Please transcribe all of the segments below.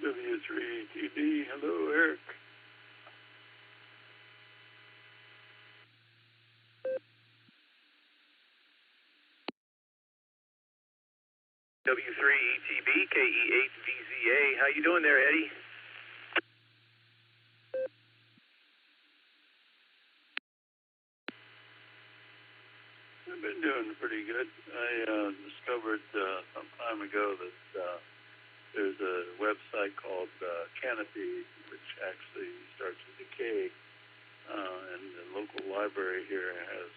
W3TV. Hello, Eric. W3ETB, KE8VZA. How you doing there, Eddie? I've been doing pretty good. I discovered some time ago that there's a website called Canopy, which actually starts to decay, and the local library here has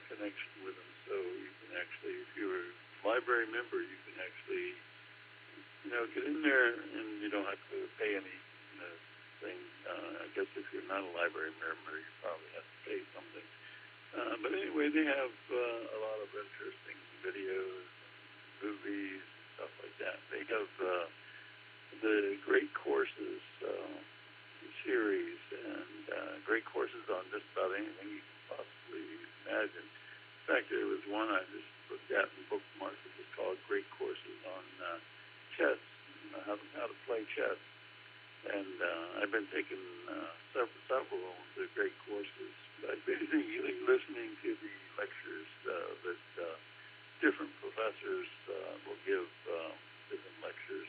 connection with them. So you can actually, if you're a library member, you can actually, get in there, and you don't have to pay any thing. I guess if you're not a library member, you probably have to pay something. But anyway, they have a lot of interesting videos, movies, stuff like that. They have the Great Courses series and great courses on just about anything you can possibly imagine. In fact, there was one I just looked at and bookmarked. It was called Great Courses on chess, how to play chess. And I've been taking several of the great courses. I've been listening to the lectures that different professors will give different lectures.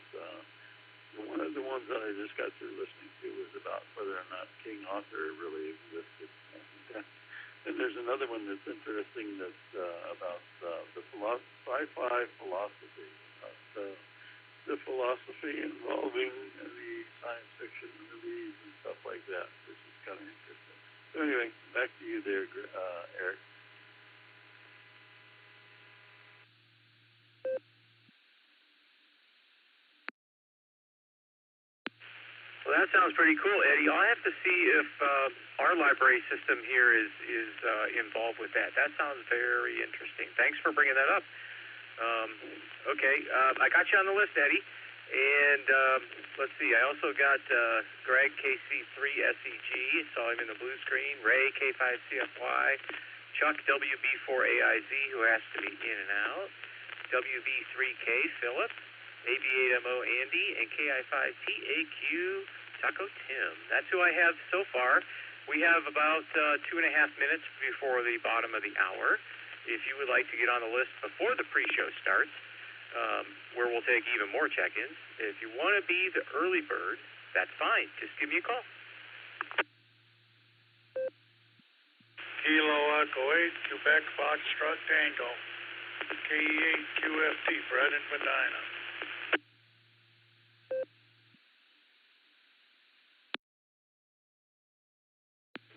One of the ones that I just got through listening to was about whether or not King Arthur really existed. And there's another one that's interesting that's about the sci-fi philosophy, the philosophy involving the science fiction movies and stuff like that, which is kind of interesting. So anyway, back to you there, Eric. Well, that sounds pretty cool, Eddie. I'll have to see if our library system here is involved with that. That sounds very interesting. Thanks for bringing that up. Okay, I got you on the list, Eddie. And let's see, I also got Greg, KC3SEG, saw him in the blue screen, Ray, K5CFY, Chuck, WB4AIZ, who has to be in and out, WB3K, Philip, AB8MO, Andy, and KI5TAQ, Taco Tim. That's who I have so far. We have about 2.5 minutes before the bottom of the hour. If you would like to get on the list before the pre-show starts, where we'll take even more check-ins. If you want to be the early bird, that's fine. Just give me a call. Kilo Echo 8, Quebec Foxtrot Tango. KE8 QFT, Fred and Medina.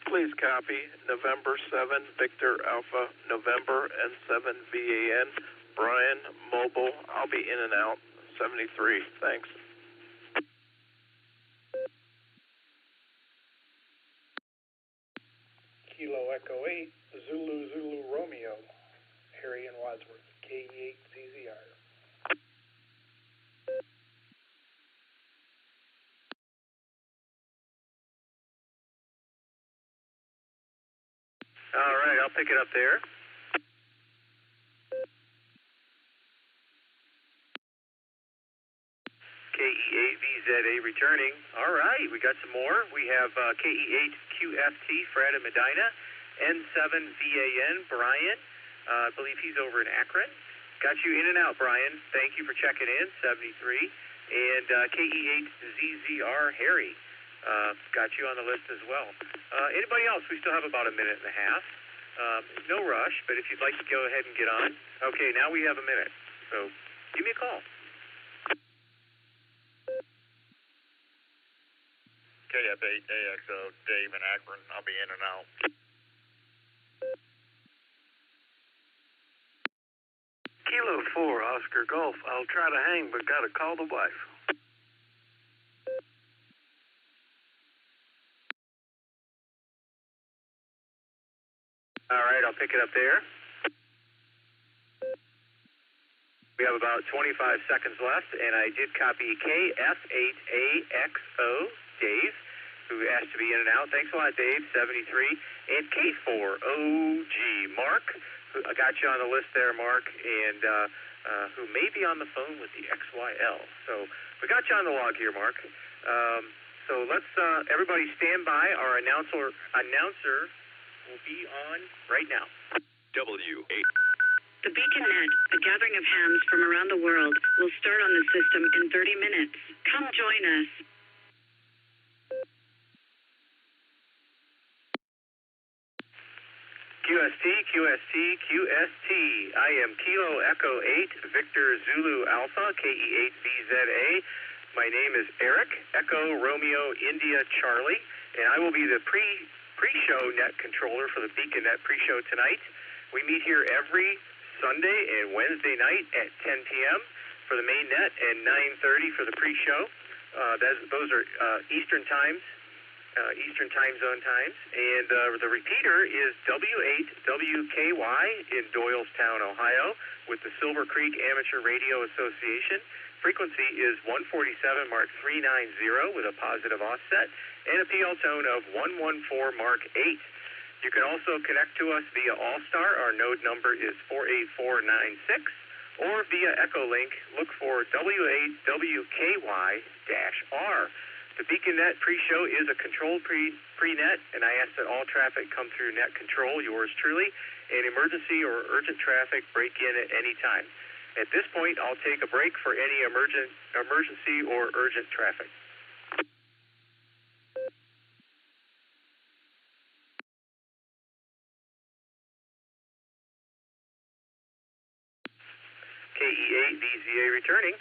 Please copy November 7, Victor Alpha, November, and 7 VAN. Brian, mobile, I'll be in and out, 73, thanks. Kilo Echo 8, Zulu Romeo, Harry and Wadsworth, KE8ZZR. All right, I'll pick it up there. KE8VZA returning. All right, we got some more. We have KE8QFT, Fred and Medina, N7VAN, Brian. I believe he's over in Akron. Got you in and out, Brian. Thank you for checking in, 73. And KE8ZZR, Harry. Got you on the list as well. Anybody else? We still have about a minute and a half. No rush, but if you'd like to go ahead and get on. Okay, now we have a minute. So give me a call. KF8AXO, Dave in Akron. I'll be in and out. Kilo 4, Oscar Golf. I'll try to hang, but gotta call the wife. All right, I'll pick it up there. We have about 25 seconds left, and I did copy KF8AXO, Dave, who asked to be in and out. Thanks a lot, Dave, 73. And K4OG, Mark, I got you on the list there, Mark. And who may be on the phone with the XYL. So we got you on the log here, Mark. So let's everybody stand by. Our announcer will be on right now. W8. The BeaconNet, a gathering of hams from around the world, will start on the system in 30 minutes. Come join us. QST, QST, QST. I am Kilo Echo 8, Victor Zulu Alpha, KE8VZA. My name is Eric, Echo Romeo India Charlie, and I will be the pre-show net controller for the BeaconNet pre-show tonight. We meet here every Sunday and Wednesday night at 10 p.m. for the main net and 9:30 for the pre-show. Those are Eastern times. Eastern time zone times, and the repeater is W8WKY in Doylestown, Ohio, with the Silvercreek Amateur Radio Association. Frequency is 147 Mark 390 with a positive offset, and a PL tone of 114 Mark 8. You can also connect to us via Allstar. Our node number is 48496, or via Echolink. Look for W8WKY-R. The BeaconNet pre-show is a controlled pre-net, and I ask that all traffic come through net control, yours truly, and emergency or urgent traffic break in at any time. At this point, I'll take a break for any emergency or urgent traffic. KE8VZA returning.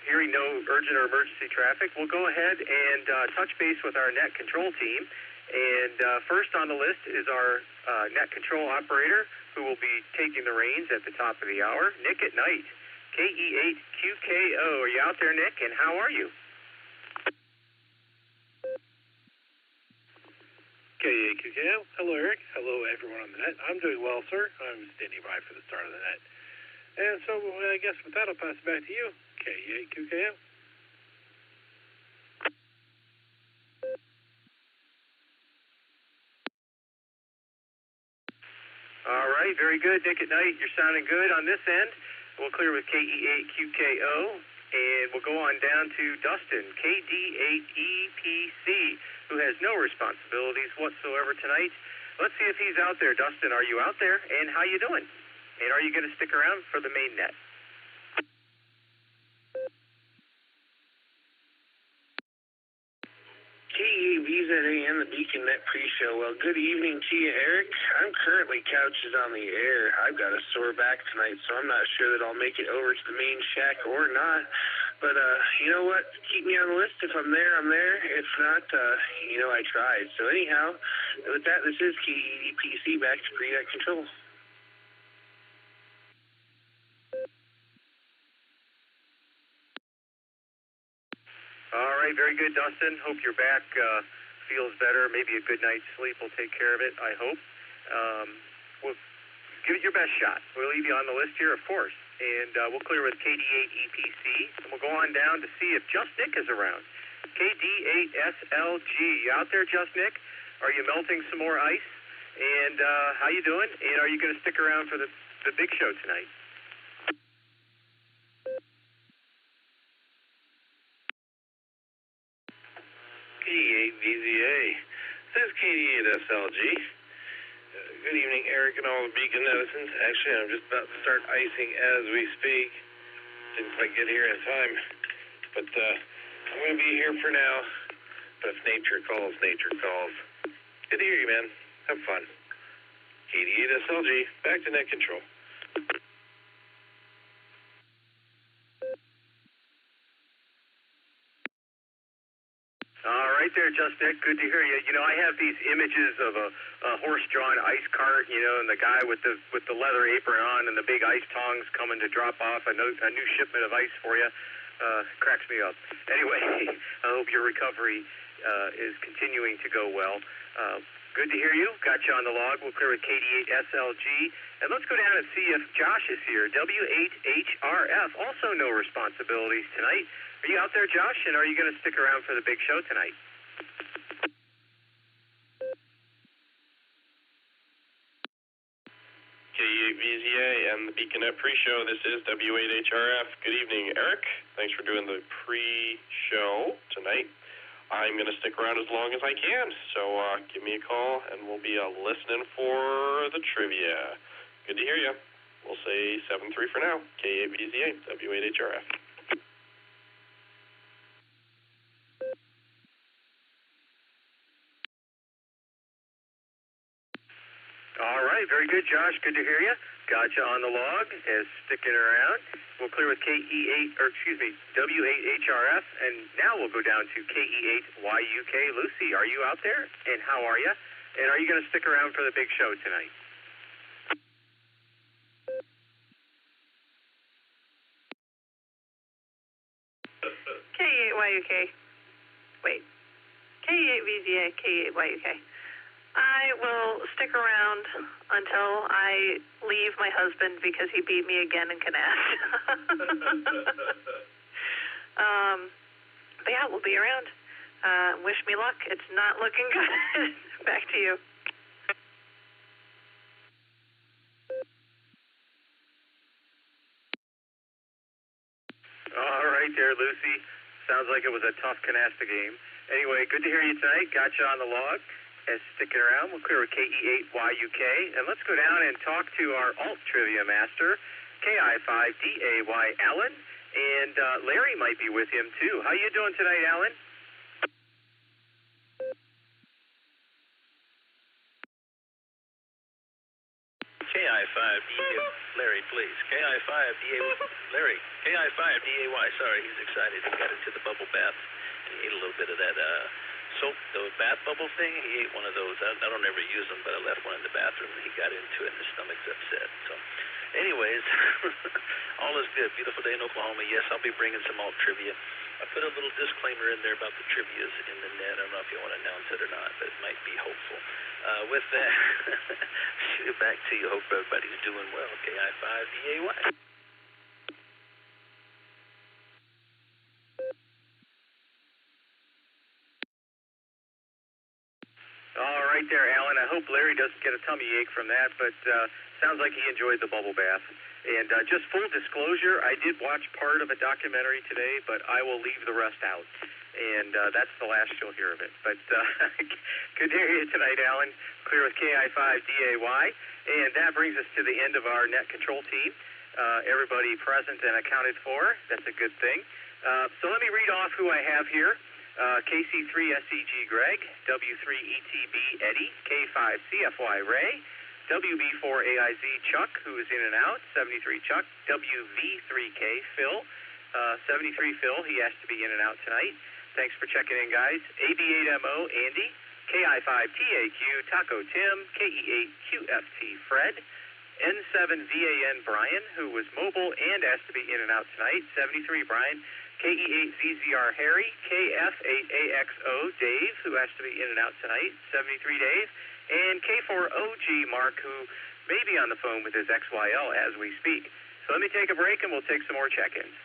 Hearing no urgent or emergency traffic, we'll go ahead and touch base with our net control team. And first on the list is our net control operator, who will be taking the reins at the top of the hour, Nick at Night. KE8QKO. Are you out there, Nick? And how are you? KE8QKO. Hello, Eric. Hello, everyone on the net. I'm doing well, sir. I'm standing by for the start of the net. And so I guess with that, I'll pass it back to you. KE8QKO. All right, very good, Nick at Night. You're sounding good on this end. We'll clear with KE8QKO, and we'll go on down to Dustin, KD8EPC, who has no responsibilities whatsoever tonight. Let's see if he's out there. Dustin, are you out there? And how you doing? And are you going to stick around for the main net? KE8VZA and the BeaconNet pre-show. Well, good evening to you, Eric. I'm currently couches on the air. I've got a sore back tonight, so I'm not sure that I'll make it over to the main shack or not. But, you know what? Keep me on the list. If I'm there, I'm there. If not, I tried. So anyhow, with that, this is KE8EPC back to pre-net control. All right, very good, Dustin. Hope your back feels better. Maybe a good night's sleep will take care of it, I hope. We'll give it your best shot. We'll leave you on the list here, of course. And we'll clear with KD8EPC, and we'll go on down to see if Just Nick is around. KD8SLG. You out there, Just Nick? Are you melting some more ice? And how you doing? And are you going to stick around for the big show tonight? KE8VZA. This is KD8SLG. Good evening, Eric and all the Beacon netizens. Actually, I'm just about to start icing as we speak. Didn't quite get here in time. But I'm going to be here for now. But if nature calls, nature calls. Good to hear you, man. Have fun. KD8SLG, back to net control. All right there, Just Nick. Good to hear you. You know, I have these images of a horse-drawn ice cart, and the guy with the leather apron on and the big ice tongs coming to drop off a new shipment of ice for you. Cracks me up. Anyway, I hope your recovery is continuing to go well. Good to hear you. Got you on the log. We'll clear with KD8SLG. And let's go down and see if Josh is here. W8HRF. Also no responsibilities tonight. Are you out there, Josh? And are you going to stick around for the big show tonight? KE8VZA and the Beaconette pre-show. This is W8HRF. Good evening, Eric. Thanks for doing the pre-show tonight. I'm going to stick around as long as I can, so give me a call, and we'll be listening for the trivia. Good to hear you. We'll say 7-3 for now. KE8VZA, W8HRF. All right, very good, Josh. Good to hear you. Got you on the log as sticking around. We'll clear with W8HRF, and now we'll go down to KE8YUK. Lucy, are you out there? And how are you? And are you going to stick around for the big show tonight? KE8YUK. Wait. KE8VZA, KE8YUK. I will stick around until I leave my husband because he beat me again in Canast. But yeah, we'll be around. Wish me luck. It's not looking good. Back to you. All right there, Lucy. Sounds like it was a tough Canasta game. Anyway, good to hear you tonight. Got you on the log. And sticking around, we'll clear with KE8YUK. And let's go down and talk to our alt trivia master, KI5DAY Alan. And Larry might be with him, too. How you doing tonight, Alan? KI5DAY, Larry, please. KI5DAY, Larry. KI5DAY, sorry, he's excited. He got into the bubble bath and he ate a little bit of that soap, the bath bubble thing. He ate one of those. I don't ever use them, but I left one in the bathroom and he got into it and his stomach's upset. So, anyways, all is good. Beautiful day in Oklahoma. Yes, I'll be bringing some alt trivia. I put a little disclaimer in there about the trivias in the net. I don't know if you want to announce it or not, but it might be hopeful. With that, shoot it back to you. Hope everybody's doing well. KI5DAY. All right there, Alan. I hope Larry doesn't get a tummy ache from that, but sounds like he enjoyed the bubble bath. And just full disclosure, I did watch part of a documentary today, but I will leave the rest out. And that's the last you'll hear of it. But good to hear you tonight, Alan. Clear with KI5DAY. And that brings us to the end of our net control team. Everybody present and accounted for. That's a good thing. So let me read off who I have here. KC3SEG Greg, W3ETB Eddie, K5CFY Ray, WB4AIZ Chuck, who is in and out, 73 Chuck, WV3K Phil, 73 Phil, he has to be in and out tonight. Thanks for checking in, guys. AB8MO Andy, KI5TAQ Taco Tim, KE8QFT Fred, N7VAN Brian, who was mobile and has to be in and out tonight, 73 Brian, KE8ZZR Harry, KF8AXO Dave, who has to be in and out tonight, 73 Dave, and K4OG Mark, who may be on the phone with his XYL as we speak. So let me take a break and we'll take some more check-ins.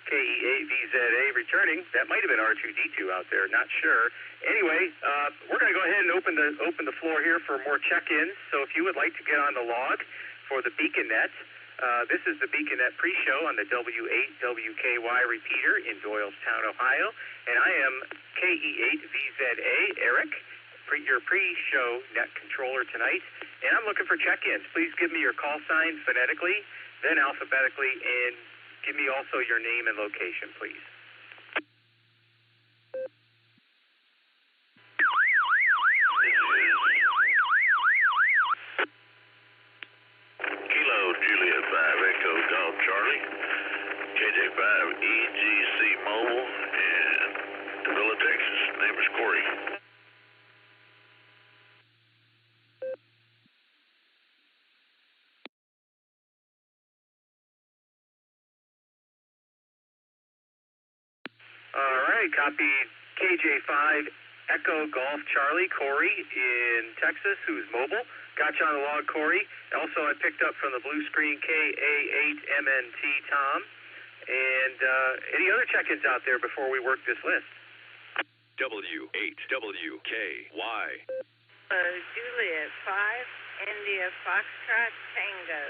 KE8VZA returning. That might have been R2D2 out there, not sure. Anyway, we're going to go ahead and open the floor here for more check-ins. So if you would like to get on the log for the Beaconette, this is the Beaconette pre-show on the W8WKY repeater in Doylestown, Ohio. And I am KE8VZA, Eric, your pre-show net controller tonight. And I'm looking for check-ins. Please give me your call sign phonetically, then alphabetically, and give me also your name and location, please. Kilo Juliet 5 Echo Golf Charlie, KJ5 EGC Mobile, and Davila, Texas. Name is Corey. All right, copy KJ5 Echo Golf Charlie, Corey in Texas, who's mobile. Got you on the log, Corey. Also, I picked up from the blue screen KA8MNT, Tom. And any other check-ins out there before we work this list? W8WKY. Juliet 5, India Foxtrot Tango.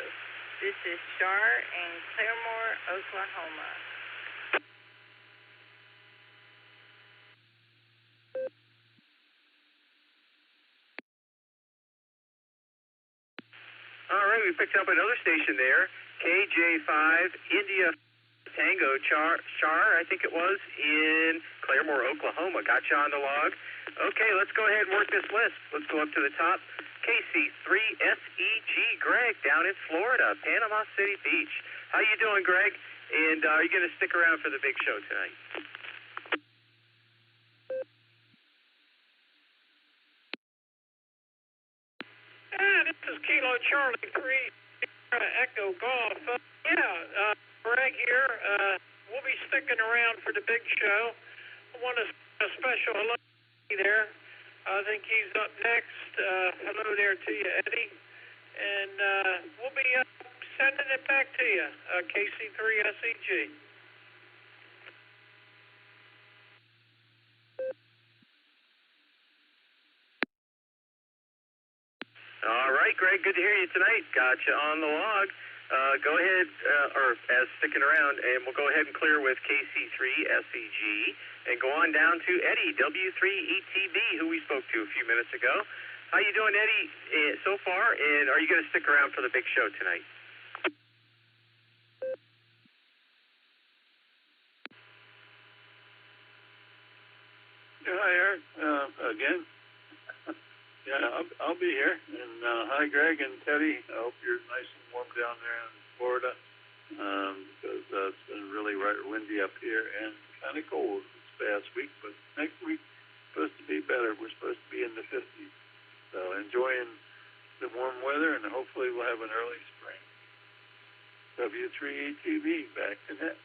This is Char in Claremore, Oklahoma. All right, we picked up another station there. KJ5 India Tango Char, I think it was, in Claremore, Oklahoma. Got you on the log. Okay, let's go ahead and work this list. Let's go up to the top. KC3SEG Greg down in Florida, Panama City Beach. How you doing, Greg? And are you going to stick around for the big show tonight? This is Kilo Charlie 3 Echo Golf. Greg here. We'll be sticking around for the big show. I want a special hello there. I think he's up next. Hello there to you, Eddie. And we'll be sending it back to you, KC3SEG. All right, Greg, good to hear you tonight. Got you on the log. Go ahead, or as sticking around, and we'll go ahead and clear with KC3SEG and go on down to Eddie, W3ETB, who we spoke to a few minutes ago. How you doing, Eddie, so far, and are you going to stick around for the big show tonight? Hi, Eric. Again. Yeah, I'll be here. And hi, Greg and Teddy. I hope you're nice and warm down there in Florida because it's been really windy up here and kind of cold this past week. But next week it's supposed to be better. We're supposed to be in the 50s. So enjoying the warm weather, and hopefully we'll have an early spring. W3ETV, back to net.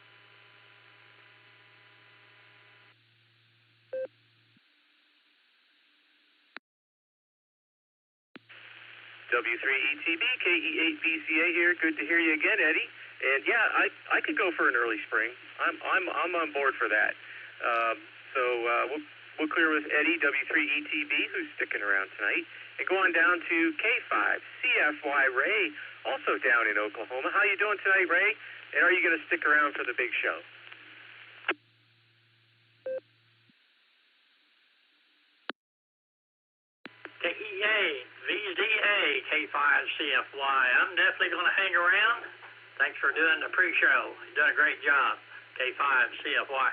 W3ETB, KE8VCA here. Good to hear you again, Eddie. And yeah, I could go for an early spring. I'm on board for that. We'll clear with Eddie, W3ETB, who's sticking around tonight, and go on down to K5 CFY Ray, also down in Oklahoma. How you doing tonight, Ray? And are you going to stick around for the big show? KEA, VZA, K5CFY. I'm definitely going to hang around. Thanks for doing the pre-show. You've done a great job, K5CFY.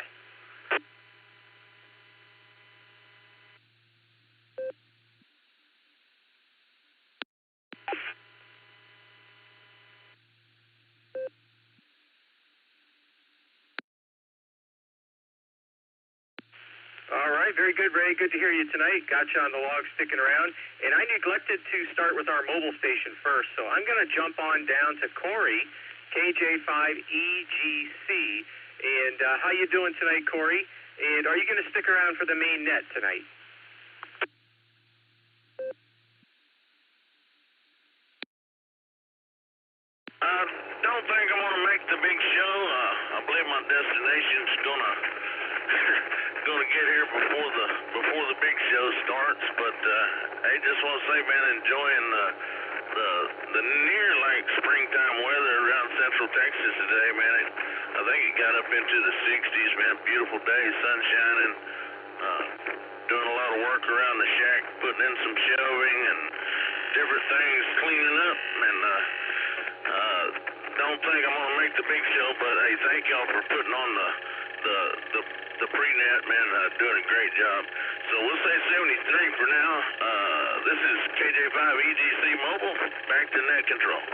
All right, very good, Ray. Good to hear you tonight. Got you on the log sticking around. And I neglected to start with our mobile station first, so I'm going to jump on down to Corey, KJ5EGC. And how you doing tonight, Corey? And are you going to stick around for the main net tonight? I don't think I'm going to make the big show. I believe my destination's going to get here before the big show starts. But I just want to say, man, enjoying the near like springtime weather around Central Texas today, man. I think it got up into the 60s, man. Beautiful day, sun shining. Doing a lot of work around the shack, putting in some shelving and different things, cleaning up, and don't think I'm going to make the big show, but hey, thank y'all for putting on the pre-net, man. Doing a great job. So we'll say 73 for now. This is KJ5EGC Mobile, back to net control.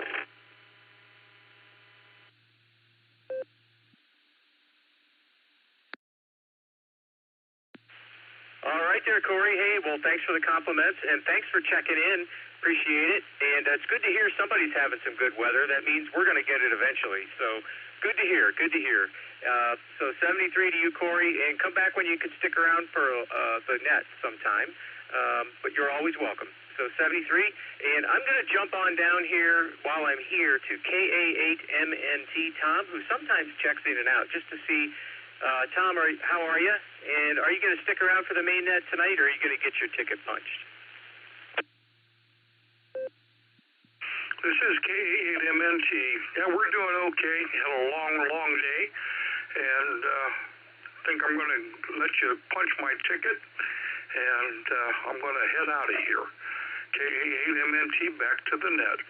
All right there, Corey. Hey, well, thanks for the compliments, and thanks for checking in. Appreciate it. And it's good to hear somebody's having some good weather. That means we're going to get it eventually. So Good to hear. Good to hear. So 73 to you, Corey, and come back when you can stick around for the net sometime. But you're always welcome. So 73, and I'm going to jump on down here while I'm here to KA8MNT Tom, who sometimes checks in and out, just to see, Tom, how are you? And are you going to stick around for the main net tonight, or are you going to get your ticket punched? This is KA8MNT. Yeah, we're doing okay. Had a long day, and I think I'm going to let you punch my ticket, and I'm going to head out of here. KA8MNT, back to the net.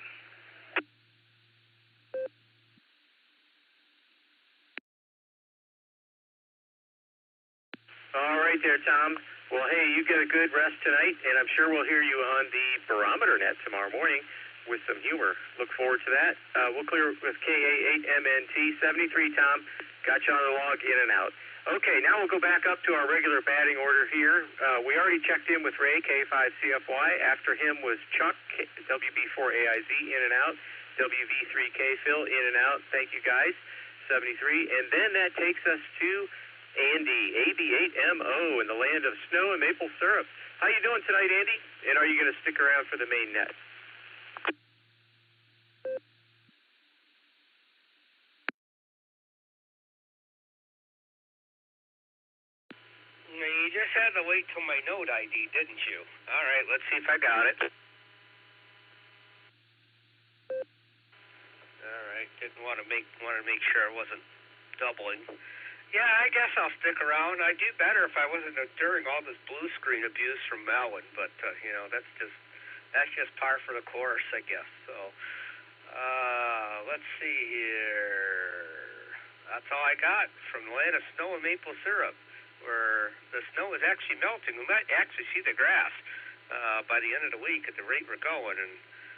All right there, Tom. Well, hey, you get a good rest tonight, and I'm sure we'll hear you on the barometer net tomorrow morning with some humor. Look forward to that. We'll clear with KA8MNT. 73, Tom. Got you on the log, in and out. Okay, now we'll go back up to our regular batting order here. We already checked in with Ray, K5CFY. After him was Chuck, WB4AIZ, in and out. WV3K Phil, in and out. Thank you, guys. 73. And then that takes us to Andy, AB8MO, in the land of snow and maple syrup. How you doing tonight, Andy? And are you going to stick around for the main net? You just had to wait till my node ID, didn't you? All right, let's see if I got it. All right, didn't want to make sure I wasn't doubling. Yeah, I guess I'll stick around. I'd do better if I wasn't enduring all this blue screen abuse from Melwin, but that's just par for the course, I guess. So, let's see here. That's all I got from the land of snow and maple syrup, where the snow is actually melting. We might actually see the grass by the end of the week at the rate we're going, and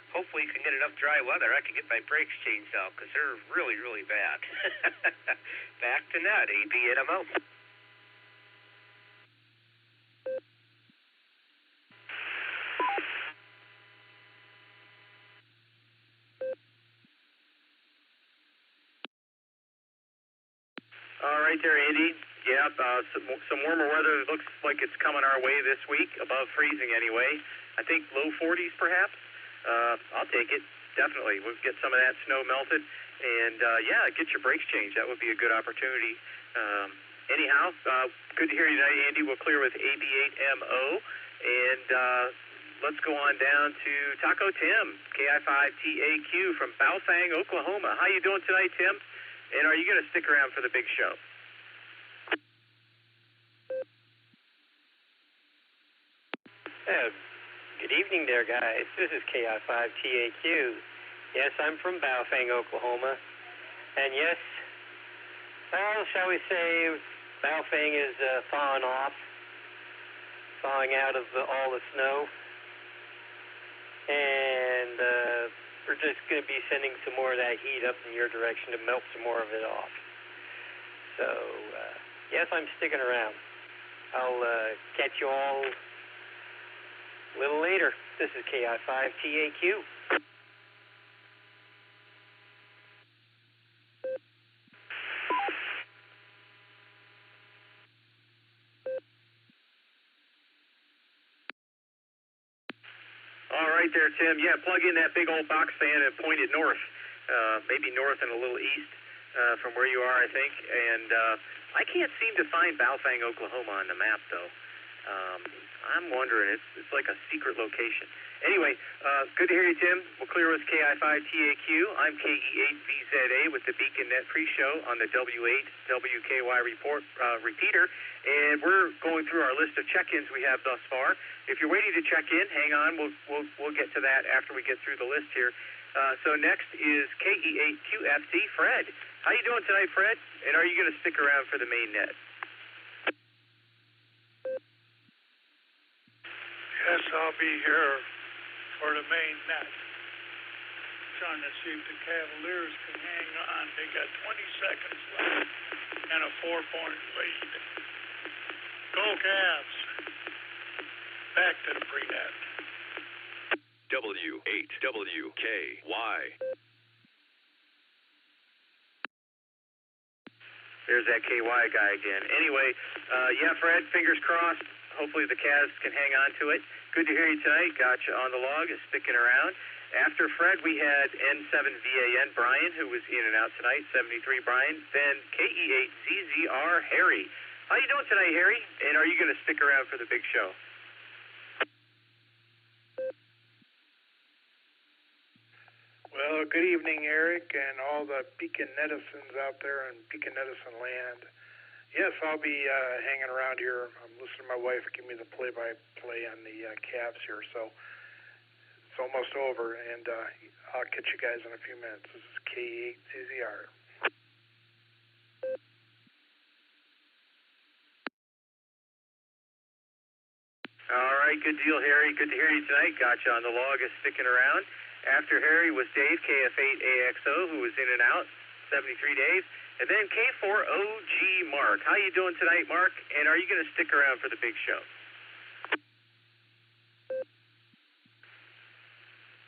hopefully you can get enough dry weather. I can get my brakes changed out because they're really, really bad. Back to net, AB8MO. All right there, Andy. Yeah, some warmer weather. It looks like it's coming our way this week, above freezing anyway. I think low 40s perhaps. I'll take it, definitely. We'll get some of that snow melted, and get your brakes changed. That would be a good opportunity. Anyhow, good to hear you tonight, Andy. We'll clear with AB8MO, and let's go on down to Taco Tim, KI5TAQ from Baofeng, Oklahoma. How you doing tonight, Tim? And are you going to stick around for the big show? Good evening there, guys. This is KI5TAQ. Yes, I'm from Baofeng, Oklahoma. And yes, well, shall we say, Baofeng is thawing out of all the snow. And we're just going to be sending some more of that heat up in your direction to melt some more of it off. So, yes, I'm sticking around. I'll catch you all a little later. This is KI5TAQ. All right there, Tim. Yeah, plug in that big old box fan and point it north. Maybe north and a little east from where you are, I think. And I can't seem to find Baofeng, Oklahoma on the map, though. I'm wondering. It's like a secret location. Anyway, good to hear you, Tim. We'll clear with KI5TAQ. I'm KE8VZA with the Beacon Net pre-show on the W8WKY repeater, and we're going through our list of check-ins we have thus far. If you're waiting to check in, hang on. We'll get to that after we get through the list here. So next is KE8QFC, Fred. How you doing tonight, Fred? And are you going to stick around for the main net? Yes, I'll be here for the main net. Trying to see if the Cavaliers can hang on. They got 20 seconds left and a 4-point lead. Go Cavs. Back to the free net. W8WKY. There's that KY guy again. Anyway, yeah, Fred, fingers crossed. Hopefully the Cavs can hang on to it. Good to hear you tonight. Got you on the log, is sticking around. After Fred, we had N7VAN Brian, who was in and out tonight, 73 Brian. Then KE8ZZR Harry. How you doing tonight, Harry? And are you going to stick around for the big show? Well, good evening, Eric, and all the Beacon netizens out there in Beacon netizen land. Yes, I'll be hanging around here. I'm listening to my wife give me the play-by-play on the Cavs here, so it's almost over, and I'll catch you guys in a few minutes. This is K8CZR. All right, good deal, Harry. Good to hear you tonight. Got you on the log, is sticking around. After Harry was Dave, KF8AXO, who was in and out, 73 Dave. And then K4OG Mark. How you doing tonight, Mark? And are you going to stick around for the big show?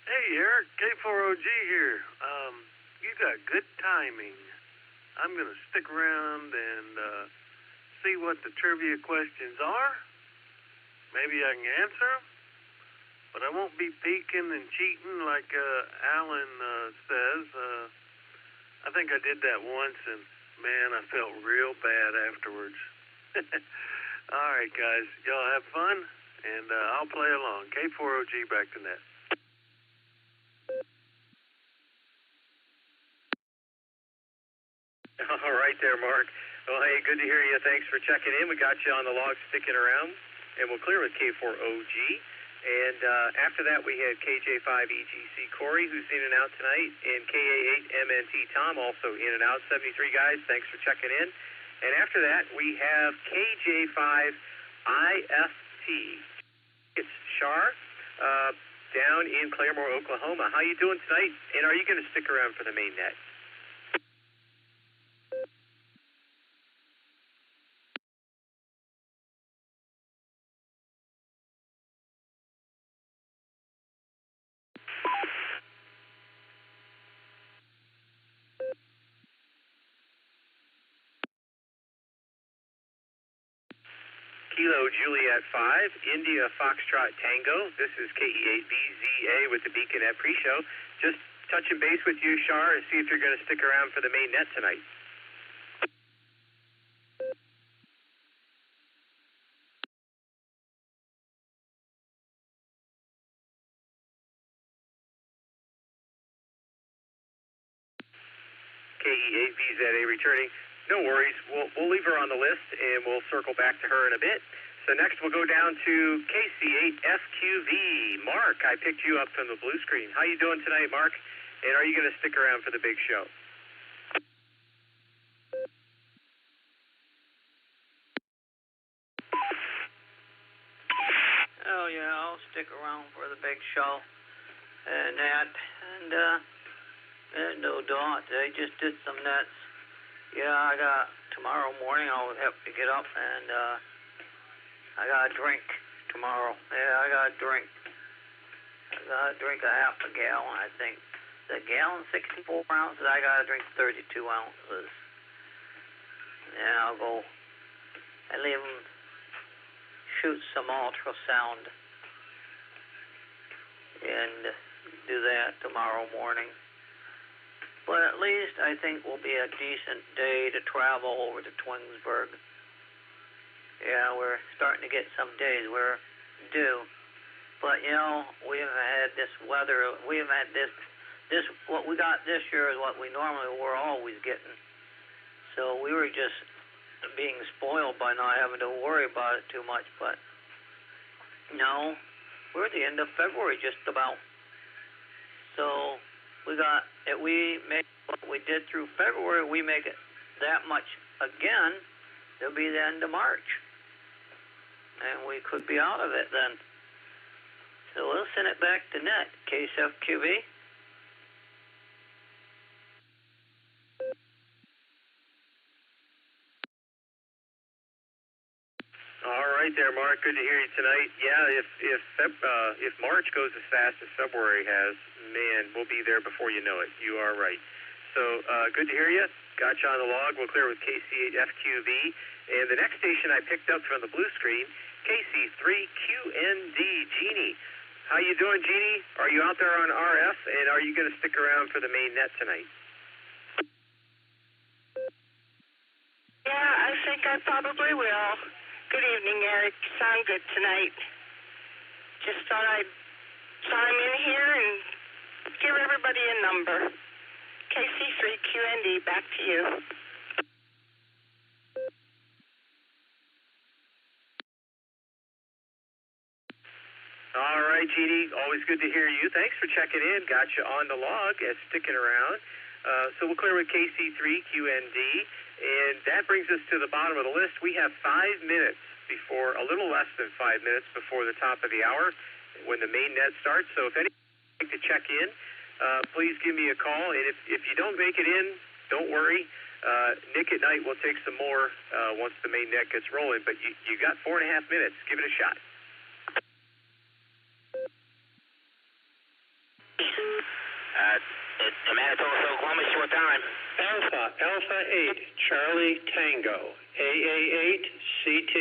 Hey, Eric, K4OG here. You got good timing. I'm going to stick around and see what the trivia questions are. Maybe I can answer them. But I won't be peeking and cheating like Alan says. I think I did that once, and, man, I felt real bad afterwards. All right, guys. Y'all have fun, and I'll play along. K4OG back to net. All right there, Mark. Well, hey, good to hear you. Thanks for checking in. We got you on the log sticking around, and we'll clear with K4OG. And after that, we had KJ5EGC Corey, who's in and out tonight, and KA8MNT Tom, also in and out. 73 guys, thanks for checking in. And after that, we have KJ5IFT. It's Shar, down in Claremore, Oklahoma. How you doing tonight? And are you going to stick around for the main net? Kilo Juliet 5, India Foxtrot Tango. This is KE8BZA with the Beacon at pre-show. Just touching base with you, Shar, and see if you're going to stick around for the main net tonight. KE8BZA returning. No worries. We'll leave her on the list, and we'll circle back to her in a bit. So next we'll go down to KC8FQV. Mark, I picked you up from the blue screen. How you doing tonight, Mark? And are you going to stick around for the big show? Oh, yeah, I'll stick around for the big show. And that, and no doubt, they just did some nets. Yeah, I got tomorrow morning. I'll have to get up and I got to drink tomorrow. Yeah, I got to drink. I got to drink a half a gallon, I think. The gallon, 64 ounces. I got to drink 32 ounces. And I'll go and leave them shoot some ultrasound and do that tomorrow morning. But at least I think will be a decent day to travel over to Twinsburg. Yeah, we're starting to get some days we're due. But, you know, we haven't had this weather. We haven't had this, what we got this year is what we normally were always getting. So we were just being spoiled by not having to worry about it too much. But, no, we're at the end of February just about. So we make what we did through February, we make it that much again, it'll be the end of March. And we could be out of it then. So we'll send it back to net, KSFQB. All right there, Mark. Good to hear you tonight. Yeah, if March goes as fast as February has, man, we'll be there before you know it. You are right. So good to hear you. Got you on the log. We'll clear with KC8FQV. And the next station I picked up from the blue screen, KC3QND. Jeannie. How you doing, Jeannie? Are you out there on RF, and are you going to stick around for the main net tonight? Yeah, I think I probably will. Good evening, Eric. Sound good tonight. Just thought I'd chime in here and give everybody a number. KC3QND, back to you. All right, Jeannie, always good to hear you. Thanks for checking in. Got you on the log and sticking around. So we'll clear with KC3QND, and that brings us to the bottom of the list. We have 5 minutes before, a little less than 5 minutes before the top of the hour when the main net starts. So if anyone would like to check in, please give me a call. And if you don't make it in, don't worry. Nick at night will take some more once the main net gets rolling. But you got 4.5 minutes. Give it a shot. Manitoba, Oklahoma, short time. Alpha 8, Charlie Tango, AA8, CT.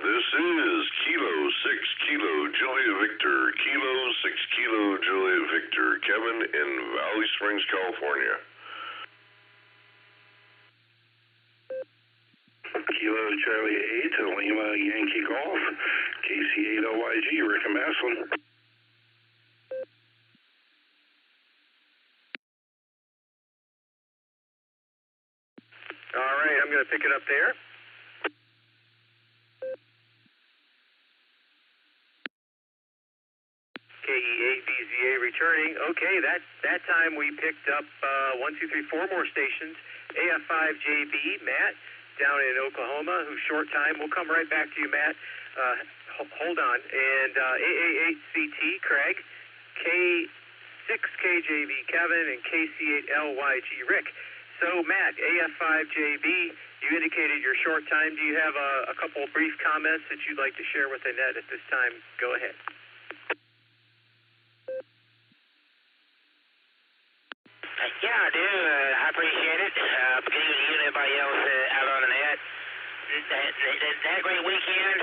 This is Kilo 6 Kilo Julia Victor, Kilo 6 Kilo Julia Victor, Kevin in Valley Springs, California. Kilo Charlie 8, Lima Yankee Golf, KC8LYG, Rick and Maslin. All right, I'm going to pick it up there. KE8VZA returning. Okay, that time we picked up 1, 2, 3, 4 more stations. AF5JB, Matt, down in Oklahoma, who's short time. We'll come right back to you, Matt. Hold on. And AA8CT, Craig, K6KJV, Kevin, and KC8LYG, Rick. So, Matt, AF5JB, you indicated your short time. Do you have a couple of brief comments that you'd like to share with the net at this time? Go ahead. Yeah, I do. I appreciate it. Good evening to you and everybody else out on the net. Had a great weekend.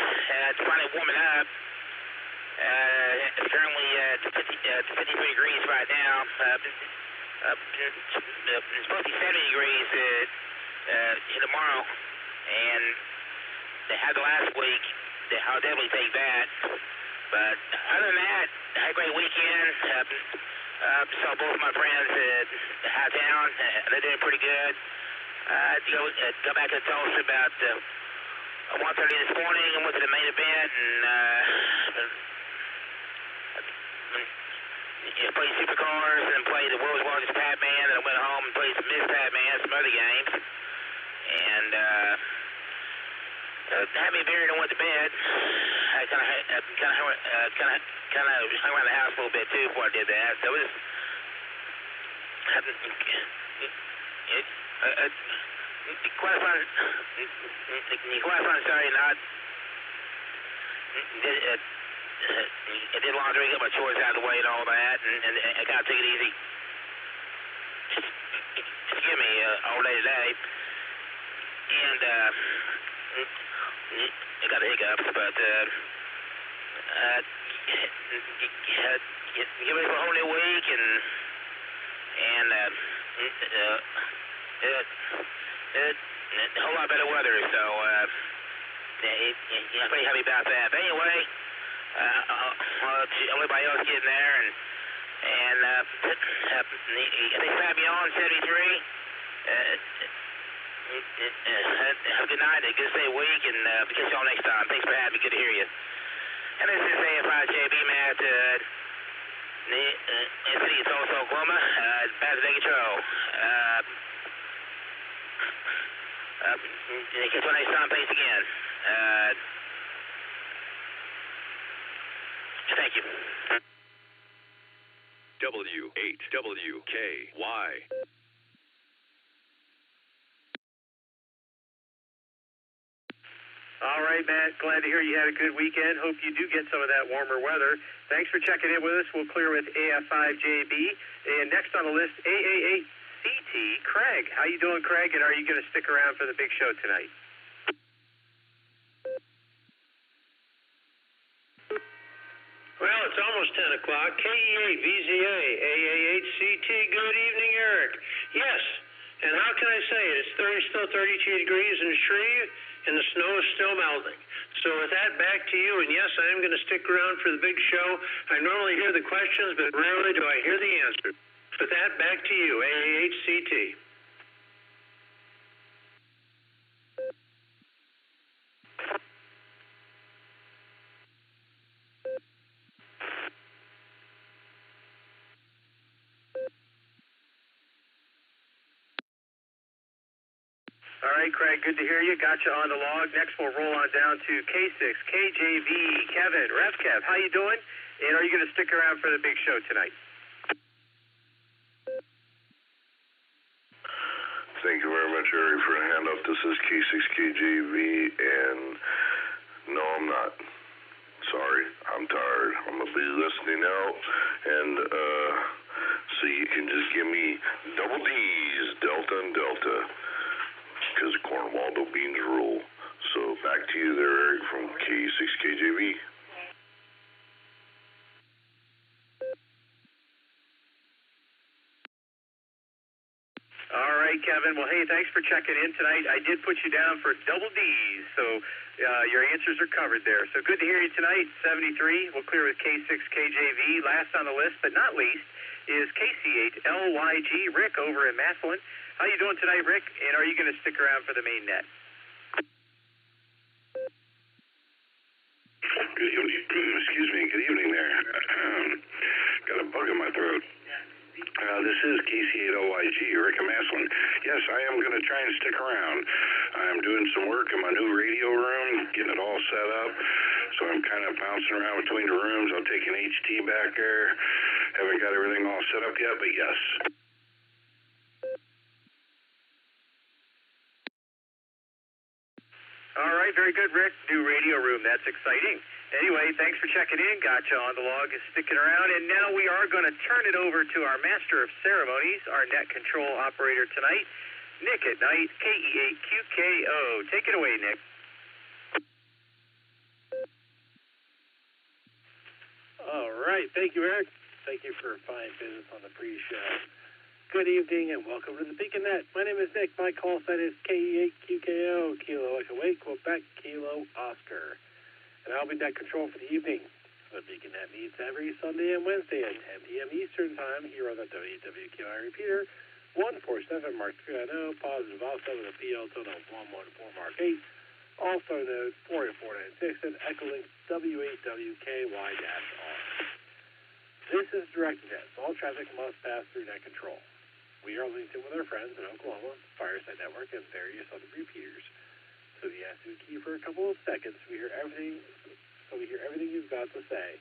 It's finally warming up. It's currently 53 degrees right now. It's supposed to be 70 degrees tomorrow. And they had the last week. I'll definitely take that. But other than that, I had a great weekend. Saw both of my friends out of town. They're doing pretty good. Go back to Tulsa about 1:30 this morning. I went to the main event and played Supercars and played the world's largest Pac-Man. And I went home and played some Miss Pac-Man, some other games. And had me beer and went to bed. I kind of hung around the house a little bit too before I did that. So it was quite a fun Saturday night. I did laundry, got my chores out of the way and all that, and I kind of took it easy. Excuse me, all day today. And I got the hiccups, but get ready for a whole new week, and a whole lot better weather, so I'm pretty happy about that. But anyway, I'll let everybody else get in there, and they sat me on 73. Have a good night, a good stay week, and we'll catch y'all next time. Thanks for having me. Good to hear you. And this is AF5JB, Matt, in the city of Tulsa, Oklahoma. Back to the control. Catch y'all next time. Thanks again. Thank you. W8WKY. All right, Matt. Glad to hear you had a good weekend. Hope you do get some of that warmer weather. Thanks for checking in with us. We'll clear with AF5JB. And next on the list, AA8CT, Craig. How you doing, Craig? And are you going to stick around for the big show tonight? Well, it's almost 10 o'clock. KE8VZA, AA8CT. Good evening, Eric. Yes, and how can I say it? It's still 32 degrees in Shreve, and the snow is still melting. So with that, back to you. And yes, I am going to stick around for the big show. I normally hear the questions, but rarely do I hear the answers. With that, back to you, AA8CT. All right, Craig, good to hear you. Got you on the log. Next, we'll roll on down to K6, KJV, Kevin. Rev Kev, how you doing? And are you going to stick around for the big show tonight? Thank you very much, Eric, for the handoff. This is K6KJV, and no, I'm not. Sorry, I'm tired. I'm going to be listening out, and so you can just give me double D's, Delta and Delta, because Cornwaldo beans rule. So back to you there, Eric, from K6KJV. All right, Kevin. Well, hey, thanks for checking in tonight. I did put you down for double D's, so your answers are covered there. So good to hear you tonight. 73. We'll clear with K6KJV. Last on the list, but not least, is KC8LYG, Rick over in Massillon. How you doing tonight, Rick? And are you going to stick around for the main net? Good evening. Excuse me. Good evening there. Got a bug in my throat. This is KC8LYG, Rick in Maslin. Yes, I am going to try and stick around. I'm doing some work in my new radio room, getting it all set up. So I'm kind of bouncing around between the rooms. I'll take an HT back there. Haven't got everything all set up yet, but yes. All right, very good, Rick. New radio room. That's exciting. Anyway, thanks for checking in. Gotcha on the log, is sticking around. And now we are going to turn it over to our master of ceremonies, our net control operator tonight, Nick at night, KE8QKO. Take it away, Nick. All right. Thank you, Eric. Thank you for fine business on the pre-show. Good evening and welcome to the Beacon Net. My name is Nick. My call sign is KE8QKO, Kilo Echo Wake, Quebec, Kilo Oscar. And I'll be net control for the evening. The Beacon Net meets every Sunday and Wednesday at 10 p.m. Eastern Time here on the WWQI repeater. 147 Mark 390, positive also with a PL tone of 114 Mark 8. Allstar Node 48496 and Echolink W8WKY-R. This is direct net, so all traffic must pass through net control. We are linked in with our friends in Oklahoma, Fireside Network, and various other repeaters. So we ask you to key for a couple of seconds. We hear everything you've got to say.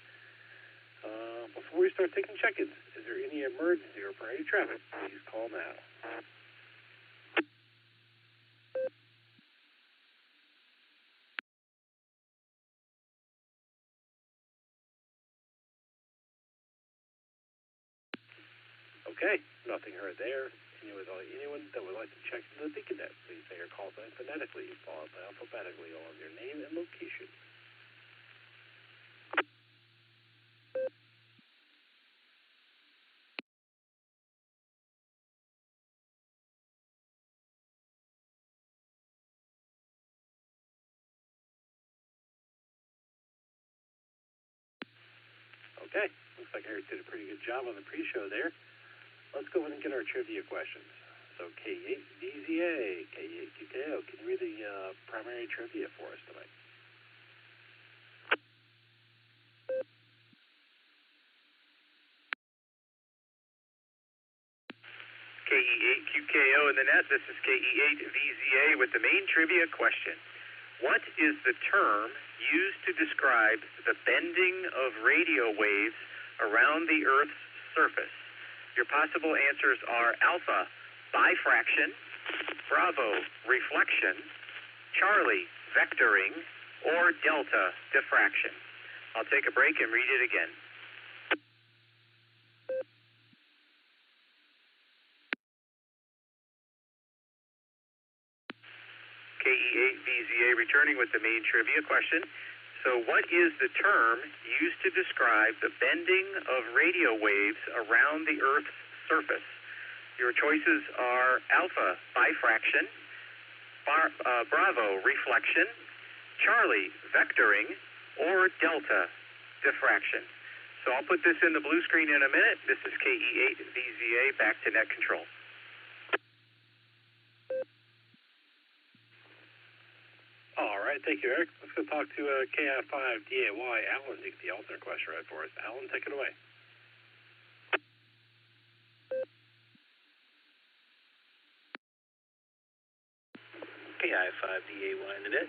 Before we start taking check-ins, is there any emergency or priority traffic? Please call now. Okay, nothing heard there. Anyone that would like to check into the Beacon Net, please say your call sign phonetically, followed by alphabetically, along with your name and location. Okay, looks like Eric did a pretty good job on the pre-show there. Let's go ahead and get our trivia questions. So K8VZA, K8QKO, can you read the primary trivia for us tonight? KE8QKO in the net. This is KE8VZA with the main trivia question. What is the term used to describe the bending of radio waves around the Earth's surface? Your possible answers are alpha, bifraction, Bravo, reflection, Charlie, vectoring, or delta diffraction. I'll take a break and read it again. KE8VZA returning with the main trivia question. So what is the term used to describe the bending of radio waves around the Earth's surface? Your choices are alpha, bifraction, Bravo, reflection, Charlie, vectoring, or delta, diffraction. So I'll put this in the blue screen in a minute. This is KE8VZA, back to net control. All right, thank you, Eric. Let's go talk to KI5DAY. Alan, take the alternate question right for us. Alan, take it away. KI5DAY in the net.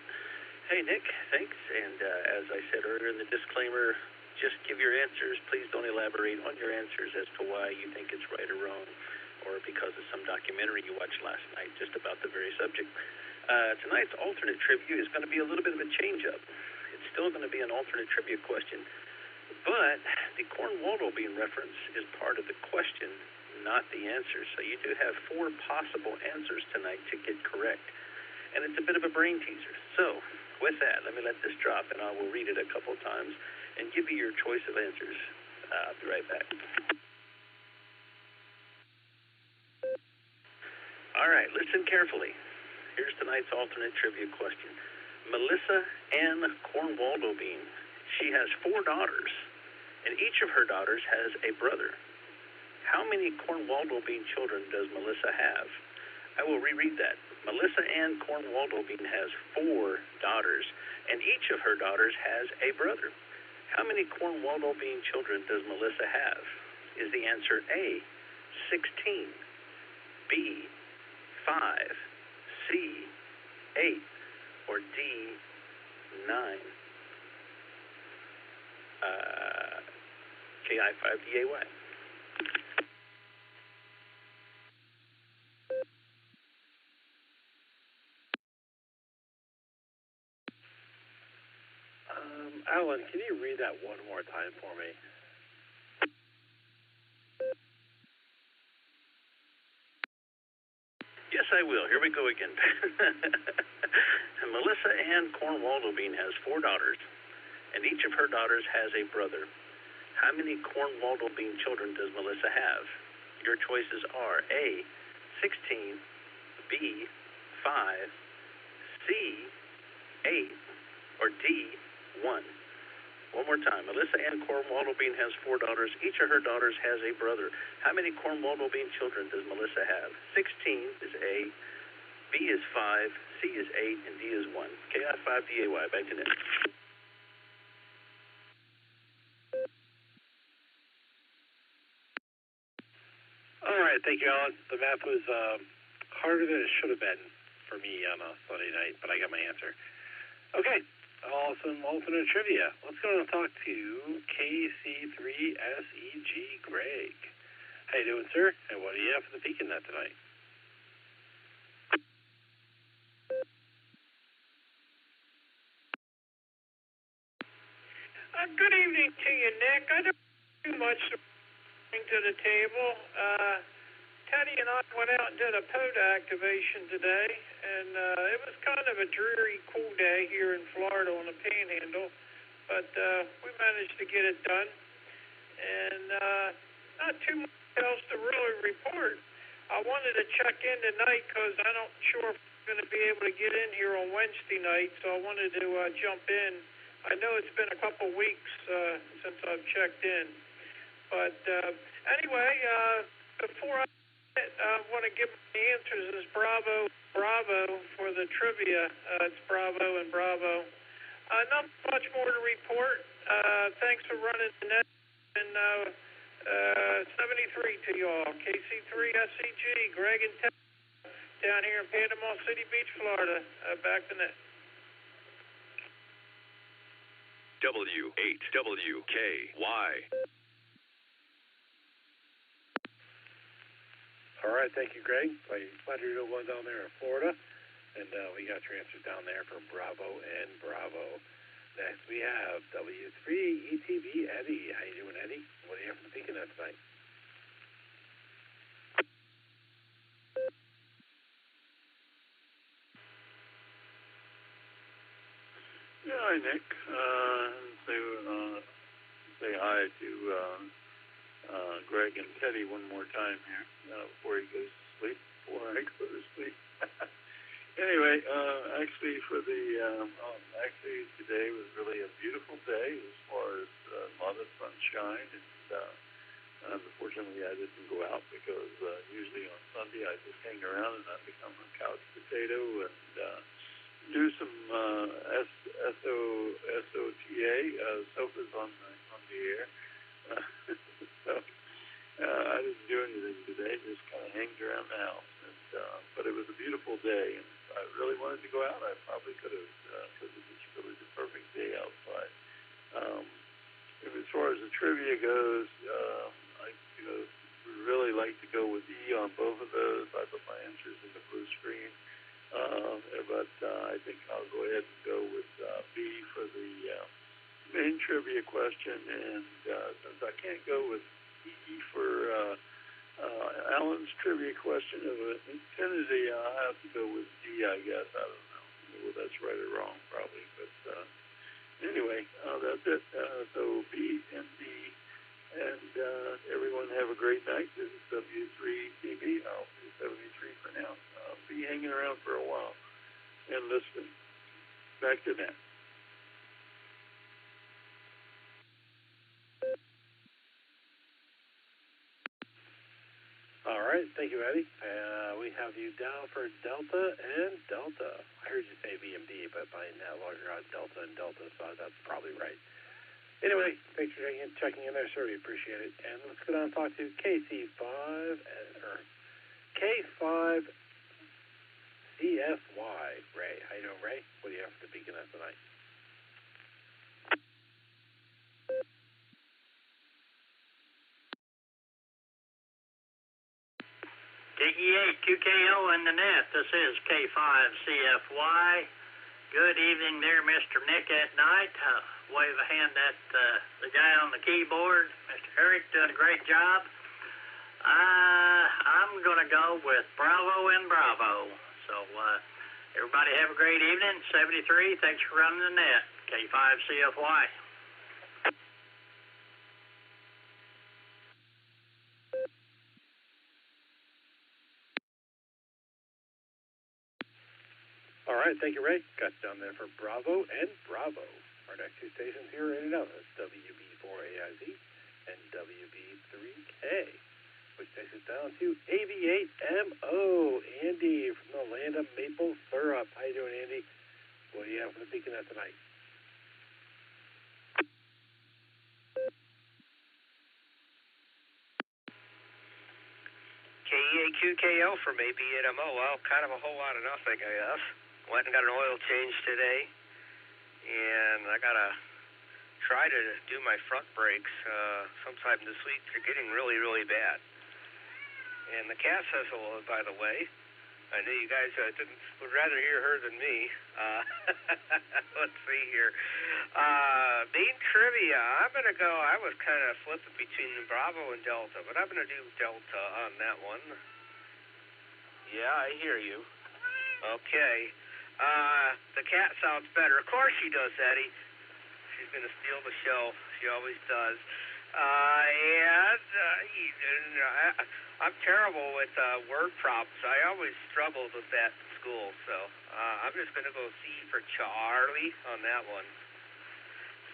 Hey, Nick, thanks. And as I said earlier in the disclaimer, just give your answers. Please don't elaborate on your answers as to why you think it's right or wrong, or because of some documentary you watched last night just about the very subject. Tonight's alternate trivia is going to be a little bit of a change-up. It's still going to be an alternate trivia question, but the Cornwaldo bean reference is part of the question, not the answer. So you do have 4 possible answers tonight to get correct, and it's a bit of a brain teaser. So with that, let me let this drop, and I will read it a couple of times and give you your choice of answers. I'll be right back. All right, listen carefully. Here's tonight's alternate trivia question. Melissa Ann Cornwaldo Bean. She has 4 daughters, and each of her daughters has a brother. How many Cornwaldo Bean children does Melissa have? I will reread that. Melissa Ann Cornwaldo Bean has 4 daughters, and each of her daughters has a brother. How many Cornwaldo Bean children does Melissa have? Is the answer A, 16, B, 5, C, 8, or D, 9? KI5DAY. Alan, can you read that one more time for me? Yes, I will. Here we go again. Melissa Ann Cornwaldo Bean has 4 daughters, and each of her daughters has a brother. How many Cornwaldo Bean children does Melissa have? Your choices are A, 16, B, 5, C, 8, or D, 1. One more time. Melissa Ann Cornwaldo Bean has 4 daughters. Each of her daughters has a brother. How many Cornwaldo Bean children does Melissa have? 16 is A, B is 5, C is 8, and D is 1. KI5DAY, back to Nick. All right, thank you, Alan. The math was harder than it should have been for me on a Sunday night, but I got my answer. Okay. Awesome alternate trivia. Let's go and talk to KC3SEG Greg. How you doing, sir? And what do you have for the Pekin Net tonight? Good evening to you, Nick. I don't have too much to bring to the table. Teddy and I went out and did a PODA activation today, and it was kind of a dreary, cool day here in Florida on the Panhandle, but we managed to get it done, and not too much else to really report. I wanted to check in tonight because I'm not sure if I'm going to be able to get in here on Wednesday night, so I wanted to jump in. I know it's been a couple weeks since I've checked in, but anyway, before I want to give the answers is Bravo for the trivia. It's Bravo and Bravo. Not much more to report. Thanks for running the net. And 73 to y'all. KC3SEG, Greg and Ted down here in Panama City Beach, Florida. Back to net. W8WKY. All right, thank you, Greg. Glad you're doing one down there in Florida. And we got your answers down there for Bravo and Bravo. Next we have W3ETV Eddie. How you doing, Eddie? What do you have for the Beacon Net tonight? Yeah, hi, Nick. Say hi to Greg and Teddy one more time here before he goes to sleep, before I go to sleep. Anyway, actually today was really a beautiful day as far as a lot of sunshine. And unfortunately, I didn't go out because usually on Sunday I just hang around and I become a couch potato and do some SOTA, sofas on the air. So I didn't do anything today, just kind of hanged around the house. But it was a beautiful day, and I really wanted to go out. I probably could have, because it was really the perfect day outside. As far as the trivia goes, I would really like to go with E on both of those. I put my answers in the blue screen. But I think I'll go ahead and go with B for the main trivia question. And since I can't go with E for Alan's trivia question of infinity, I'll have to go with D, I guess. I don't know whether that's right or wrong, probably. But anyway, that's it. So B and D. And everyone have a great night. This is W3TV. I'll be 73 for now. I'll be hanging around for a while and listening. Back to that. All right, thank you, Eddie. We have you down for Delta and Delta. I heard you say VMD, but by now longer on Delta and Delta, so that's probably right. Anyway, thanks for checking in there, sir. We appreciate it. And let's go down and talk to KC5 or K5CFY. Ray, how you doing, Ray? What do you have for the Beacon Net tonight? KE8QKO in the net. This is K5CFY. Good evening there, Mr. Nick at night. Wave a hand at the guy on the keyboard. Mr. Eric doing a great job. I'm going to go with Bravo and Bravo. So everybody have a great evening. 73, thanks for running the net. K5CFY. All right, thank you, Ray. Got you down there for Bravo and Bravo. Our next two stations here in and out is WB4AIZ and WB3K, which takes us down to AV8MO. Andy from the land of maple syrup. How you doing, Andy? What do you have for the Beacon Net tonight? KE8QKO from AB8MO. Well, kind of a whole lot of nothing, I guess. Went and got an oil change today, and I gotta try to do my front brakes sometime this week. They're getting really, really bad. And the cat says hello, by the way. I know you guys would rather hear her than me. Let's see here. Main trivia. I'm gonna go. I was kind of flipping between Bravo and Delta, but I'm gonna do Delta on that one. Yeah, I hear you. Okay. The cat sounds better. Of course she does, Eddie. She's going to steal the show. She always does. I'm terrible with word problems. I always struggled with that in school. So I'm just going to go C for Charlie on that one.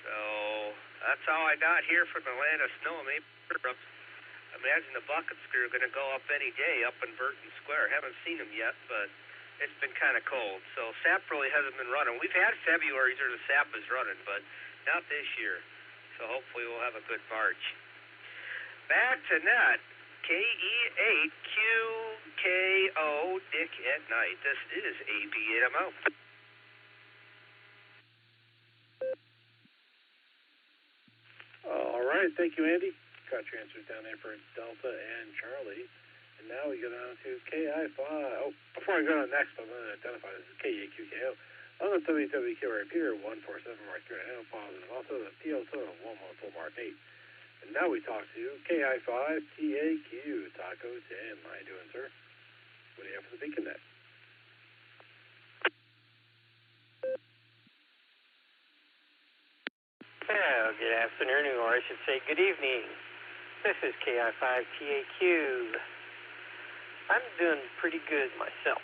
So that's all I got here from the land of snow and maple syrup. Imagine the buckets are going to go up any day up in Burton Square. Haven't seen them yet, but it's been kind of cold, so SAP really hasn't been running. We've had Februaries where the SAP is running, but not this year. So hopefully we'll have a good March. Back to net. KE8QKO Dick at night. This is AB8MO. All right, thank you, Andy. Got your answers down there for Delta and Charlie. And now we go down to KI5. Oh, before I go on next, I'm going to identify this as KEQKO. On the WWQ repeater 147 Mark 3 and positive. Also the PO total 114 Mark 8. And now we talk to KI5 TAQ Taco 10. How you doing, sir? What do you have for the beacon net? Well, good afternoon, or I should say good evening. This is KI5TAQ. I'm doing pretty good myself.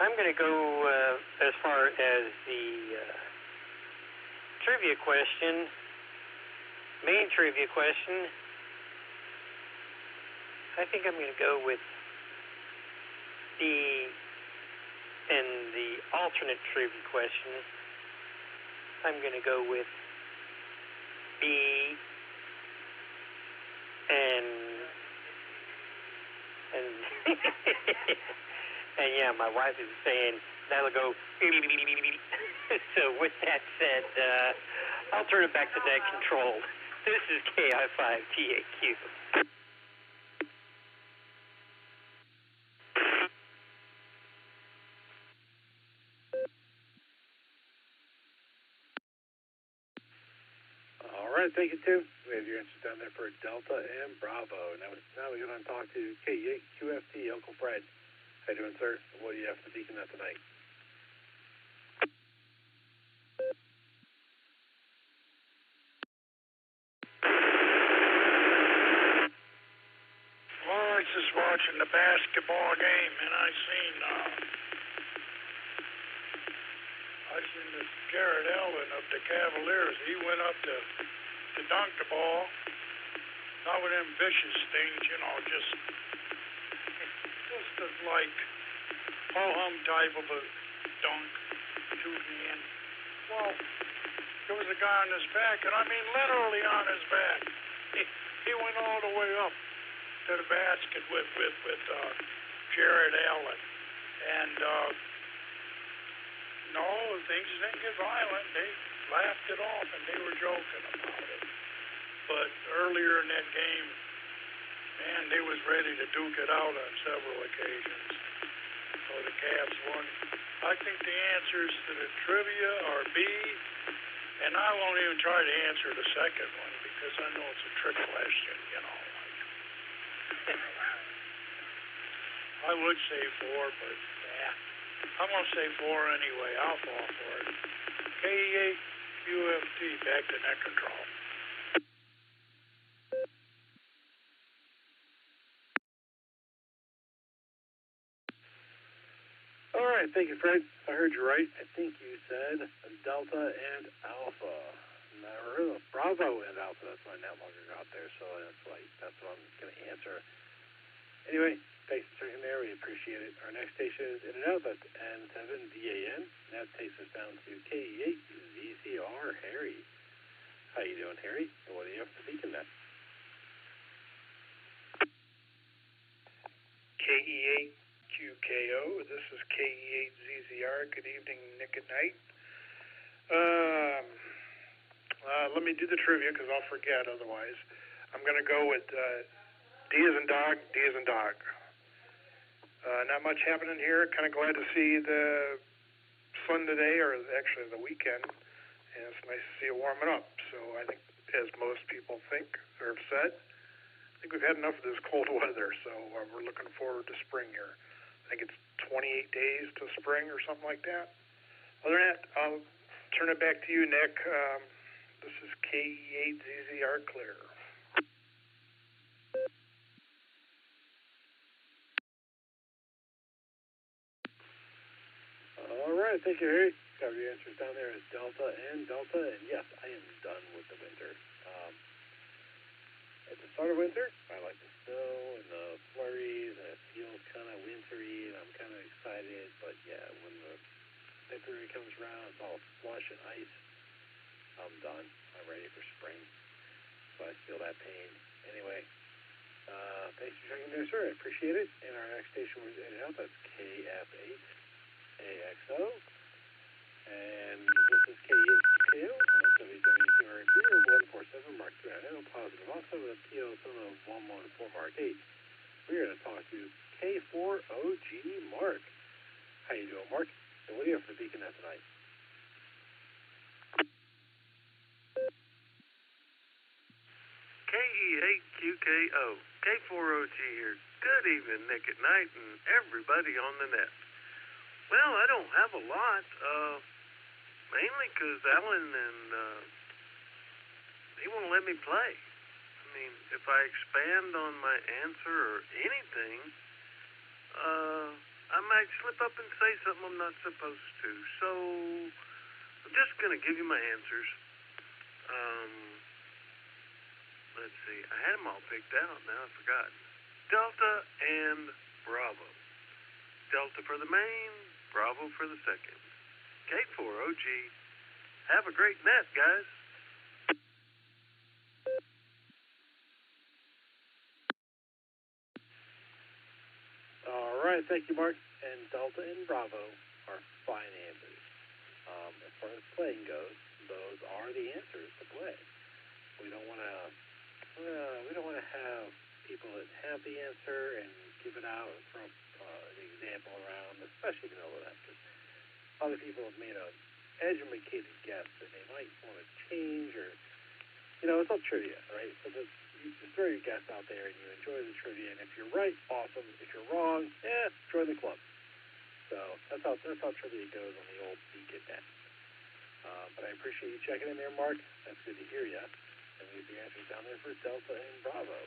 I'm going to go as far as the trivia question, main trivia question. I think I'm going to go with the alternate trivia question. I'm going to go with B, and and yeah, my wife is saying that'll go. So with that said, I'll turn it back to that control. This is KI5TAQ. All right, thank you, Tim. We have your answers down there for Delta and Bravo. Now we go on and talk to K8QFT, Uncle Fred. How you doing, sir? What do you have for the beacon net tonight? Well, I was just watching the basketball game, and I seen this Jared Allen of the Cavaliers. He went up to dunk the ball. Not with them vicious things, just as like ho-hum type of a dunk to the end. Well, there was a guy on his back, and I mean literally on his back. He went all the way up to the basket with Jared Allen. And no, things didn't get violent. They laughed it off, and they were joking about it. But earlier in that game, man, they was ready to duke it out on several occasions. So the Cavs won. I think the answers to the trivia are B, and I won't even try to answer the second one because I know it's a trick question, I would say 4, but I'm going to say 4 anyway. I'll fall for it. KE8QFT, back to net control. All right, thank you, Fred. If I heard you right, I think you said Delta and Alpha. No, Bravo and Alpha. That's why I no longer got there, so that's what I'm going to answer. Anyway, thanks for checking there. We appreciate it. Our next station is in and out. That's N7DAN. That takes us down to KE8VCR, Harry. How you doing, Harry? And what do you have to speak in that? KE8QKO. This is KE8ZZR. Good evening, Nick at night. Let me do the trivia because I'll forget otherwise. I'm going to go with D as in dog, D as in dog. Not much happening here. Kind of glad to see the sun today, or actually the weekend, and it's nice to see it warming up. So I think, as most people think or have said, I think we've had enough of this cold weather, so we're looking forward to spring here. I think it's 28 days to spring or something like that. Other than that, I'll turn it back to you, Nick. This is KE8ZZR clear. All right, thank you, Harry. Got your answers down there as Delta and Delta, and yes, I am done with the winter. At the start of winter, I like the snow and the flurries, and it feels kind of wintry, and I'm kind of excited, but yeah, when the February comes around, it's all slush and ice. I'm done. I'm ready for spring, so I feel that pain. Anyway, thanks for checking there, sir. I appreciate it. And our next station was in and out. That's KF8AXO. And this is K8KO on WWTR 147 Mark 3. I know positive. Also with a PO of Mark 8. We're going to talk to K4OG Mark. How you doing, Mark? And what do you have for the Beacon Net tonight? KE8QKO, K4OG here. Good evening, Nick at Night, and everybody on the net. Well, I don't have a lot, mainly because Alan and he won't let me play. I mean, if I expand on my answer or anything, I might slip up and say something I'm not supposed to. So I'm just going to give you my answers. Let's see. I had them all picked out. Now I've forgotten. Delta and Bravo. Delta for the main, Bravo for the second. K4OG. Have a great net, guys. All right, thank you, Mark. And Delta and Bravo are fine answers. As far as playing goes, those are the answers to play. We don't want to have people that have the answer and give it out and throw the example around, especially middle of that, because other people have made an educated guess that they might want to change, or it's all trivia, right? So you just throw your guess out there and you enjoy the trivia, and if you're right, awesome. If you're wrong, join the club. So that's how trivia goes on the old Beacon Net. But I appreciate you checking in there, Mark. That's good to hear you. And leave your answers down there for Delta and Bravo.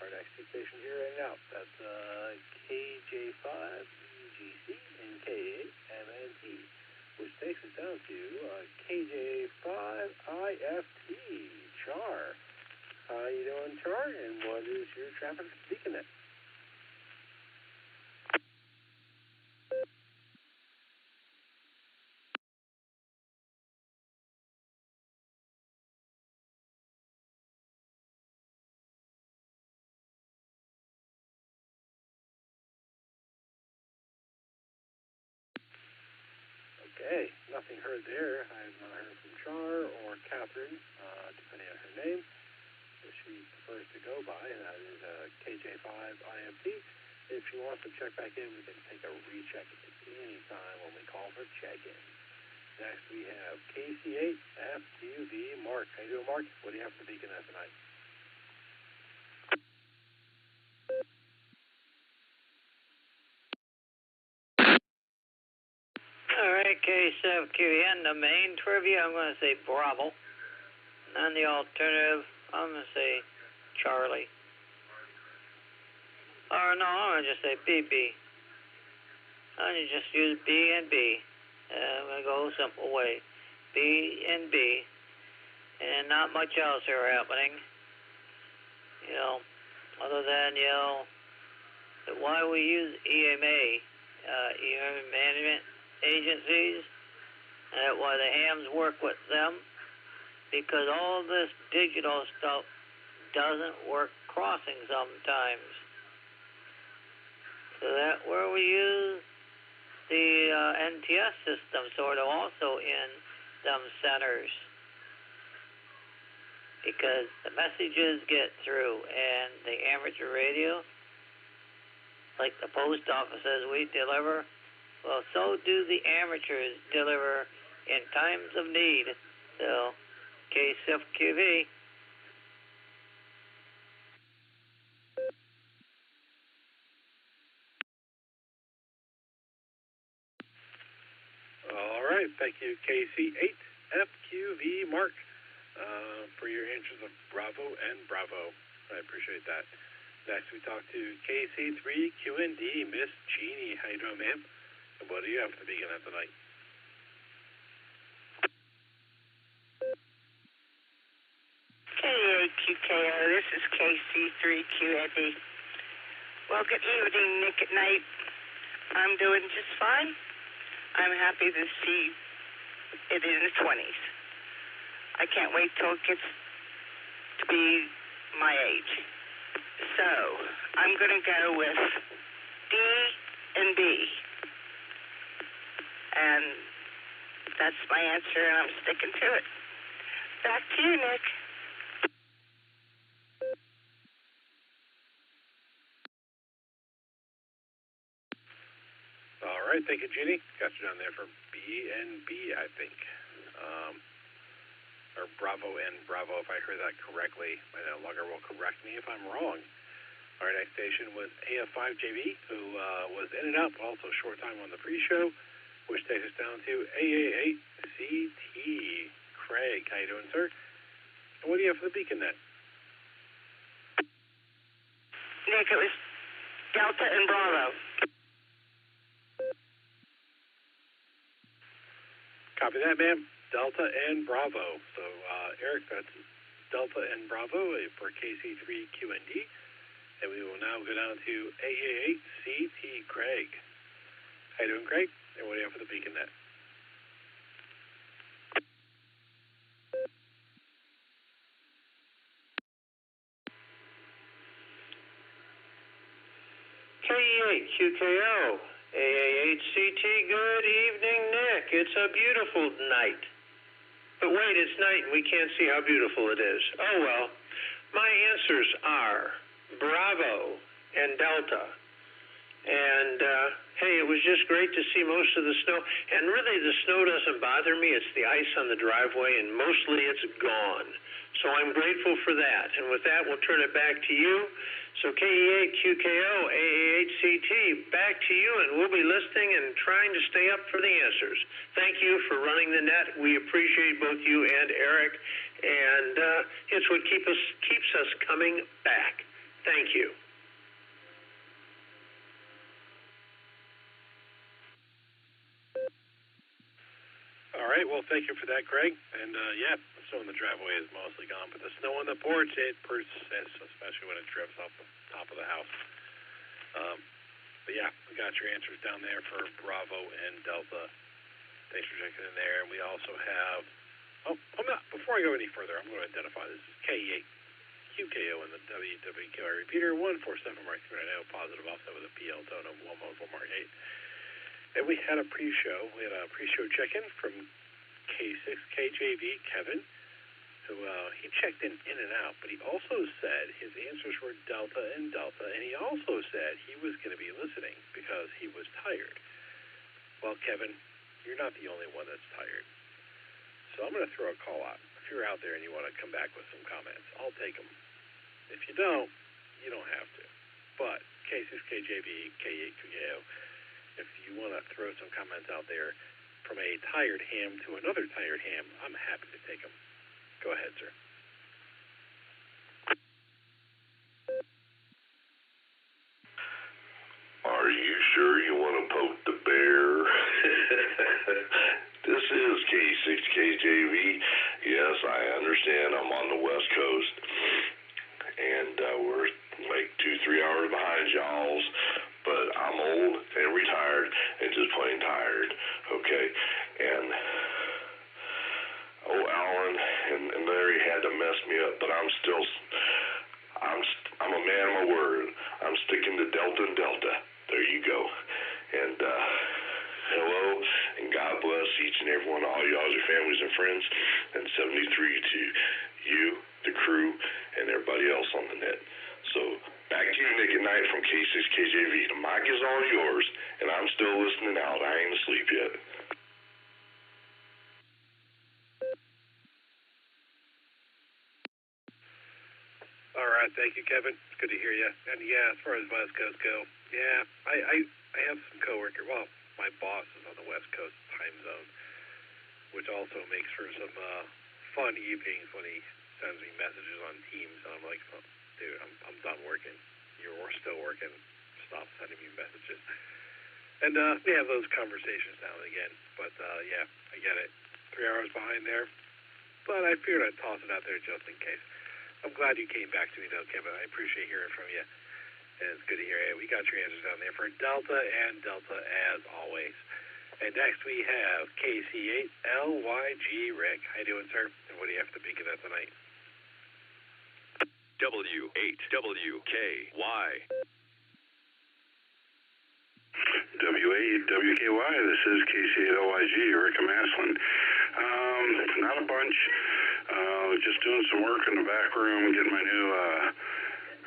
Our next two stations here right now. That's KJ5EGC and K8MNT, which takes us down to KJ5IFT, Char. How you doing, Char? And what is your traffic Beacon Net? Okay, nothing heard there. I have not heard from Char or Catherine, depending on her name, that she prefers to go by. That is KJ5IMT. If she wants to check back in, we can take a recheck at any time when we call for check-in. Next, we have KC8FQV Mark. How you doing, Mark? What do you have for Beacon Net tonight? All right, K7QN, the main trivia, I'm going to say Bravo. And the alternative, I'm going to say Charlie. Or no, I'm going to just say BB. I'm going to just use B and B. I'm going to go a simple way. B and B. And not much else here happening. Other than, why we use EMA, EMA management agencies, and why the hams work with them, because all this digital stuff doesn't work crossing sometimes. So that where we use the NTS system sort of also in them centers, because the messages get through, and the amateur radio, like the post offices we deliver, well, so do the amateurs deliver in times of need. So, KCFQV. All right, thank you, KC8FQV Mark, for your answers of Bravo and Bravo. I appreciate that. Next, we talk to KC3QND, Miss Jeannie. How you doing, ma'am? And what do you have to begin at tonight? K8QKO, this is KC3QND. Well, good evening, Nick at Night. I'm doing just fine. I'm happy to see it in the 20s. I can't wait till it gets to be my age. So, I'm going to go with D and B. And that's my answer, and I'm sticking to it. Back to you, Nick. right, thank you, Jeannie. Got you down there for BNB, I think. Or Bravo and Bravo, if I heard that correctly. My logger will correct me if I'm wrong. Our next station was AF5JB, who was in and out, but also short time on the pre-show, which takes us down to AA8CT. Craig, how you doing, sir? And what do you have for the Beacon Net? Nick, it was Delta and Bravo. Copy that, ma'am. Delta and Bravo. So, Eric, that's Delta and Bravo for KC3QND. And we will now go down to AA8CT Craig. How you doing, Craig? And what do you have for the Beacon Net? KE8QKO, AA8CT, good evening, Nick. It's a beautiful night. But wait, it's night and we can't see how beautiful it is. Oh well, my answers are Bravo and Delta. And, hey, it was just great to see most of the snow. And really, the snow doesn't bother me. It's the ice on the driveway, and mostly it's gone. So I'm grateful for that. And with that, we'll turn it back to you. So KE8QKO, AA8CT, back to you, and we'll be listening and trying to stay up for the answers. Thank you for running the net. We appreciate both you and Eric, and it's what keeps us coming back. Thank you. All right, well, thank you for that, Greg. And, yeah, the snow in the driveway is mostly gone, but the snow on the porch, it persists, especially when it drifts off the top of the house. But, yeah, we got your answers down there for Bravo and Delta. Thanks for checking in there. And we also have, before I go any further, I'm going to identify this as KE8QKO in the WWQI repeater, 147 Mark 390, positive offset with a PL tone of 114 Mark 8. And we had a pre-show. We had a pre-show check-in from K6KJV Kevin, who he checked in and out, but he also said his answers were Delta and Delta, and he also said he was going to be listening because he was tired. Well, Kevin, you're not the only one that's tired. So I'm going to throw a call out. If you're out there and you want to come back with some comments, I'll take them. If you don't, you don't have to. But K6KJV, K8QKO, if you want to throw some comments out there from a tired ham to another tired ham, I'm happy to take them. Go ahead, sir. Are you sure you want to poke the bear? This is K6KJV. Yes, I understand I'm on the West Coast, and we're like 2-3 hours behind y'all's. But I'm old and retired and just plain tired, okay? And Alan and Larry had to mess me up, but I'm a man of my word. I'm sticking to Delta and Delta. There you go. And hello and God bless each and every one of all y'all, your families and friends, and 73 to you, the crew, and everybody else on the net. So back to you, Nick, at night from K6KJV. The mic is all yours, and I'm still listening out. I ain't asleep yet. All right, thank you, Kevin. It's good to hear you. And, yeah, as far as West Coast go, yeah, I have some coworkers. Well, my boss is on the West Coast time zone, which also makes for some fun evenings when he sends me messages on Teams, and I'm like, oh, dude, I'm done working. You're still working. Stop sending me messages. And we have those conversations now and again. But, yeah, I get it. 3 hours behind there. But I figured I'd toss it out there just in case. I'm glad you came back to me, though, Kevin. I appreciate hearing from you. And it's good to hear you. We got your answers down there for Delta and Delta, as always. And next we have KC8LYG Rick. How you doing, sir? And what do you have to be at tonight? W8WKY. W8WKY, this is KC8LYG, Rick Maslin. Not a bunch. Just doing some work in the back room, getting my new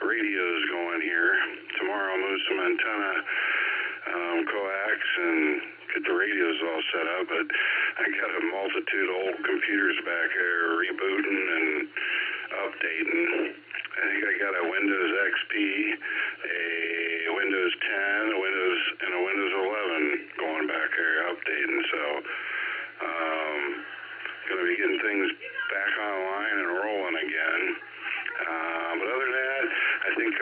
radios going here. Tomorrow I'll move some antenna coax and get the radios all set up, but I got a multitude of old computers back here rebooting and updating. I think I got a Windows XP, a Windows 10, and a Windows 11 going back here updating. So, going to be getting things back online and rolling again. But other than that, I think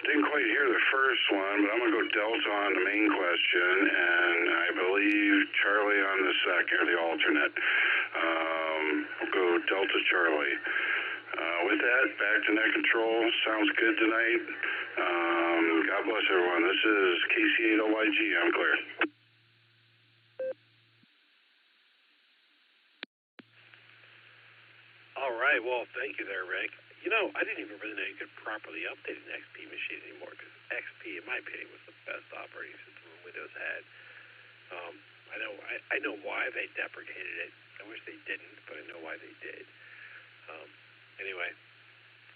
didn't quite hear the first one, but I'm going to go Delta on the main question, and I believe Charlie on the second, or the alternate. We'll go Delta Charlie. With that, back to net control. Sounds good tonight. God bless everyone. This is KC8OYG. I'm clear. All right. Well, thank you there, Rick. You know, I didn't even really know you could properly update an XP machine anymore, because XP, in my opinion, was the best operating system Windows had. I know why they deprecated it. I wish they didn't, but I know why they did. Anyway,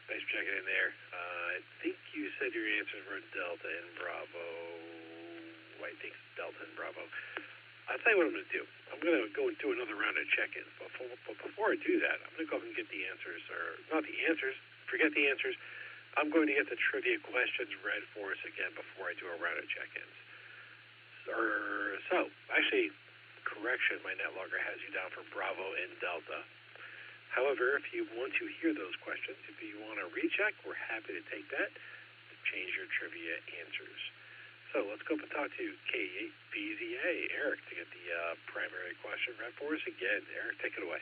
nice checking in there. I think you said your answers were Delta and Bravo. I think Delta and Bravo. I'll tell you what I'm going to do. I'm going to go and do another round of check-ins. But before I do that, I'm going to go and get the answers, or not the answers, forget the answers. I'm going to get the trivia questions read for us again before I do a round of check-ins. Actually, correction, my netlogger has you down for Bravo and Delta. However, if you want to hear those questions, if you want to recheck, we're happy to take that to change your trivia answers. So let's go up and talk to K8VZA, Eric, to get the primary question read for us again. Eric, take it away.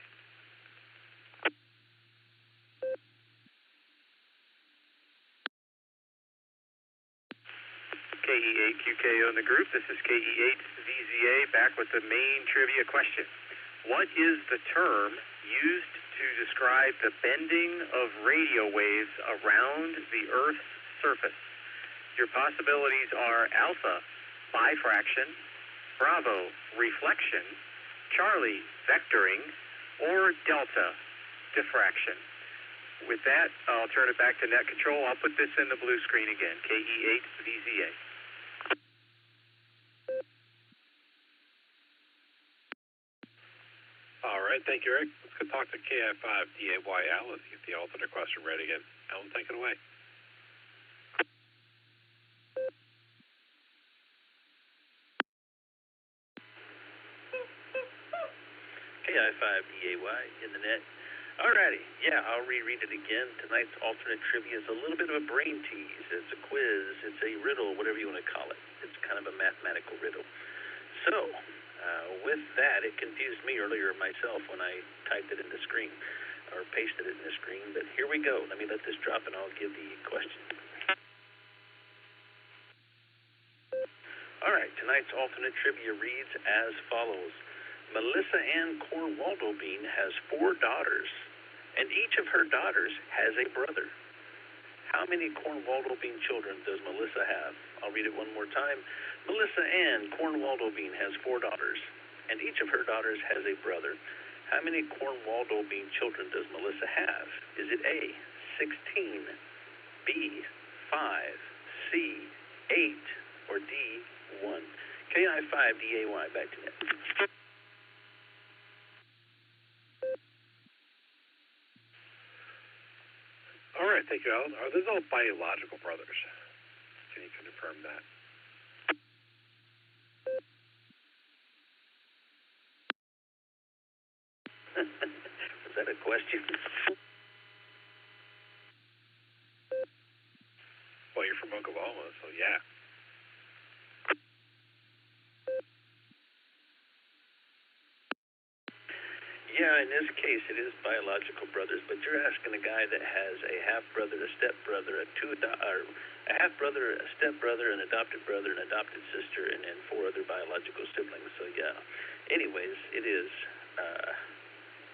KE8QKO in the group. This is KE8VZA back with the main trivia question. What is the term used to describe the bending of radio waves around the Earth's surface? Your possibilities are Alpha, bifraction, Bravo, reflection, Charlie, vectoring, or Delta, diffraction. With that, I'll turn it back to net control. I'll put this in the blue screen again, KE8VZA. All right, thank you, Eric. Let's go talk to KI5DAY Alan to get the alternate question read again. Alan, take it away. KI5DAY in the net. Alrighty, yeah, I'll reread it again. Tonight's alternate trivia is a little bit of a brain tease. It's a quiz, it's a riddle, whatever you want to call it. It's kind of a mathematical riddle. So, with that, it confused me earlier myself when I typed it in the screen, or pasted it in the screen, but here we go. Let me let this drop and I'll give the question. Alright, tonight's alternate trivia reads as follows. Melissa Ann Cornwaldobine has 4 daughters, and each of her daughters has a brother. How many Cornwaldobine children does Melissa have? I'll read it one more time. Melissa Ann Cornwaldobine has 4 daughters, and each of her daughters has a brother. How many Cornwaldobine children does Melissa have? Is it A, 16, B, 5, C, 8, or D, 1? KI5DAY, back to net. All right, thank you, Alan. Are those all biological brothers? Can you confirm that? Was that a question? Well, you're from Oklahoma, so yeah. Yeah, in this case, it is biological brothers, but you're asking a guy that has a half-brother, a step-brother, a half-brother, a step-brother, an adopted brother, an adopted sister, and then 4 other biological siblings. So, yeah. Anyways, it is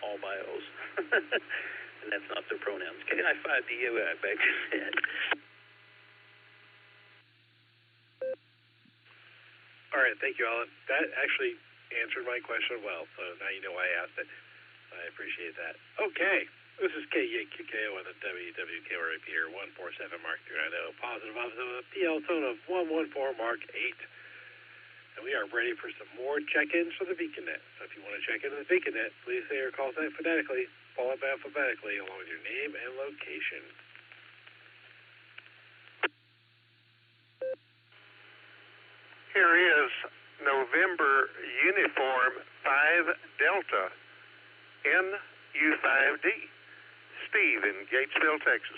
all bios. And that's not their pronouns. KI5DAY, back to that. All right, thank you, Alan. That actually answered my question well, so now you know why I asked it. I appreciate that. Okay, This is KEAQKO on the WWKO repeater 147 Mark 390, positive opposite with a PL tone of 114 Mark 8. And we are ready for some more check-ins for the BeaconNet. So if you want to check into the BeaconNet, please say your call sign phonetically, followed by alphabetically, along with your name and location. Here is November Uniform 5 Delta NU5D. Steve in Gatesville, Texas.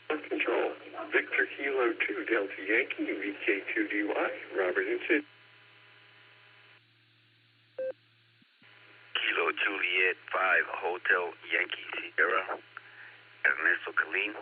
Control, Victor Kilo 2 Delta Yankee, VK2DY, Robert in Sydney. Kilo Juliet 5 Hotel Yankee Sierra, Ernesto Colleen.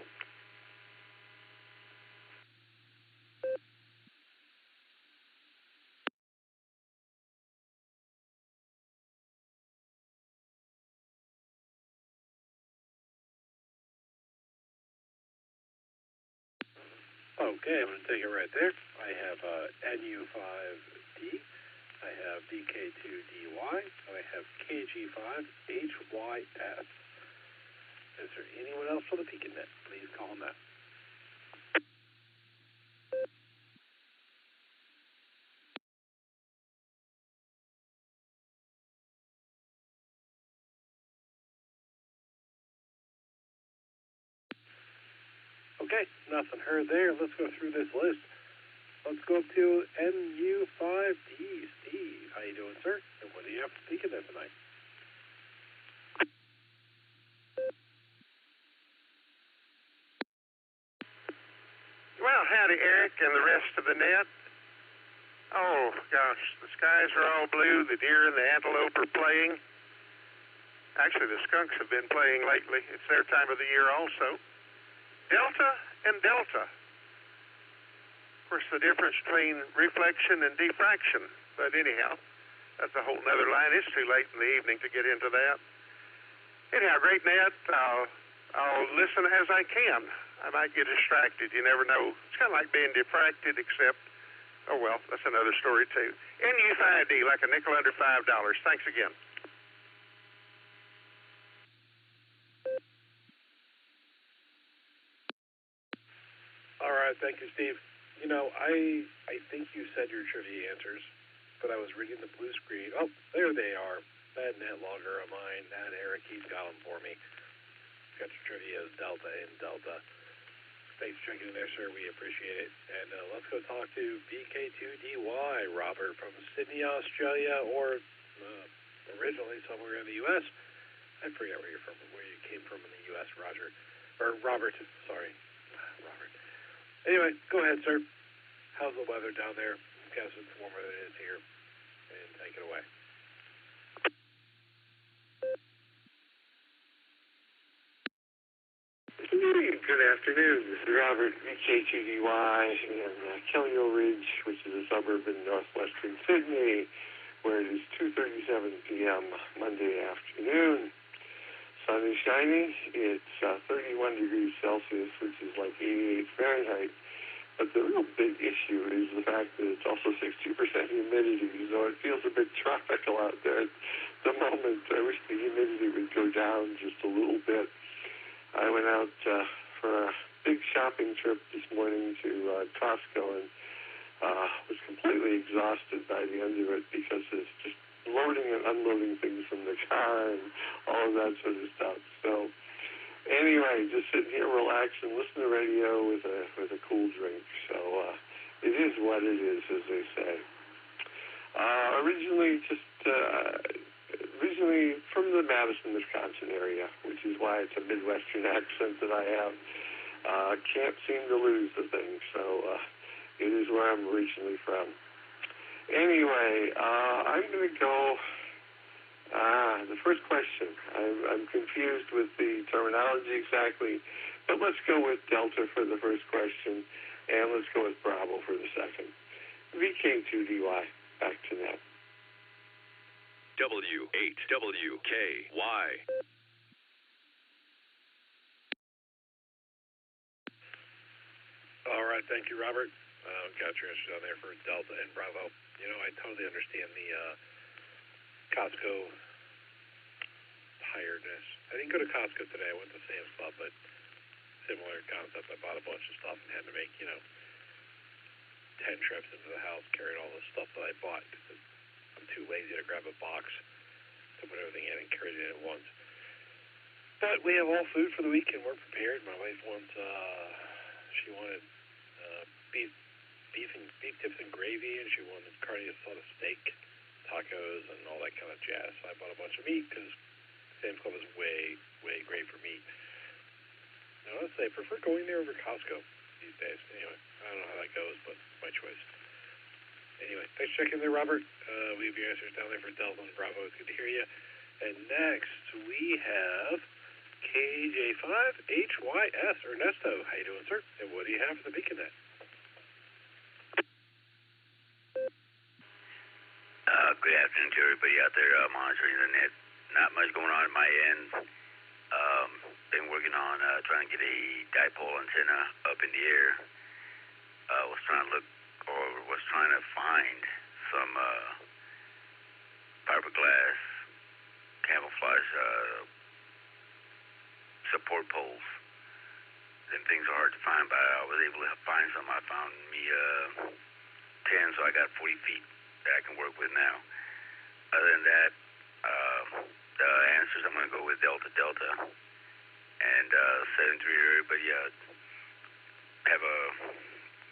Okay, I'm going to take it right there. I have NU5D, I have DK2DY, and I have KG5HYS. Is there anyone else for the BeaconNet? Please call them that. Okay, nothing heard there. Let's go through this list. Let's go up to NU5D. Steve, how you doing, sir? And what do you have for BeaconNet tonight? Well, howdy, Eric and the rest of the net. Oh, gosh, the skies are all blue. The deer and the antelope are playing. Actually, the skunks have been playing lately. It's their time of the year also. Delta and delta. Of course, the difference between reflection and diffraction. But anyhow, that's a whole nother line. It's too late in the evening to get into that. Anyhow, great net. I'll listen as I can. I might get distracted. You never know. It's kind of like being diffracted, except, oh, well, that's another story, too. NU5D, like a nickel under $5. Thanks again. All right, thank you, Steve. You know, I think you said your trivia answers, but I was reading the blue screen. Oh, there they are. That net logger of mine, that Eric, he's got them for me. Got your trivia, Delta and Delta. Thanks for checking in there, sir. We appreciate it. And let's go talk to BK2DY, Robert from Sydney, Australia, or originally somewhere in the U.S. I forget where you're from, where you came from in the U.S., Roger. Or Robert, sorry. Robert. Anyway, go ahead, sir. How's the weather down there? I guess it's warmer than it is here. And take it away. Good afternoon. This is Robert, VK2DY, in Kellyo Ridge, which is a suburb in northwestern Sydney, where it is 2:37 p.m. Monday afternoon. Sun is shining. It's 31 degrees Celsius, which is like 88 Fahrenheit. But the real big issue is the fact that it's also 60% humidity, so it feels a bit tropical out there at the moment. I wish the humidity would go down just a little bit. I went out for a big shopping trip this morning to Costco and was completely exhausted by the end of it because it's just loading and unloading things from the car and all of that sort of stuff. So anyway, just sitting here, relax and listen to radio with a cool drink. So it is what it is, as they say. Originally from the Madison, Wisconsin area, which is why it's a Midwestern accent that I have. Can't seem to lose the thing, so it is where I'm originally from. Anyway, I'm going to go, the first question. I'm confused with the terminology exactly, but let's go with Delta for the first question, and let's go with Bravo for the second. VK2DY, back to net. W8WKY. All right, thank you, Robert. Got your answer down there for Delta and Bravo. You know, I totally understand the Costco tiredness. I didn't go to Costco today. I went to Sam's Club, but similar concept. I bought a bunch of stuff and had to make, 10 trips into the house carrying all the stuff that I bought because I'm too lazy to grab a box to put everything in and carry it in at once. But we have all food for the week and we're prepared. My wife wants, she wanted beef tips and gravy, and she wanted carne asada steak, tacos, and all that kind of jazz. So I bought a bunch of meat because Sam's Club is way great for meat. Now, let's say I prefer going there over Costco these days. Anyway, I don't know how that goes, but it's my choice. Anyway, thanks for checking there, Robert. We have your answers down there for Delta and Bravo. It's good to hear you. And next, we have KJ5HYS Ernesto. How you doing, sir? And what do you have for the BeaconNet? Good afternoon to everybody out there monitoring the net. Not much going on at my end. Been working on trying to get a dipole antenna up in the air. Was trying to find some fiberglass camouflage support poles. Them things are hard to find, but I was able to find some. I found me 10, so I got 40 feet that I can work with now. Other than that, the answers, I'm going to go with Delta and 7-3. Everybody have a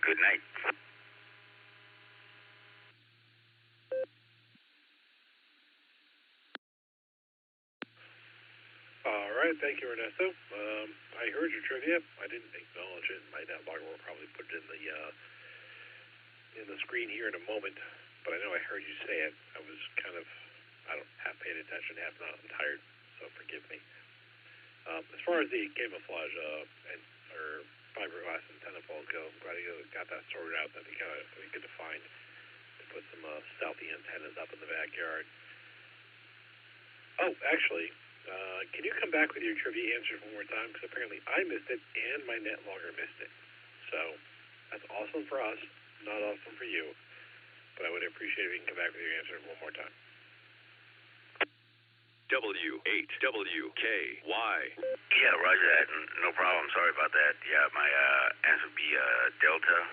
good night. All right, thank you, Ernesto. I heard your trivia. I didn't acknowledge it. My net logger will probably put it in the screen here in a moment, but I know I heard you say it. I was kind of, half paying attention, half not. I'm tired, so forgive me. As far as the camouflage or fiberglass antenna poles go, I'm glad you got that sorted out. That'd be good to find, to put some stealthy antennas up in the backyard. Oh, actually, can you come back with your trivia answers one more time? Because apparently I missed it and my net logger missed it. So that's awesome for us, not awesome for you. But I would appreciate if you can come back with your answers one more time. W8WKY. Yeah, roger that. No problem. Sorry about that. Yeah, my answer would be Delta.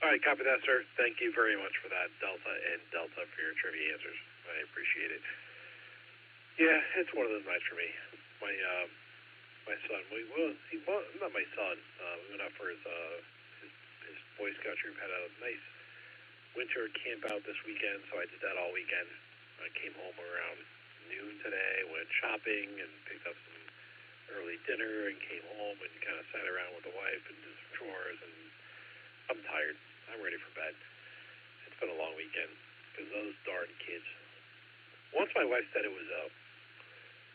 All right, copy that, sir. Thank you very much for that, Delta for your trivia answers. I appreciate it. Yeah, it's one of those nights for me. My son, not my son. We went out for his Boy Scout troop. Had a nice winter camp out this weekend, so I did that all weekend. I came home around noon today, went shopping, and picked up some early dinner, and came home and kind of sat around with the wife and did some chores. And I'm tired. I'm ready for bed. It's been a long weekend because those darn kids. Once my wife said it was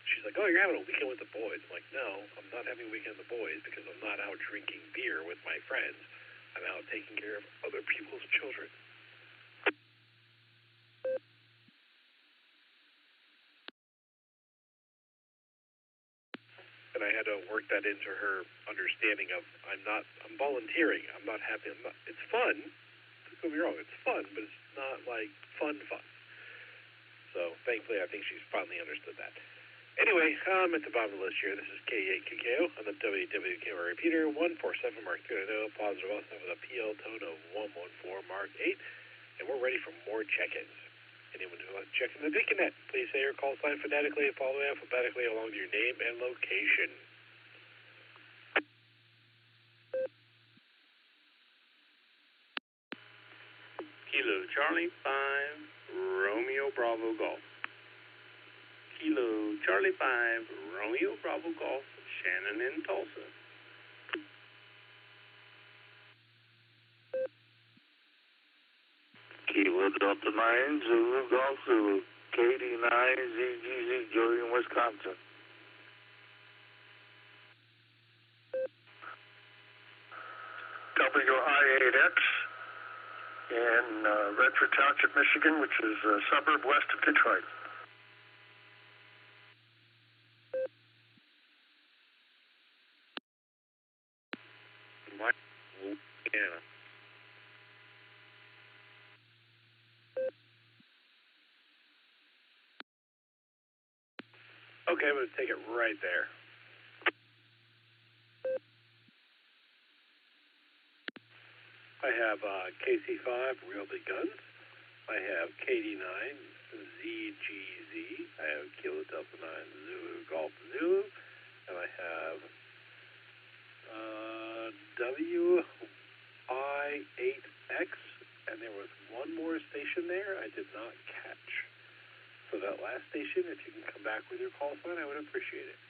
she's like, oh, you're having a weekend with the boys. I'm like, no, I'm not having a weekend with the boys because I'm not out drinking beer with my friends. I'm out taking care of other people's children. And I had to work that into her understanding of I'm volunteering. I'm not happy. It's fun. Don't get me wrong. It's fun, but it's not like fun. So thankfully, I think she's finally understood that. Anyway, I'm at the bottom of the list here. This is K8KKO on the WWKO repeater, 147 Mark 3 positive also with a PL tone of 114 Mark 8, and we're ready for more check-ins. Anyone who wants to check in the BeaconNet, please say your call sign phonetically and follow alphabetically along with your name and location. Kilo Charlie 5 Romeo Bravo Golf. Kilo Charlie 5 Romeo Bravo Golf, Shannon in Tulsa. Kilo Delta 9 Zulu Golf Zulu, KD9 ZGZ Joey in Wisconsin. WI8X in Redford Township, Michigan, which is a suburb west of Detroit. Okay, I'm going to take it right there. I have KC5, Real Big Guns. I have KD9, ZGZ. I have Kilo Delta 9, Zulu Golf Zulu. And I have WI8X. And there was one more station there I did not catch. So that last station, if you can come back with your call sign, I would appreciate it.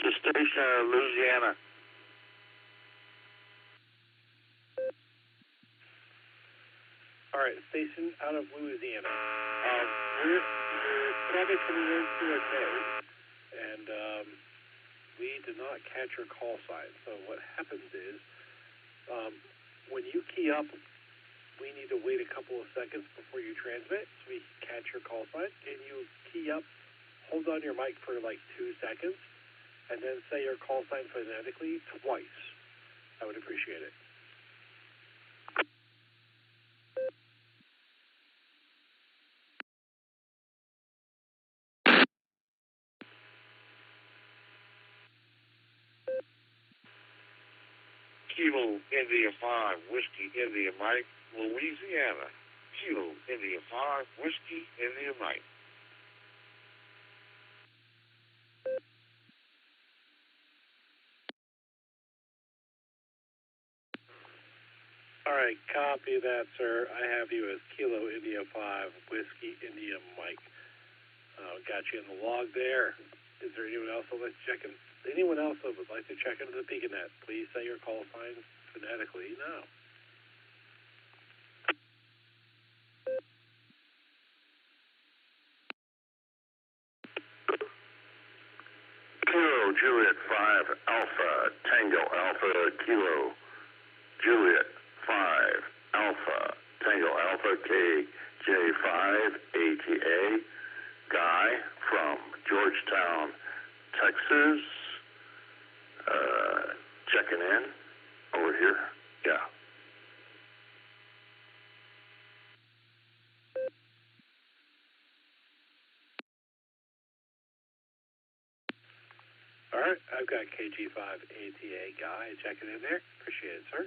The station, Louisiana. All right, station out of Louisiana. We're traffic coming in through okay, and we did not catch your call sign. So what happens is, when you key up, we need to wait a couple of seconds before you transmit, so we catch your call sign. Can you key up, hold on your mic for like 2 seconds, and then say your call sign phonetically twice? I would appreciate it. Kilo India 5, Whiskey India Mike, Louisiana. Kilo India 5, Whiskey India Mike. All right, copy that, sir. I have you as Kilo India 5, Whiskey India Mike. Got you in the log there. Is there anyone else that would like to check in? Anyone else that would like to check into the BeaconNet? Please say your call sign phonetically now. Kilo Juliet 5 Alpha Tango Alpha Kilo Juliet 5 Alpha Tango Alpha KJ5 ATA Guy from Georgetown, Texas. Checking in over here. Yeah. All right, I've got KG5 ATA Guy checking in there. Appreciate it, sir.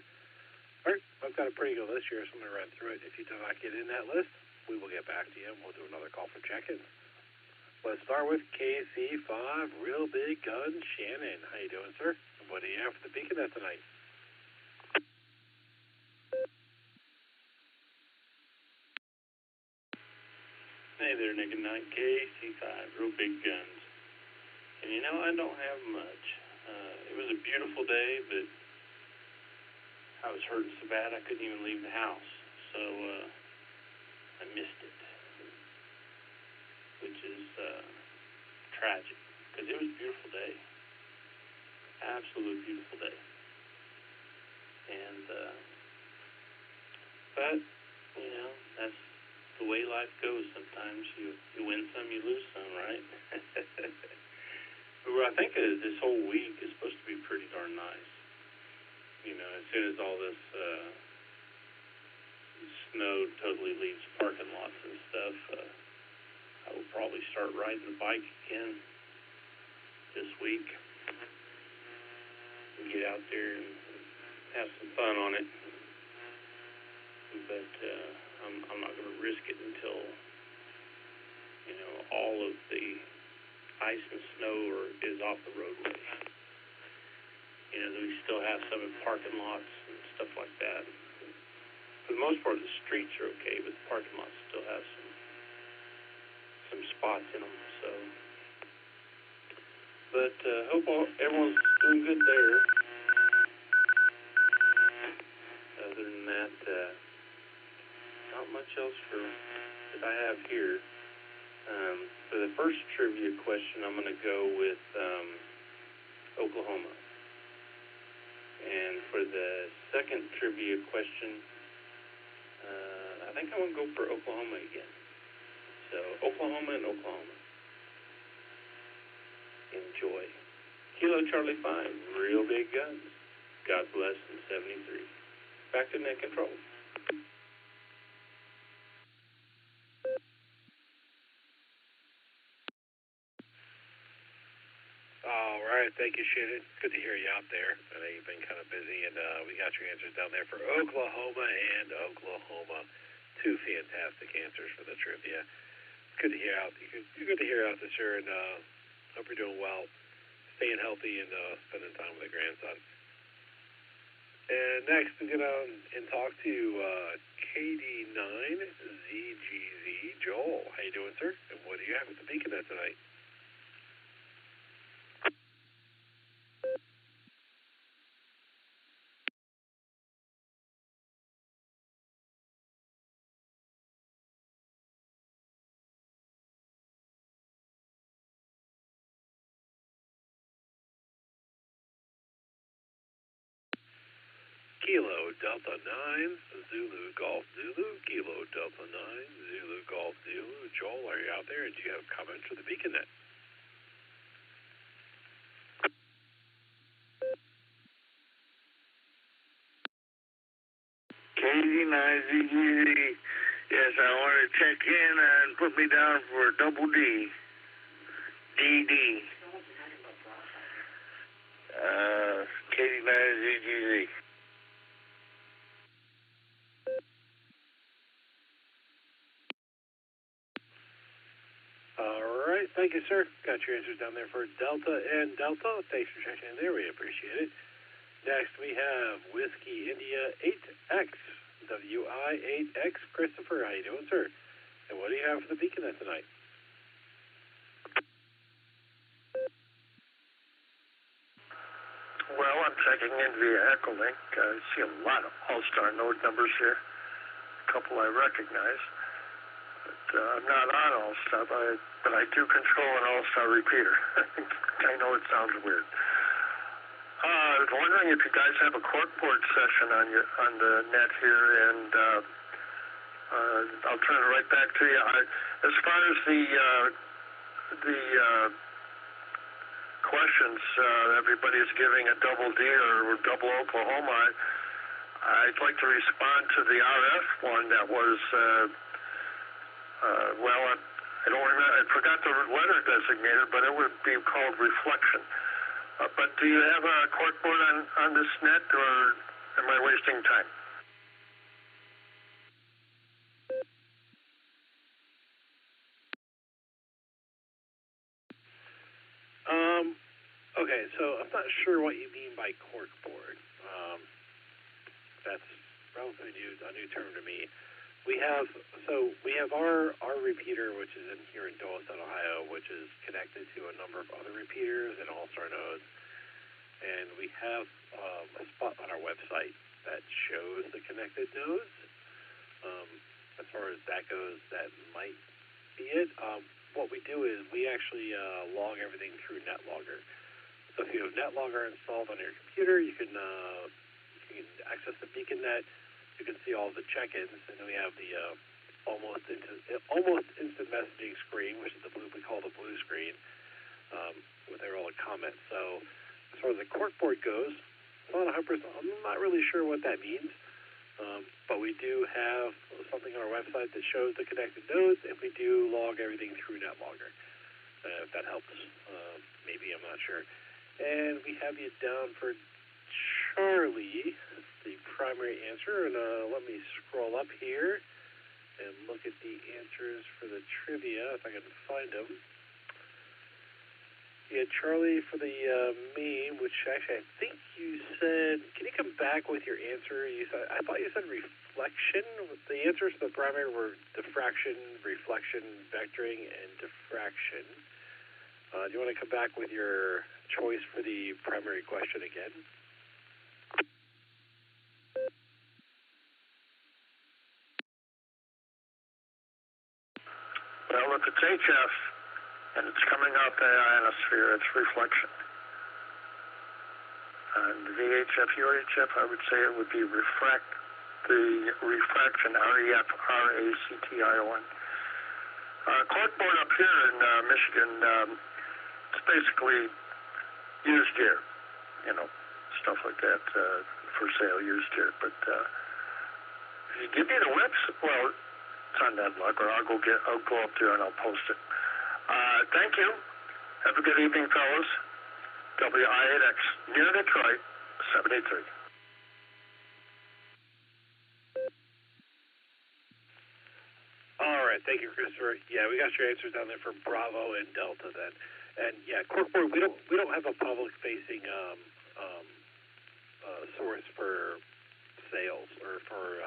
All right, I've got a pretty good list here, so I'm going to run through it. If you do not get in that list, we will get back to you, and we'll do another call for check-ins. Let's start with KC5, Real Big Gun, Shannon. How you doing, sir? And what do you have for the BeaconNet tonight? Hey there, Nick and Night. KC5, Real Big Guns. And you know, I don't have much. It was a beautiful day, but I was hurting so bad I couldn't even leave the house. So I missed it, which is tragic, because it was a beautiful day. Absolute beautiful day. And, but, you know, that's the way life goes sometimes. You win some, you lose some, right? Well, I think this whole week is supposed to be pretty darn nice. You know, as soon as all this snow totally leaves parking lots and stuff, I will probably start riding the bike again this week and get out there and have some fun on it. But I'm not going to risk it until, you know, all of the ice and snow is off the roadway. You know, we still have some in parking lots and stuff like that. For the most part, the streets are okay, but the parking lots still have some spots in them. So, but hope everyone's doing good there. Other than that, not much else that I have here. For the first trivia question, I'm going to go with Oklahoma. And for the second trivia question, I think I'm going to go for Oklahoma again. So, Oklahoma and Oklahoma. Kilo Charlie 5, real big guns. God bless in 73. Back to net control. All right, thank you, Shannon. Good to hear you out there. I know you've been kind of busy, and we got your answers down there for Oklahoma and Oklahoma. Two fantastic answers for the trivia. Good to hear out. You're good to hear out this year, and hope you're doing well, staying healthy, and spending time with the grandson. And next, we get on and talk to KD9ZGZ Joel. How you doing, sir? And what do you have with the Beacon Net tonight? Kilo Delta 9 Zulu Golf Zulu, Kilo Delta 9 Zulu Golf Zulu. Joel, are you out there? And do you have comments for the Beacon Net? KD9ZGZ. Yes, I want to check in and put me down for double D. DD. KD9ZGZ. All right, thank you, sir. Got your answers down there for Delta and Delta. Thanks for checking in there. We appreciate it. Next, we have Whiskey India 8X, WI8X. Christopher, how you doing, sir? And what do you have for the Beacon Net tonight? Well, I'm checking in via Echolink. I see a lot of Allstar Node numbers here. A couple I recognize. But I'm not on Allstar, but I do control an Allstar repeater. I know it sounds weird. I was wondering if you guys have a corkboard session on the net here, and I'll turn it right back to you. As far as the questions, everybody is giving a double D or double Oklahoma. I'd like to respond to the RF one that was, I don't remember, I forgot the letter designator, but it would be called reflection. But do you have a corkboard on this net, or am I wasting time? Okay, so I'm not sure what you mean by corkboard. That's relatively a new term to me. We have our repeater, which is in here in Downeast, Ohio, which is connected to a number of other repeaters and Allstar nodes. And we have a spot on our website that shows the connected nodes. As far as that goes, that might be it. What we do is we actually log everything through NetLogger. So if you have NetLogger installed on your computer, you can access the Beacon Net. You can see all the check-ins, and then we have the almost instant messaging screen, which is we call the blue screen, with all the comments. So as far as the corkboard goes, I'm not really sure what that means, but we do have something on our website that shows the connected nodes, and we do log everything through NetLogger. If that helps, maybe, I'm not sure. And we have you down for Charlie, the primary answer. And let me scroll up here and look at the answers for the trivia, if I can find them. Yeah, Charlie for the main, which actually I think you said, can you come back with your answer? I thought you said reflection. The answers to the primary were diffraction, reflection, vectoring, and diffraction. Do you want to come back with your choice for the primary question again? Well, if it's HF and it's coming out the ionosphere, it's reflection. And VHF, UHF, I would say it would be refraction, REF, RACTION. Corkboard up here in Michigan, it's basically used gear, stuff like that, for sale, used gear. But if you give me the website, well, it's on NetLuck, or I'll go up there and I'll post it. Thank you. Have a good evening, fellas. WI8X, near Detroit, 73. All right, thank you, Christopher. Yeah, we got your answers down there for Bravo and Delta then. And yeah, corkboard, we don't have a public-facing source for sales or for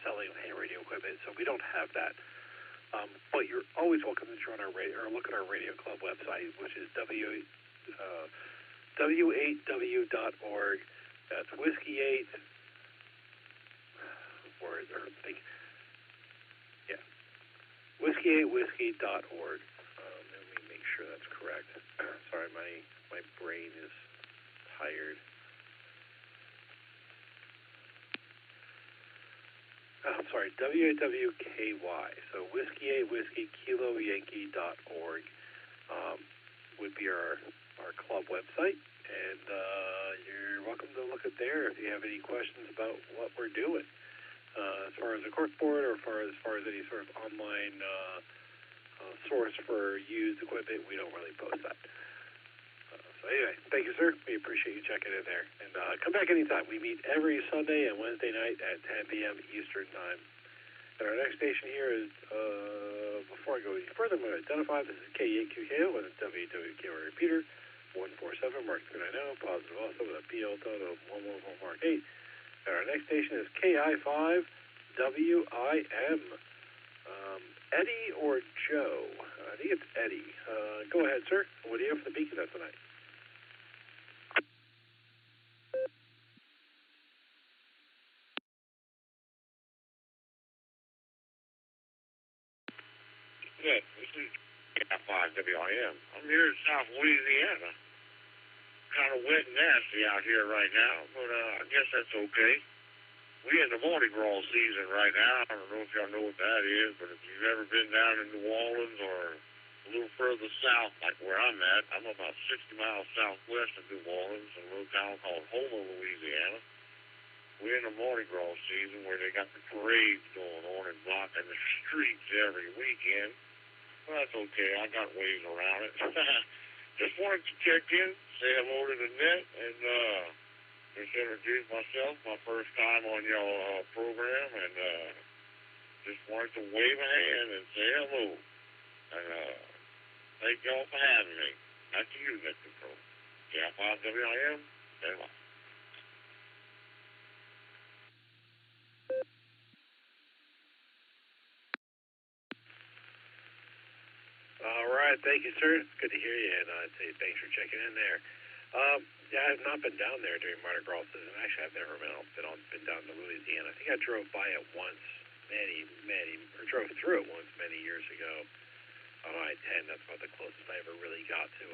selling ham radio equipment, so we don't have that. But you're always welcome to join our radio or look at our radio club website, which is w8w.org. That's whiskey 8. Whiskey8whiskey.org. Let me make sure that's correct. Sorry, my brain is tired. I'm sorry, W8WKY. So Whiskey8Whiskey Kilo Yankee.org would be our club website, and you're welcome to look at there if you have any questions about what we're doing. As far as a corkboard, or as far as any sort of online source for used equipment, we don't really post that. So anyway, thank you, sir. We appreciate you checking in there. And come back anytime. We meet every Sunday and Wednesday night at 10 p.m. Eastern Time. And our next station here is, before I go any further, I'm going to identify. This is K8QKO with a WWKO repeater, 147, Mark 390, positive also with a PL total of 114, Mark 8. And our next station is KI5WIM. Eddie or Joe? I think it's Eddie. Go ahead, sir. What do you have for the Beacon tonight? Yeah, this is KI5WIM. I'm here in South Louisiana. Kind of wet and nasty out here right now, but I guess that's okay. We're in the Mardi Gras season right now. I don't know if y'all know what that is, but if you've ever been down in New Orleans or a little further south, like where I'm at, I'm about 60 miles southwest of New Orleans, in a little town called Houma, Louisiana. We're in the Mardi Gras season where they got the parades going on and blocking the streets every weekend. Well, that's okay. I got ways around it. Just wanted to check in, say hello to the net, and just introduce myself, my first time on your program, and just wanted to wave a hand and say hello. And thank y'all for having me. Back to you, Net Control. KI5WIM, stay on. All right, thank you, sir. It's good to hear you, and I'd say thanks for checking in there. Yeah, I've not been down there during Mardi Gras season. Actually, I've never been down to Louisiana. I think I drove by it once, drove through it once many years ago on I-10. That's about the closest I ever really got to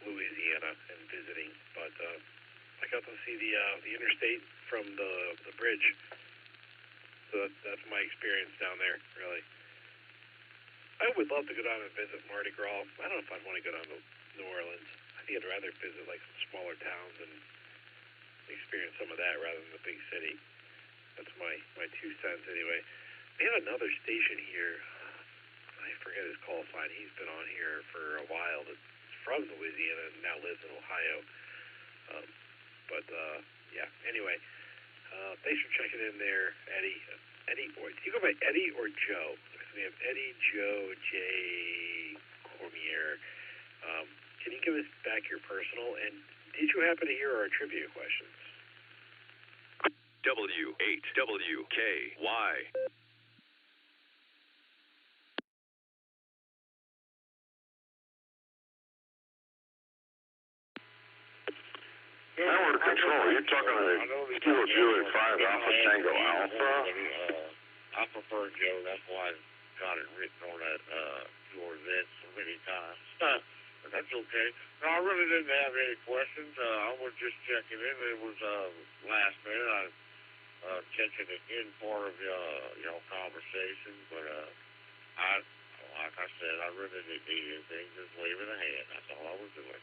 Louisiana and visiting. But I got to see the interstate from the bridge. So that's my experience down there, really. I would love to go down and visit Mardi Gras. I don't know if I'd want to go down to New Orleans. I think I'd rather visit like some smaller towns and experience some of that rather than the big city. That's my 2 cents anyway. We have another station here. I forget his call sign. He's been on here for a while. That's from Louisiana and now lives in Ohio. Yeah. Anyway, thanks for checking in there, Eddie. Do you go by Eddie or Joe? We have Eddie, Joe, Jay, Cormier. Can you give us back your personal? And did you happen to hear our trivia questions? W8WKY. Network control, you're talking to the Kilo Juliet 5 Alpha Tango Alpha. I prefer Joe, that's why I got it written on that Corvette so many times. But that's okay. No, I really didn't have any questions. I was just checking in. It was last minute. I catching it in part of your conversation, but like I said, I really didn't need anything. Just waving a hand. That's all I was doing.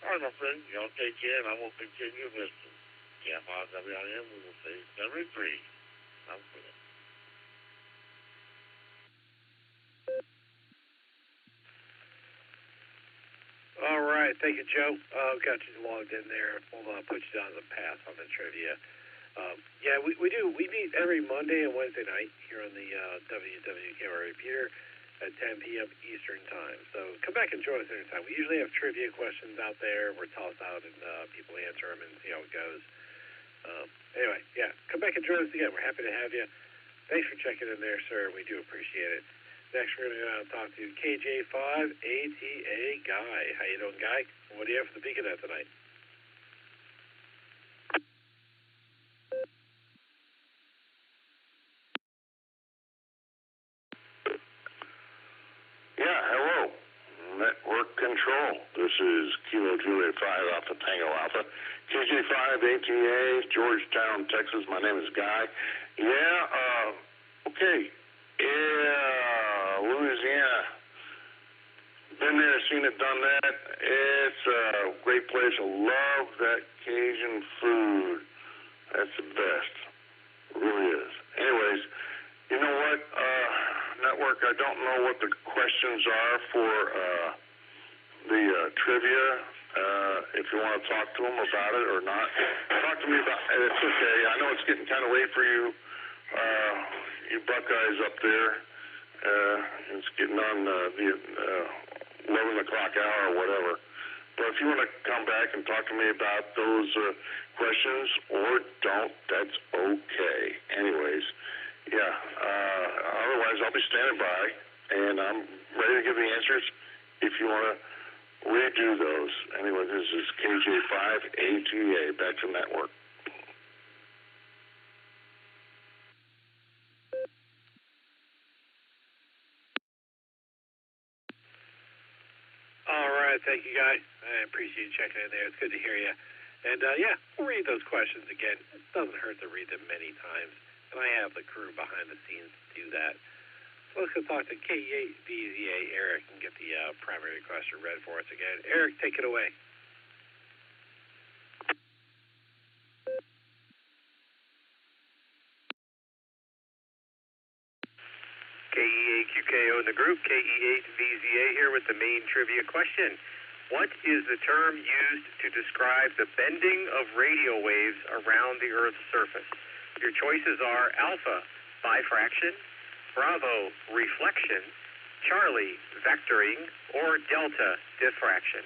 All right, my friend. Y'all take care, and I will continue listening. KI5WIM, we will say 73. I'm for that. All right, thank you, Joe. Got you logged in there. We'll put you down the path on the trivia. Yeah, we meet every Monday and Wednesday night here on the WWKR repeater at 10 p.m. Eastern Time. So come back and join us anytime. We usually have trivia questions out there. We're tossed out and people answer them and see how it goes. Anyway, yeah, come back and join us again. We're happy to have you. Thanks for checking in there, sir. We do appreciate it. Next, we're going to go out and talk to KJ5ATA Guy. How you doing, Guy? What do you have for the Beaconette tonight? Yeah, hello. Network Control. This is Kilo Juliet 5 Alpha Tango Alpha. KJ5ATA, Georgetown, Texas. My name is Guy. Yeah, okay. Yeah, Louisiana. Been there, seen it, done that. It's a great place. I love that Cajun food. That's the best. It really is. Anyways, you know what, Network, I don't know what the questions are for the trivia. If you want to talk to them about it or not. Talk to me about it. It's okay. I know it's getting kind of late for you. You Buckeyes up there, it's getting on the 11 o'clock hour or whatever. But if you want to come back and talk to me about those questions or don't, that's okay. Anyways, yeah. Otherwise, I'll be standing by, and I'm ready to give the answers if you want to redo those. Anyway, this is KJ5ATA, back to Network. All right, thank you, Guy. I appreciate you checking in there. It's good to hear you. And, yeah, we'll read those questions again. It doesn't hurt to read them many times. And I have the crew behind the scenes to do that. So let's go talk to K8VZA Eric and get the primary question read for us again. Eric, take it away. KE8QKO in the group, KE8VZA here with the main trivia question. What is the term used to describe the bending of radio waves around the Earth's surface? Your choices are Alpha, bifraction, Bravo, reflection, Charlie, vectoring, or Delta, diffraction.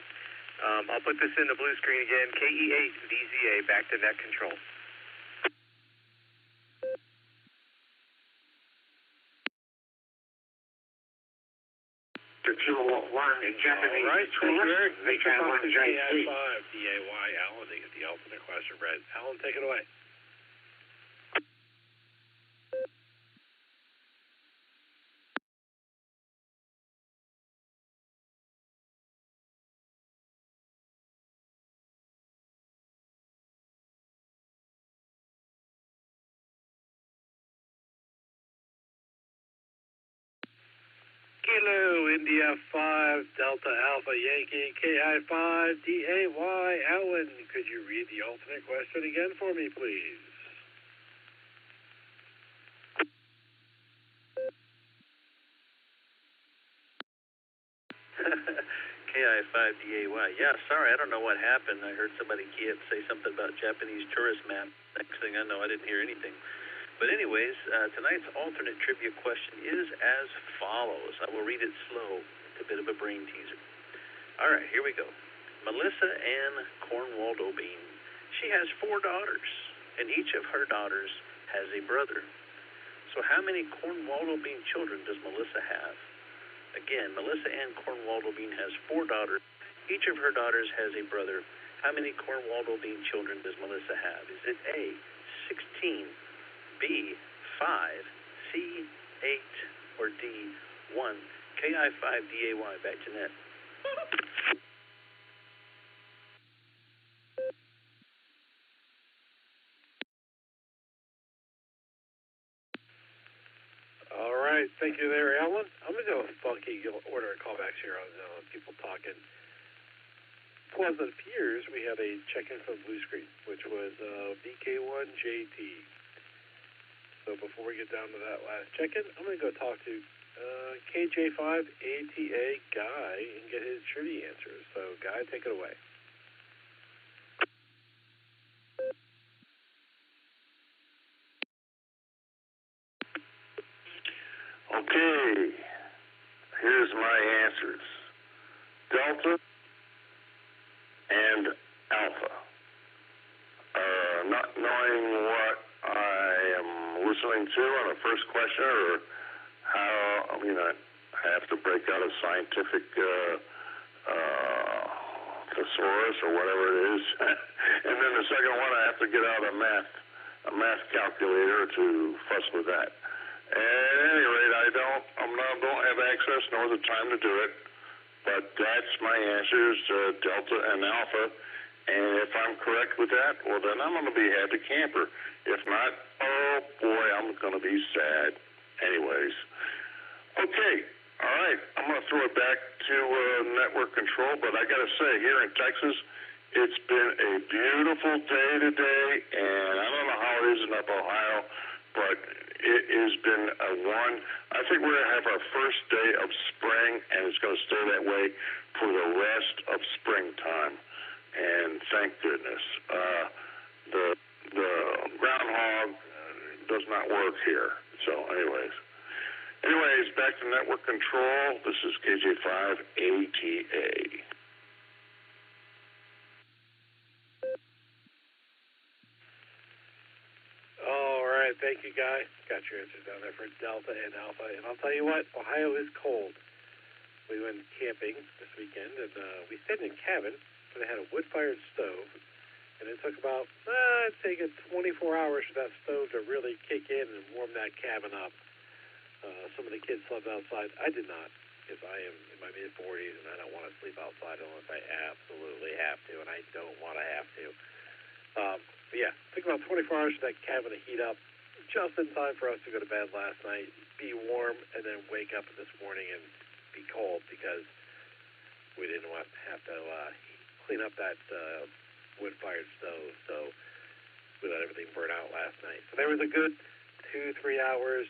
I'll put this in the blue screen again. KE8VZA, back to net control. The 201 in Japanese. All right, thank you, Eric. They Let's can talk to one JC. KI5DAY Alan to get the alternate question read. Alan, take it away. Kilo India 5 Delta Alpha Yankee KI5DAY Alan, could you read the alternate question again for me, please? KI5DAY. Yeah, sorry, I don't know what happened. I heard somebody key up say something about Japanese tourist map. Next thing I know, I didn't hear anything. But anyways, tonight's alternate trivia question is as follows. I will read it slow. It's a bit of a brain teaser. All right, here we go. Melissa Ann Cornwaldo Bean. She has 4 daughters, and each of her daughters has a brother. So how many Cornwaldo Bean children does Melissa have? Again, Melissa Ann Cornwaldo Bean has 4 daughters. Each of her daughters has a brother. How many Cornwaldo Bean children does Melissa have? Is it A, 16, B, 5, C, 8, or D, 1? KI5DAY, back to net. All right, thank you there, Alan. I'm going to go with funky order of callbacks here on people talking. Plus, it appears we had a check-in from Blue Screen, which was VK1JT. So before we get down to that last check-in, I'm going to go talk to KJ5ATA Guy and get his trivia answers. So, Guy, take it away. Okay, here's my answers. Delta and Alpha. Not knowing what I am listening to on the first question, or how, I have to break out a scientific thesaurus or whatever it is. And then the second one, I have to get out a math calculator to fuss with that. At any rate, I don't have access nor the time to do it, but that's my answers, Delta and Alpha. And if I'm correct with that, well, then I'm going to be a happy camper. If not, oh boy, I'm going to be sad. Anyways, okay, all right, I'm going to throw it back to network control, but I got to say, here in Texas, it's been a beautiful day today, and I don't know how it is in up Ohio, but it has been a one. I think we're going to have our first day of spring, and it's going to stay that way for the rest of springtime. And thank goodness. The groundhog does not work here. So, anyways, back to network control. This is KJ5ATA. All right, thank you, Guy. Got your answers down there for Delta and Alpha. And I'll tell you what, Ohio is cold. We went camping this weekend, and we stayed in a cabin, but they had a wood-fired stove. And it took about, I'd say, 24 hours for that stove to really kick in and warm that cabin up. Some of the kids slept outside. I did not, because I am in my mid-40s, and I don't want to sleep outside unless I absolutely have to, and I don't want to have to. But yeah, it took about 24 hours for that cabin to heat up, just in time for us to go to bed last night, be warm, and then wake up this morning and be cold, because we didn't want to have to clean up that wood-fired stove, so we let everything burn out last night. So there was a good 2-3 hours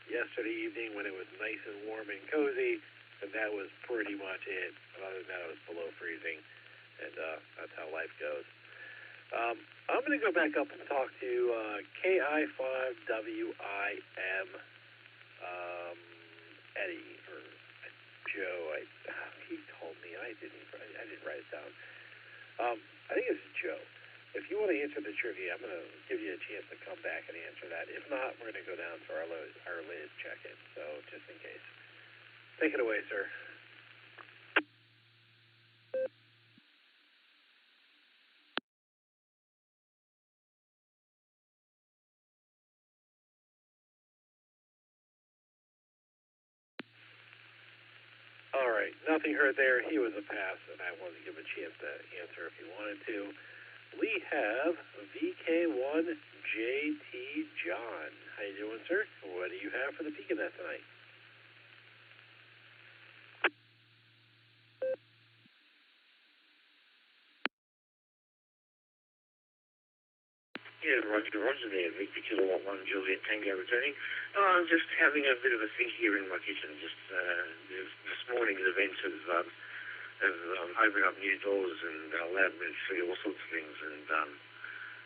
yesterday evening when it was nice and warm and cozy, and that was pretty much it. But other than that, it was below freezing, and that's how life goes. I'm going to go back up and talk to KI5WIM Eddie, or Joe. He told me, I didn't write it down. I think it's Joe. If you want to answer the trivia, I'm going to give you a chance to come back and answer that. If not, we're going to go down to our latest check-in, so just in case. Take it away, sir. All right, nothing heard there. He was a pass, and I wanted to give him a chance to answer if he wanted to. We have VK1JT John. How you doing, sir? What do you have for the peak of that tonight? Yeah, Roger there, Victor Kilowatt 1 Juliet Tango returning. Just having a bit of a think here in my kitchen. Just this morning's events have opened up new doors and allowed me to see all sorts of things. And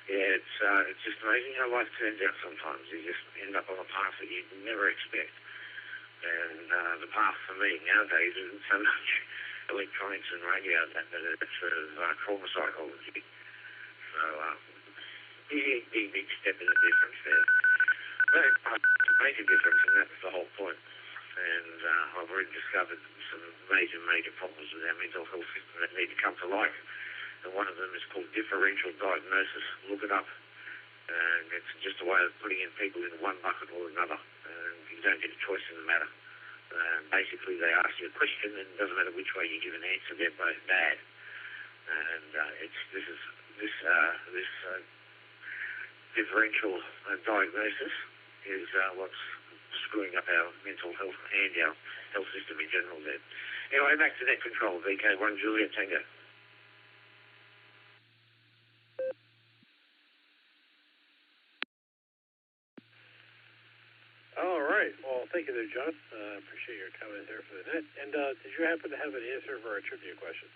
it's just amazing how life turns out sometimes. You just end up on a path that you'd never expect. And the path for me nowadays isn't so much electronics and radio, but it's sort of trauma psychology. So, big step in the difference there. But it makes a difference, and that's the whole point. And I've already discovered some major problems with our mental health system that need to come to light. And one of them is called differential diagnosis. Look it up. And it's just a way of putting in people in one bucket or another. And you don't get a choice in the matter. Basically, they ask you a question, and it doesn't matter which way you give an answer, they're both bad. And this differential diagnosis is what's screwing up our mental health and our health system in general there. Anyway, back to net control, VK1 Juliet Tango. John. Appreciate your comments there for the net. And did you happen to have an answer for our trivia questions?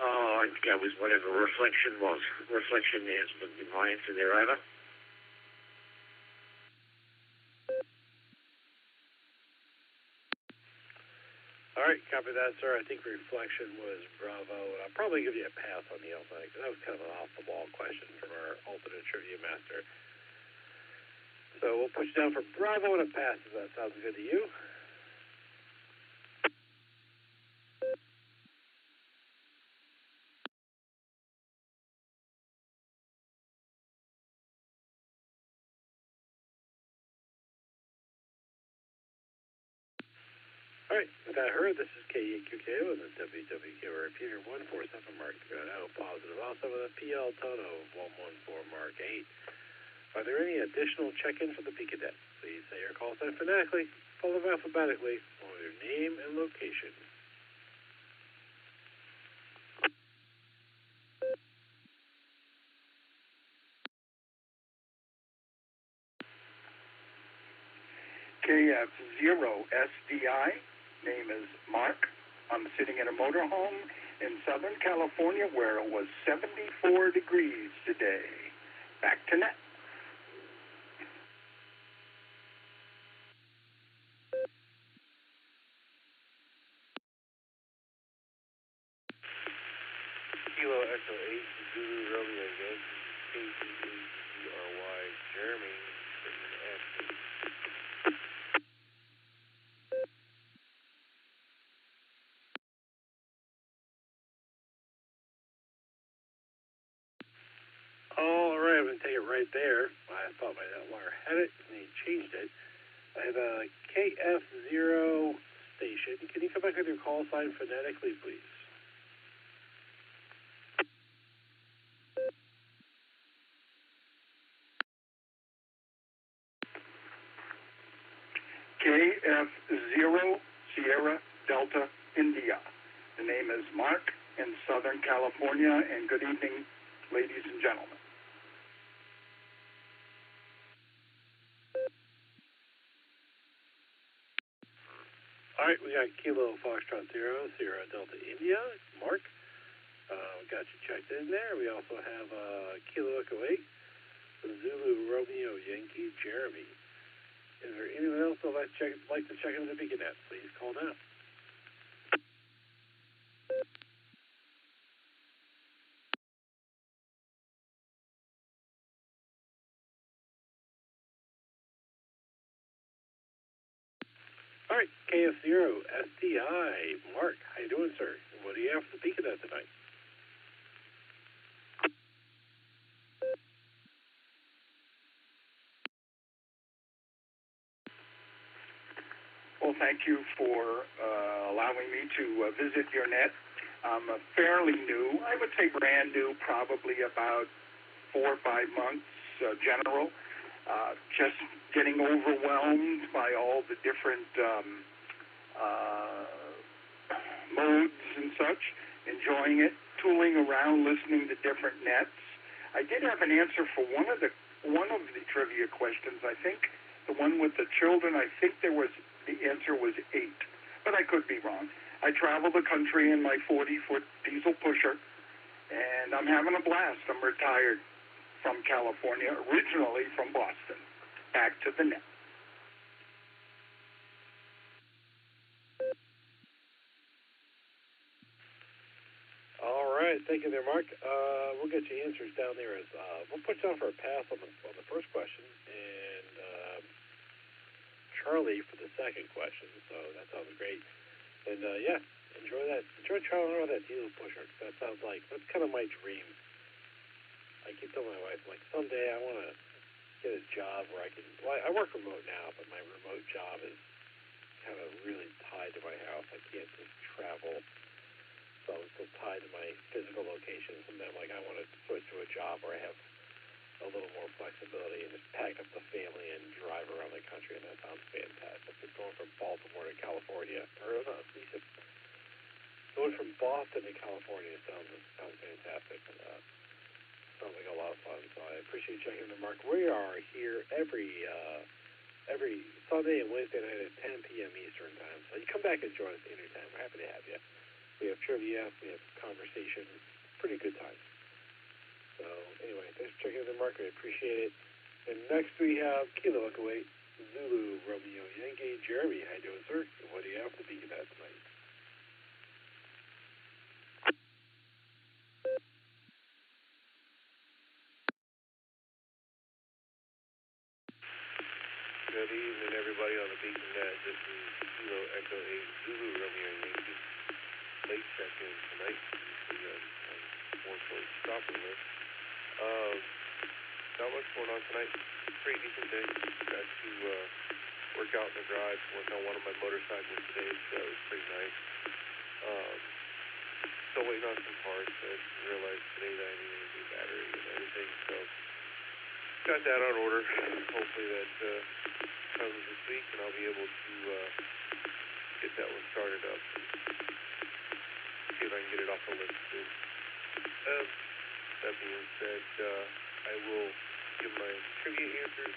Oh, I think that was whatever reflection was. Reflection is my answer there, over. All right, copy that, sir. I think reflection was Bravo, and I'll probably give you a pass on the outside because that was kind of an off-the-wall question from our alternate trivia master. So we'll put you down for Bravo and a pass if that sounds good to you. All right, with that heard, this is KEQKO and the WWKO repeater 147 Mark 3 positive. Also with a PL Tono 114 Mark 8. Are there any additional check-ins for the Peakadet? Please say your call sign phonetically, followed alphabetically, or your name and location. KF0SDI. Name is Mark. I'm sitting in a motorhome in Southern California where it was 74 degrees today. Back to net. Kilo Echo 8, Zulu Romeo Yankee, KTAGRY, Jeremy, all right, I'm going to take it right there. I thought my wire had it, and he changed it. I have a KF0 station. Can you come back with your call sign phonetically, please? KF0 Sierra Delta India. The name is Mark in Southern California, and good evening, ladies and gentlemen. All right, we got Kilo Foxtrot 0, Sierra Delta India, Mark. We got you checked in there. We also have Kilo Echo 8, Zulu Romeo Yankee, Jeremy. Is there anyone else that would like to check into the Beaconette? Please call now. All right, KF0 SDI, Mark. How you doing, sir? What do you have for the Beaconette tonight? Well, thank you for allowing me to visit your net. I'm fairly new. I would say brand new, probably about 4 or 5 months, general. Just getting overwhelmed by all the different modes and such, enjoying it, tooling around, listening to different nets. I did have an answer for one of the trivia questions. I think the one with the children. I think the answer was 8, but I could be wrong. I travel the country in my 40-foot diesel pusher, and I'm having a blast. I'm retired from California, originally from Boston. Back to the net. All right, thank you there, Mark. We'll get you answers down there. We'll put you on for a pass on the first question, and Charlie for the second question. So that sounds great. And yeah, enjoy that. Enjoy traveling around that diesel pusher. That sounds like that's kind of my dream. I keep telling my wife, like, someday I want to get a job where I can. Well, I work remote now, but my remote job is kind of really tied to my house. I can't just travel. So I'm still tied to my physical location. And then, like, I want to switch to a job where I have a little more flexibility and just pack up the family and drive around the country, and that sounds fantastic. Just going from Baltimore to California, or no, at least The one from Boston to California sounds fantastic. Sounds like a lot of fun. So I appreciate you checking the mark. We are here every Sunday and Wednesday night at 10 p.m. Eastern time. So you come back and join us anytime. We're happy to have you. We have trivia. We have conversation. Pretty good time. So anyway, thanks for checking the mark. I appreciate it. And next we have Kilo Echo 8, Zulu, Romeo, Yankee, Jeremy. How you doing, sir? What do you have to be at tonight? Good evening, everybody on the Beacon Net. This is Kilo Echo 8 Zulu Romeo Yankee. Late check-in tonight. More towards stopping list. Not much going on tonight. Pretty decent day. Got to work out in the garage, work on one of my motorcycles today, so that was pretty nice. Still waiting on some parts. I realized today that I needed a new battery and everything, so got that on order. Hopefully that comes this week, and I'll be able to get that one started up. See if I can get it off the list soon. That being said, I will give my trivia answers.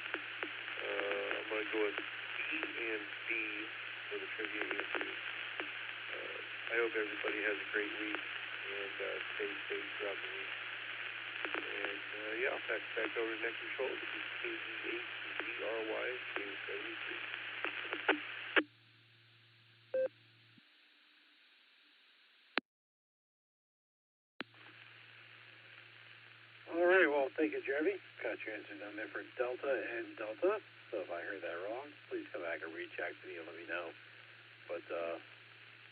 I'm going to go with E and B for the trivia answers. I hope everybody has a great week and stay safe throughout the week. And yeah, I'll pass it back over to Next Control. This is KE8ZRY, K73. All right, well, thank you, Jeremy. Got your answer down there for Delta and Delta. So if I heard that wrong, please come back and recheck me and let me know. But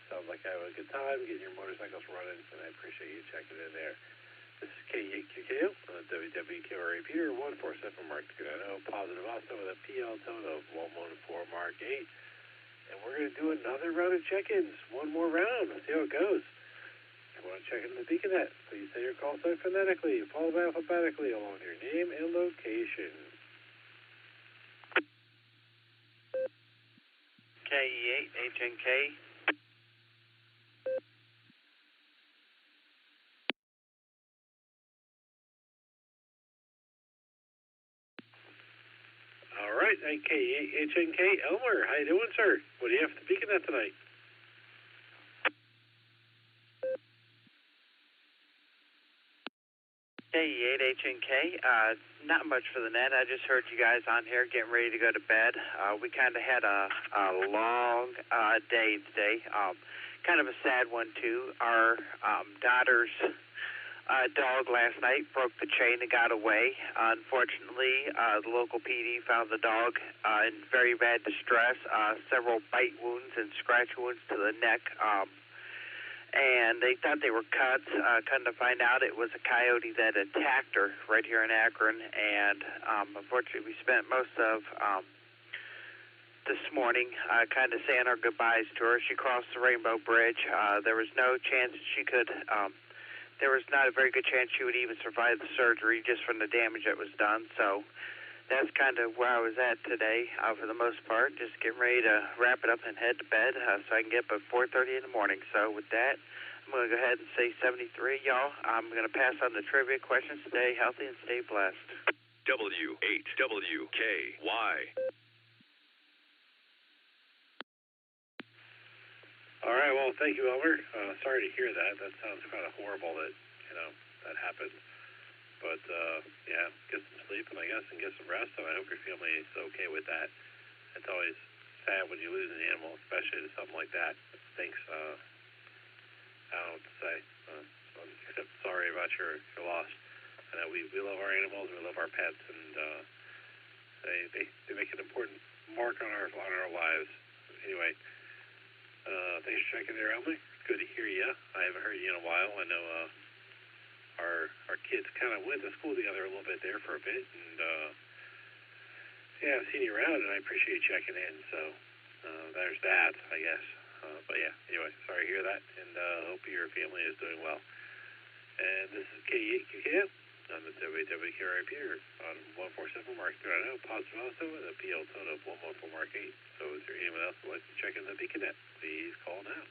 sounds like I have a good time getting your motorcycles running, and I appreciate you checking in there. This is KE8QKO on the WWKRA Peter 147 Mark 290, positive also with a PL tone of 114 Mark 8. And we're going to do another round of check-ins. One more round. Let's see how it goes. If you want to check in the Beacon Net, please say your call sign phonetically, followed by alphabetically along with your name and location. KE8 HNK. All right, KE8HNK Elmer, how you doing, sir? What do you have to Beacon Net tonight? KE8HNK, not much for the net. I just heard you guys on here getting ready to go to bed. We kind of had a long day today. Kind of a sad one, too. Our daughter's dog last night broke the chain and got away. Unfortunately, the local PD found the dog in very bad distress, several bite wounds and scratch wounds to the neck. And they thought they were cuts. Come to find out it was a coyote that attacked her right here in Akron. And unfortunately, we spent most of this morning kind of saying our goodbyes to her. She crossed the Rainbow Bridge. There was no chance that she could... there was not a very good chance she would even survive the surgery just from the damage that was done. So that's kind of where I was at today for the most part. Just getting ready to wrap it up and head to bed so I can get up at 4:30 in the morning. So with that, I'm going to go ahead and say 73, y'all. I'm going to pass on the trivia questions. Stay healthy and stay blessed. W8WKY. All right, well, thank you, Elmer. Sorry to hear that. That sounds kind of horrible that, that happened. But, yeah, get some sleep, and I guess, and get some rest, and I hope your family is okay with that. It's always sad when you lose an animal, especially to something like that. It stinks. I don't know what to say. Except sorry about your loss. I know we love our animals, we love our pets, and they make an important mark on our lives. Anyway, thanks for checking there, Elmer. Good to hear you. I haven't heard you in a while. I know our kids kind of went to school together a little bit there for a bit, and yeah, I've seen you around, and I appreciate you checking in. So there's that, I guess. But yeah, anyway, sorry to hear that, and hope your family is doing well. And this is KE8QKO on the WWKRA Peter on 147 Mark 390, positive also with a PL tone of 114 Mark 8. So is there anyone else who would like to check in the Beacon Net? Please call now.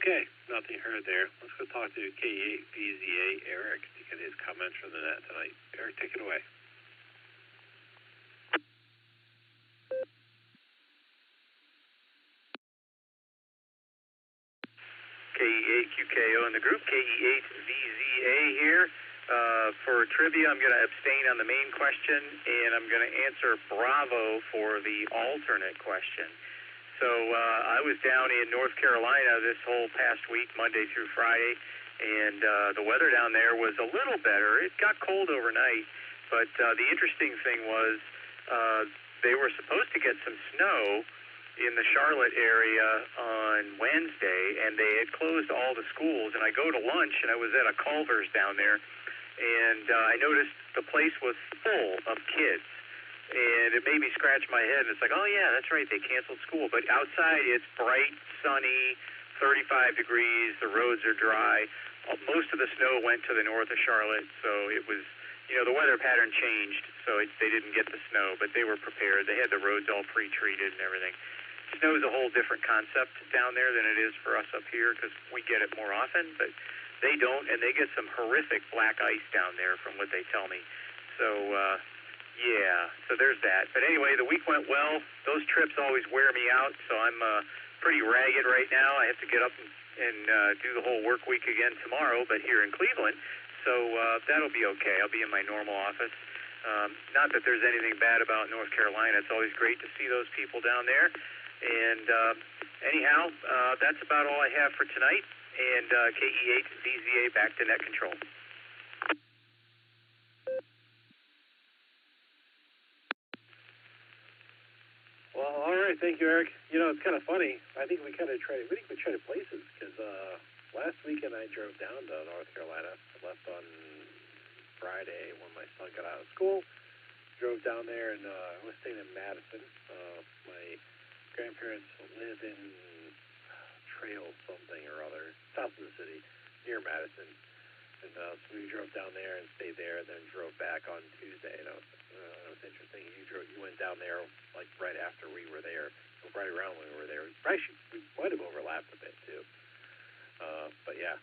Okay, nothing heard there. Let's go talk to KE8VZA Eric to get his comments from the net tonight. Eric, take it away. KE8QKO in the group, KE8VZA here. For trivia, I'm going to abstain on the main question, and I'm going to answer Bravo for the alternate question. So I was down in North Carolina this whole past week, Monday through Friday, and the weather down there was a little better. It got cold overnight, but the interesting thing was they were supposed to get some snow in the Charlotte area on Wednesday, and they had closed all the schools. And I go to lunch, and I was at a Culver's down there, and I noticed the place was full of kids. And it made me scratch my head, and it's like, oh, yeah, that's right, they canceled school. But outside, it's bright, sunny, 35 degrees, the roads are dry. Most of the snow went to the north of Charlotte, so it was, the weather pattern changed, so they didn't get the snow, but they were prepared. They had the roads all pre-treated and everything. Snow is a whole different concept down there than it is for us up here, because we get it more often, but they don't, and they get some horrific black ice down there from what they tell me. So, yeah, so there's that. But anyway, the week went well. Those trips always wear me out, so I'm pretty ragged right now. I have to get up and do the whole work week again tomorrow, but here in Cleveland. So that'll be okay. I'll be in my normal office. Not that there's anything bad about North Carolina. It's always great to see those people down there. And anyhow, that's about all I have for tonight. And KE8VZA back to net control. Well, all right, thank you, Eric. It's kind of funny. I think we traded places, because last weekend I drove down to North Carolina. I left on Friday when my son got out of school. Drove down there, and I was staying in Madison. My grandparents live in Trail something or other, south of the city, near Madison. And so we drove down there and stayed there, and then drove back on Tuesday. And it was interesting. You went down there like right after we were there, or right around when we were there. Actually, we might have overlapped a bit too. But yeah,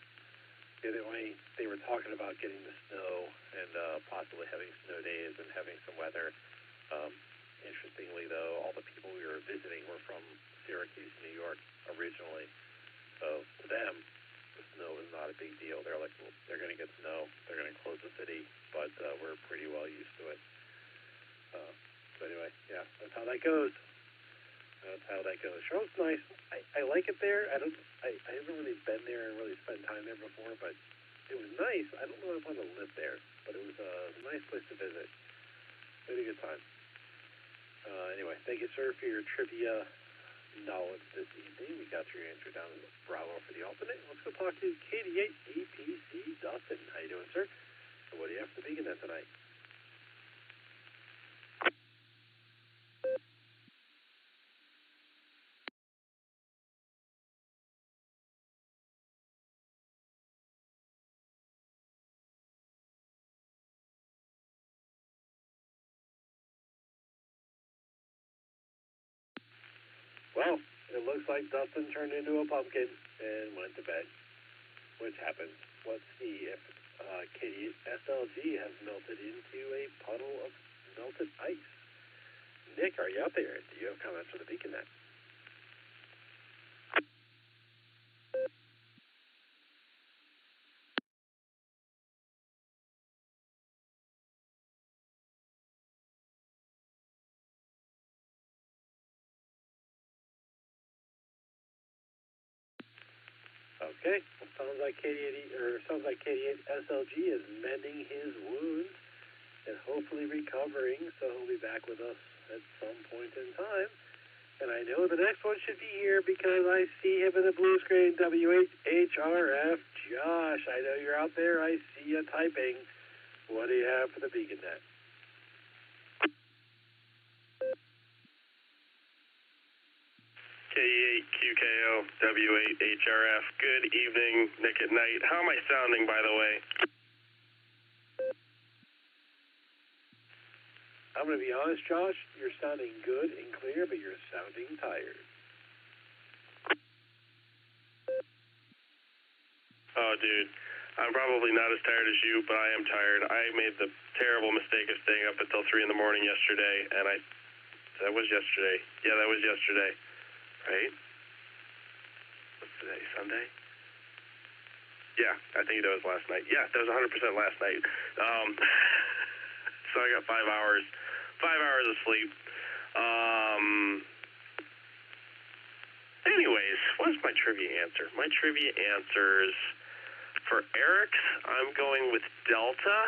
they were talking about getting the snow and possibly having snow days and having some weather. Interestingly, though, all the people we were visiting were from Syracuse, New York, originally. So to them, the snow is not a big deal. They're like, well, they're going to get snow. They're going to close the city, but we're pretty well used to it. So anyway, yeah, that's how that goes. Charlotte's nice. I like it there. I haven't really been there and really spent time there before, but it was nice. I don't know if I want to live there, but it was a nice place to visit. We had a good time. Anyway, thank you, sir, for your trivia knowledge this evening. We got your answer down in Bravo for the alternate. Let's go talk to KD8APC Dustin. How you doing, sir? And what do you have to begin at tonight? Well, it looks like Dustin turned into a pumpkin and went to bed, which happens. Let's see if SLG has melted into a puddle of melted ice. Nick, are you out there? Do you have comments for the Beacon Net? Okay, well, sounds like KD8 SLG is mending his wounds and hopefully recovering, so he'll be back with us at some point in time. And I know the next one should be here because I see him in the blue screen, WHRF. Josh, I know you're out there. I see you typing. What do you have for the Beacon Net? KE8QKO, W8HRF. Good evening, Nick at night. How am I sounding, by the way? I'm going to be honest, Josh. You're sounding good and clear, but you're sounding tired. Oh, dude. I'm probably not as tired as you, but I am tired. I made the terrible mistake of staying up until 3 in the morning yesterday, and that was yesterday. Yeah, that was yesterday. Right? What's today, Sunday? Yeah, I think that was last night. Yeah, that was 100% last night. So I got 5 hours of sleep. Anyways, what's my trivia answer? My trivia answers for Eric's, I'm going with Delta.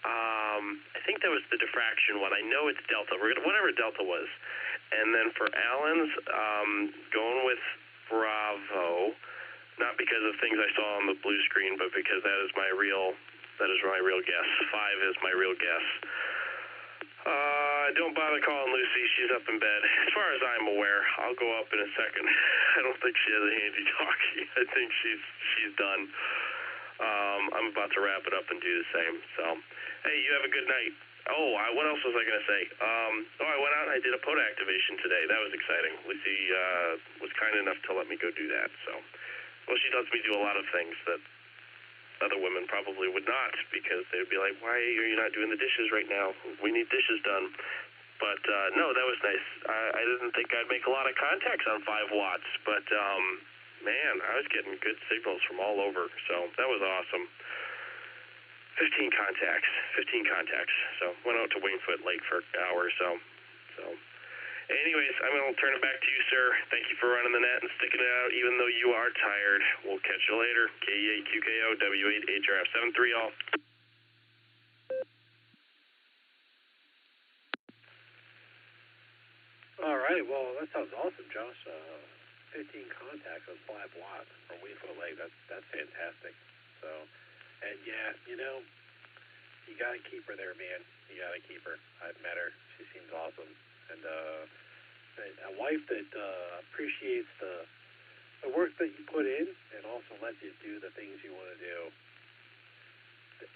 I think that was the diffraction one. I know it's Delta. Whatever Delta was. And then for Alan's, going with Bravo. Not because of things I saw on the blue screen, but because that is my real guess. 5 is my real guess. Don't bother calling Lucy. She's up in bed. As far as I'm aware, I'll go up in a second. I don't think she has a handy talkie. I think she's done. I'm about to wrap it up and do the same. So, hey, you have a good night. Oh, what else was I going to say? I went out and I did a POTA activation today. That was exciting. Lucy was kind enough to let me go do that. So, well, she lets me do a lot of things that other women probably would not, because they'd be like, why are you not doing the dishes right now? We need dishes done. But, no, that was nice. I didn't think I'd make a lot of contacts on 5 watts, but, man, I was getting good signals from all over, so that was awesome. 15 contacts. So, went out to Wingfoot Lake for an hour or so. Anyways, I'm going to turn it back to you, sir. Thank you for running the net and sticking it out, even though you are tired. We'll catch you later. KE8QKO, W8HRF 73 all. All right, well, that sounds awesome, Josh. 15 contacts on 5 watts from Wingfoot Lake. That's fantastic. So, and yeah, you got to keep her there, man. You got to keep her. I've met her. She seems awesome. And a wife that appreciates the work that you put in and also lets you do the things you want to do.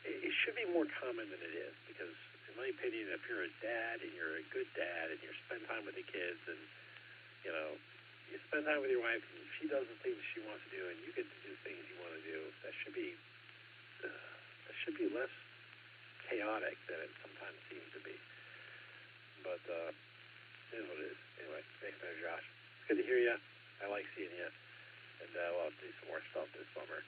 It should be more common than it is, because in my opinion, if you're a dad and you're a good dad and you spend time with the kids and, you spend time with your wife and she does the things she wants to do and you get to do things you want to do, that should be less chaotic than it sometimes seems to be. But, it is what it is. Anyway, thanks, man, Josh. It's good to hear you. I like seeing you. And we'll have to do some more stuff this summer.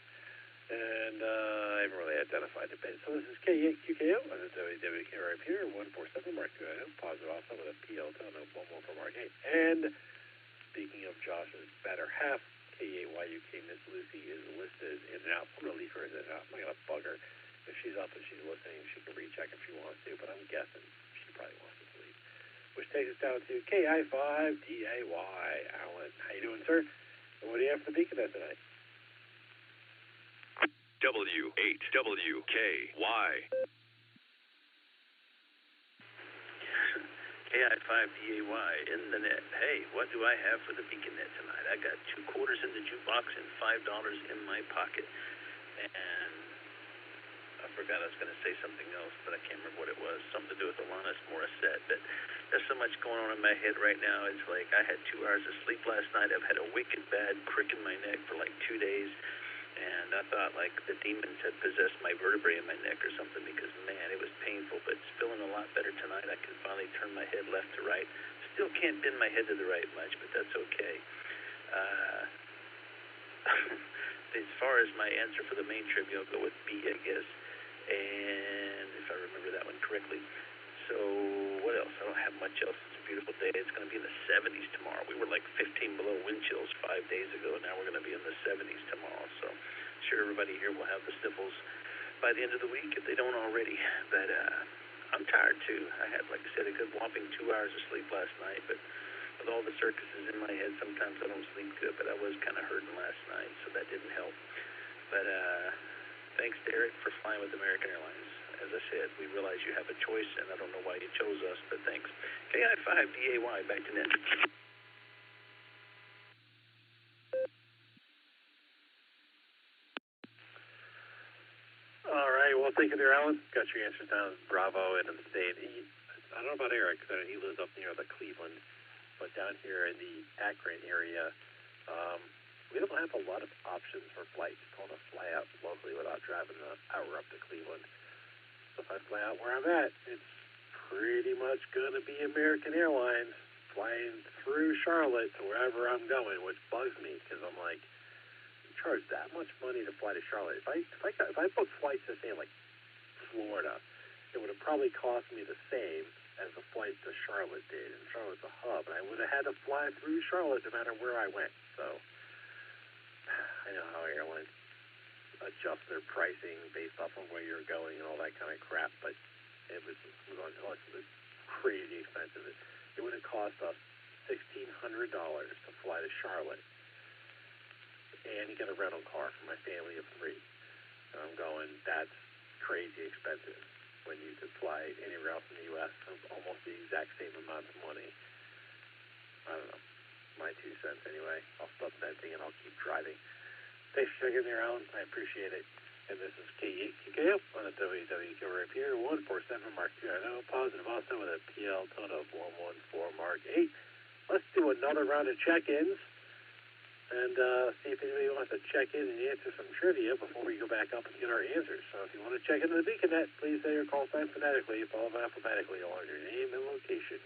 And I haven't really identified the bit. So this is KE8QKO on the WWK right here, 147 Mark 2. Positive also with a PL tone of 1 more for Mark 8. And speaking of Josh's better half, KE8YUK Miss Lucy is listed in and out. I'm going to leave her in and out. I'm not going to bug her. If she's up and she's listening, she can recheck if she wants to, but I'm guessing she probably wants to sleep. Which takes us down to KI5DAY. Alan, how you doing, sir? And what do you have for the Beacon Net tonight? W8WKY. KI5DAY in the net. Hey, what do I have for the Beacon Net tonight? I got 2 quarters in the jukebox and $5 in my pocket. And I forgot I was going to say something else, but I can't remember what it was. Something to do with Alanis Morissette. But there's so much going on in my head right now. It's like I had 2 hours of sleep last night. I've had a wicked bad crick in my neck for like 2 days. And I thought like the demons had possessed my vertebrae in my neck or something, because, man, it was painful. But it's feeling a lot better tonight. I can finally turn my head left to right. Still can't bend my head to the right much, but that's okay. As far as my answer for the main trivia, I'll go with B, I guess. And if I remember that one correctly. So what else? I don't have much else. It's a beautiful day. It's going to be in the 70s tomorrow. We were like 15 below wind chills 5 days ago. Now we're going to be in the 70s tomorrow. So sure everybody here will have the sniffles by the end of the week if they don't already. But I'm tired too. I had, like I said, a good whopping 2 hours of sleep last night. But with all the circuses in my head, sometimes I don't sleep good. But I was kind of hurting last night, so that didn't help. But thanks to Eric for flying with American Airlines. As I said, we realize you have a choice, and I don't know why you chose us, but thanks. KI5DAY, back to net. All right, well, thank you there, Alan. Got your answers down. Bravo and in the state. I don't know about Eric, because he lives up near the Cleveland, but down here in the Akron area, we don't have a lot of options for flights. Going to fly out locally without driving an hour up to Cleveland. So if I fly out where I'm at, it's pretty much going to be American Airlines flying through Charlotte to wherever I'm going, which bugs me because I'm like, you charge that much money to fly to Charlotte. If I booked flights to say like Florida, it would have probably cost me the same as the flight to Charlotte did, and Charlotte's a hub, and I would have had to fly through Charlotte no matter where I went. So I know how airlines adjust their pricing based off of where you're going and all that kind of crap, but it was crazy expensive. It would have cost us $1,600 to fly to Charlotte, and you get a rental car for my family of 3. And I'm going, that's crazy expensive when you could fly anywhere else in the U.S. for almost the exact same amount of money. I don't know. My 2 cents anyway. I'll stop venting and I'll keep driving. Thanks for checking me around. I appreciate it. And this is KEKO on the WWQ Repair 147 Mark 2. Positive also with a PL total of 114 Mark 8. Let's do another round of check-ins and see if anybody wants to check in and answer some trivia before we go back up and get our answers. So if you want to check into the BeaconNet, please say your call sign phonetically, followed alphabetically along your name and location.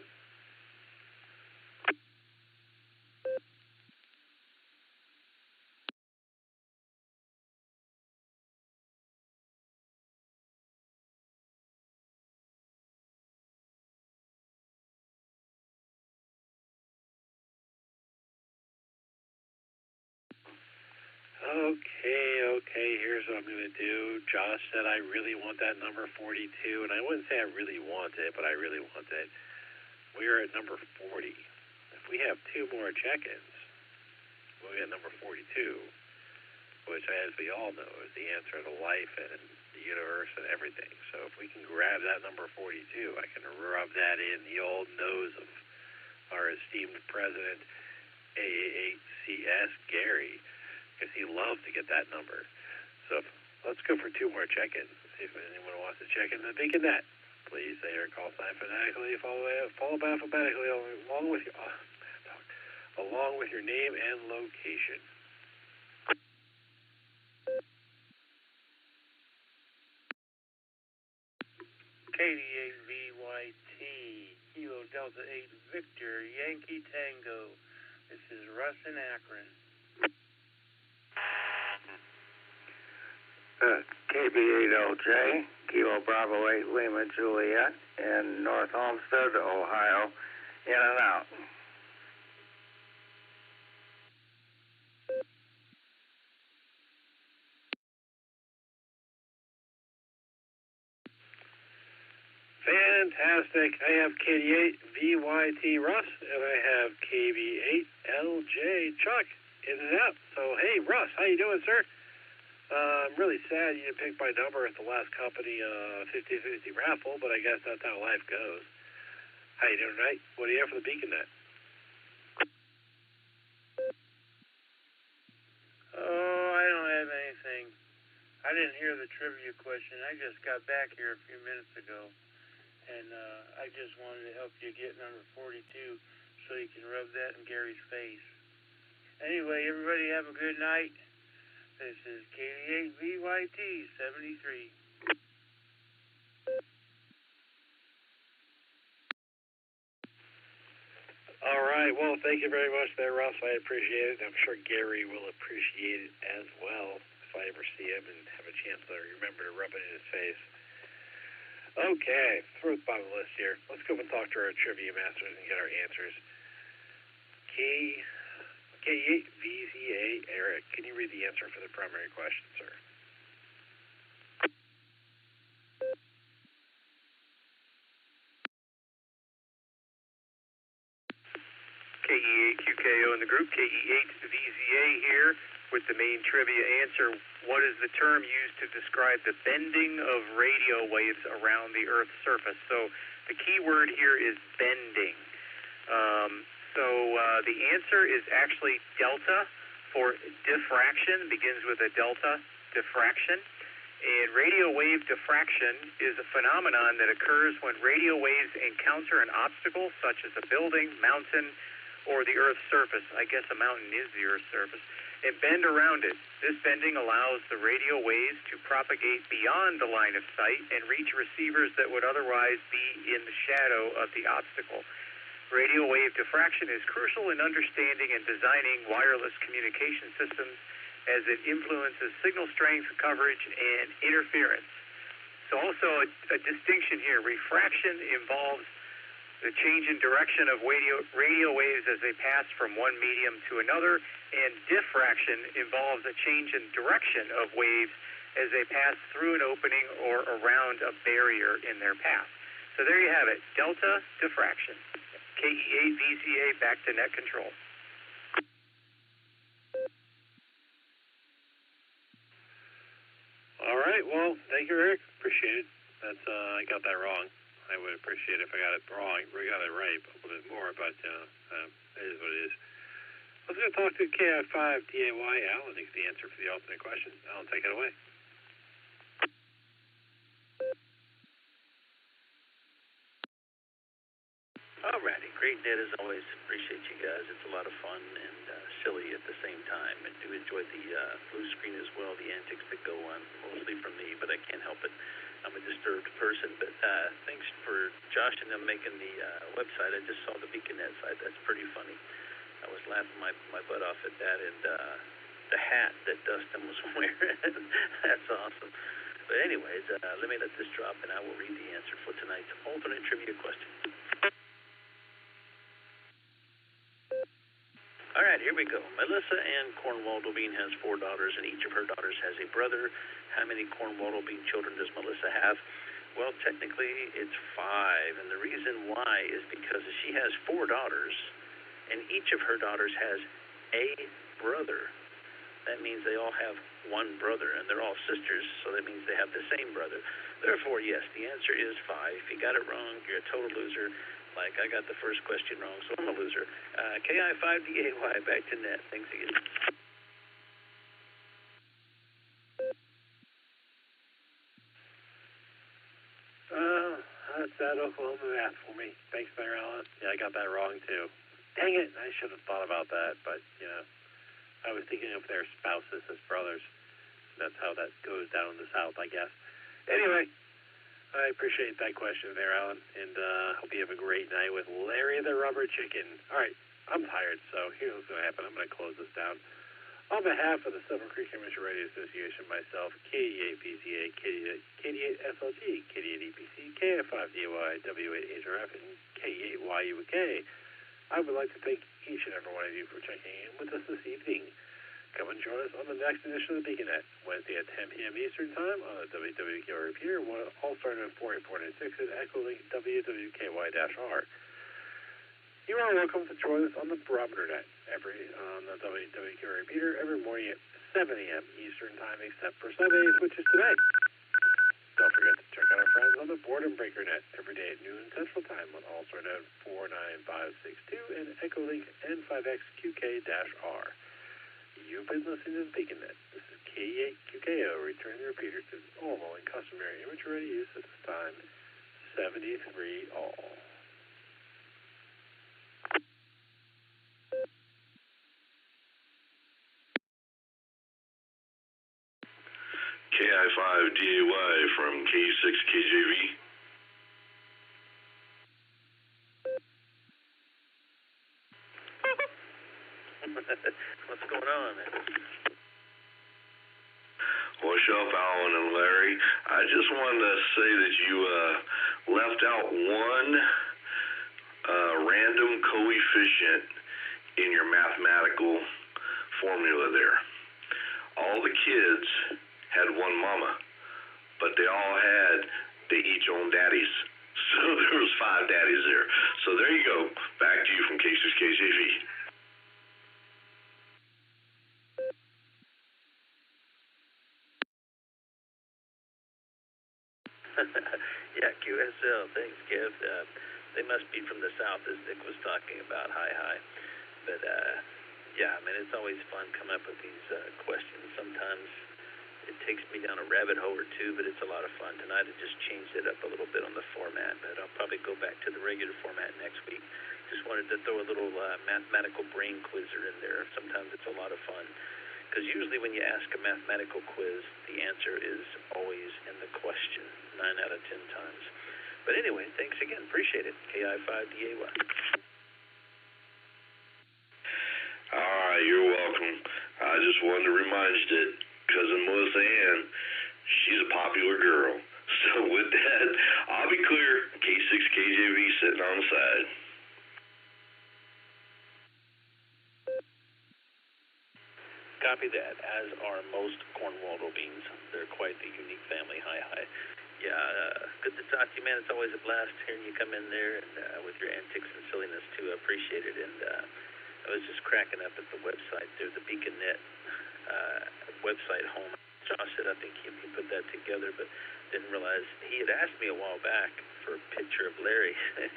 Okay, here's what I'm going to do. Josh said I really want that number 42, and I wouldn't say I really want it, but I really want it. We're at number 40. If we have 2 more check-ins, we'll get number 42, which, as we all know, is the answer to life and the universe and everything. So if we can grab that number 42, I can rub that in the old nose of our esteemed president, AAHCS Gary, because he loved to get that number. So let's go for 2 more check-ins. See if anyone wants to check into the BeaconNet. Please say your call sign phonetically, followed alphabetically, along with your name and location. KD8VYT, Kilo Delta 8 Victor, Yankee Tango. This is Russ in Akron. KB8LJ, Kilo Bravo 8 Lima Juliet, in North Homestead, Ohio, in and out. Fantastic. I have KD8VYT Russ, and I have KB8LJ Chuck in and out. So, hey, Russ, how you doing, sir? I'm really sad you didn't pick my number at the last company 50-50 raffle, but I guess that's how life goes. How you doing tonight? What do you have for the BeaconNet? Oh, I don't have anything. I didn't hear the trivia question. I just got back here a few minutes ago, and I just wanted to help you get number 42 so you can rub that in Gary's face. Anyway, everybody have a good night. This is KD8VYT 73. All right. Well, thank you very much there, Russ. I appreciate it. I'm sure Gary will appreciate it as well if I ever see him and have a chance to remember to rub it in his face. Okay. Through the bottom of the list here. Let's go and talk to our trivia masters and get our answers. K8VZA, Eric, can you read the answer for the primary question, sir? KE8QKO in the group, KE8VZA here with the main trivia answer. What is the term used to describe the bending of radio waves around the Earth's surface? So the key word here is bending. The answer is actually delta for diffraction, begins with a delta, diffraction. And radio wave diffraction is a phenomenon that occurs when radio waves encounter an obstacle such as a building, mountain, or the Earth's surface. I guess a mountain is the Earth's surface. and bend around it. This bending allows the radio waves to propagate beyond the line of sight and reach receivers that would otherwise be in the shadow of the obstacle. Radio wave diffraction is crucial in understanding and designing wireless communication systems as it influences signal strength, coverage, and interference. So also a distinction here. Refraction involves the change in direction of radio waves as they pass from one medium to another, and diffraction involves a change in direction of waves as they pass through an opening or around a barrier in their path. So there you have it, delta diffraction. KE8 VCA back to net control. All right, well, thank you, Eric. Appreciate it. That's I got that wrong. I would appreciate it if I got it wrong. We got it right a little bit more, but it is what it is. I was going to talk to KI5DAY. Alan is the answer for the alternate question. Alan, take it away. Alrighty, great net as always. Appreciate you guys. It's a lot of fun and silly at the same time. I do enjoy the blue screen as well, the antics that go on, mostly from me, but I can't help it. I'm a disturbed person, but thanks for Josh and them making the website. I just saw the BeaconNet site. That's pretty funny. I was laughing my butt off at that, and the hat that Dustin was wearing. That's awesome. But anyways, let me let this drop, and I will read the answer for tonight's alternate trivia question. All right, here we go. Melissa Ann Cornwaldobine has 4 daughters, and each of her daughters has a brother. How many Cornwaldobine children does Melissa have? Well, technically, it's 5, and the reason why is because she has 4 daughters, and each of her daughters has a brother. That means they all have one brother, and they're all sisters, so that means they have the same brother. Therefore, yes, the answer is 5. If you got it wrong, you're a total loser. Like, I got the first question wrong, so I'm a loser. KI5DAY, back to net. Thanks again. That's that Oklahoma math for me. Thanks there, Alan. Yeah, I got that wrong, too. Dang it, I should have thought about that, but, you know, I was thinking of their spouses as brothers. That's how that goes down in the South, I guess. Anyway, I appreciate that question there, Alan, and hope you have a great night with Larry the Rubber Chicken. All right, I'm tired, so here's what's going to happen. I'm going to close this down. On behalf of the Silvercreek Amateur Radio Association, myself, KD8 PCA, KD8 SLG, KD8 EPC, KF5DY, W8 HRF, and K8 YUK, I would like to thank each and every one of you for checking in with us this evening. Come and join us on the next edition of the BeaconNet, Wednesday at 10 p.m. Eastern Time on the WWK repeater, Allstar Node 48496 at Echolink WWKY-R. You are welcome to join us on the Barometer Net on the WWK repeater every morning at 7 a.m. Eastern Time, except for Sundays, which is today. Don't forget to check out our friends on the Board and Breaker Net every day at noon Central Time on Allstar Node 49562 and Echolink N5XQK-R. You've been listening to the BeaconNet. This is K8QKO, returning the repeater to normal and customary amateur radio use at this time, 73 all. KI5DAY from K6KJV. What's going on? What's up, Alan and Larry? I just wanted to say that you left out one random coefficient in your mathematical formula there. All the kids had one mama, but they each owned daddies. So there was 5 daddies there. So there you go. Back to you from K6KJV. Yeah, QSL. Thanks, Kev. They must be from the South, as Nick was talking about. Hi. But, yeah, I mean, it's always fun coming up with these questions. Sometimes it takes me down a rabbit hole or two, but it's a lot of fun. Tonight I just changed it up a little bit on the format, but I'll probably go back to the regular format next week. Just wanted to throw a little mathematical brain quizzer in there. Sometimes it's a lot of fun. Because usually when you ask a mathematical quiz, the answer is always in the question, 9 out of 10 times. But anyway, thanks again. Appreciate it. KI5DAY. All right, you're welcome. I just wanted to remind you that cousin Melissa Ann, she's a popular girl. So with that, I'll be clear. K6KJV sitting on the side. Copy that, as are most Cornwaldo beans. They're quite the unique family. Hi. Yeah, good to talk to you, man. It's always a blast hearing you come in there and with your antics and silliness, too. I appreciate it. And I was just cracking up at the website there, the BeaconNet website home. Josh said I think he put that together, but didn't realize he had asked me a while back for a picture of Larry. And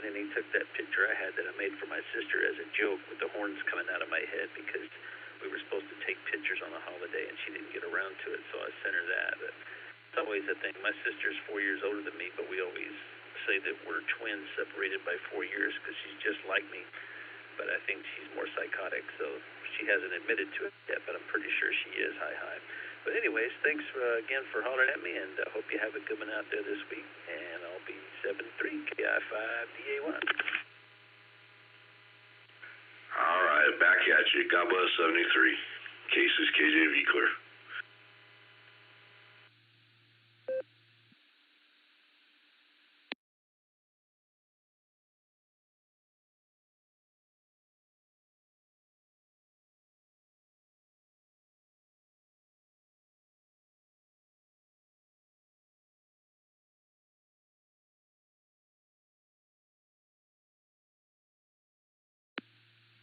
then he took that picture I had that I made for my sister as a joke with the horns coming out of my head because we were supposed to take pictures on a holiday, and she didn't get around to it, so I sent her that. But it's always a thing. My sister's 4 years older than me, but we always say that we're twins separated by 4 years because she's just like me. But I think she's more psychotic, so she hasn't admitted to it yet, but I'm pretty sure she is. Hi. But anyways, thanks again for hollering at me, and I hope you have a good one out there this week. And I'll be 7-3, KI5DAY. All right, back at you. God bless 73. Cases KJV clear.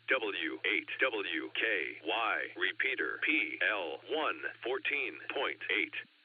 W8WKY repeater PL1 14.8.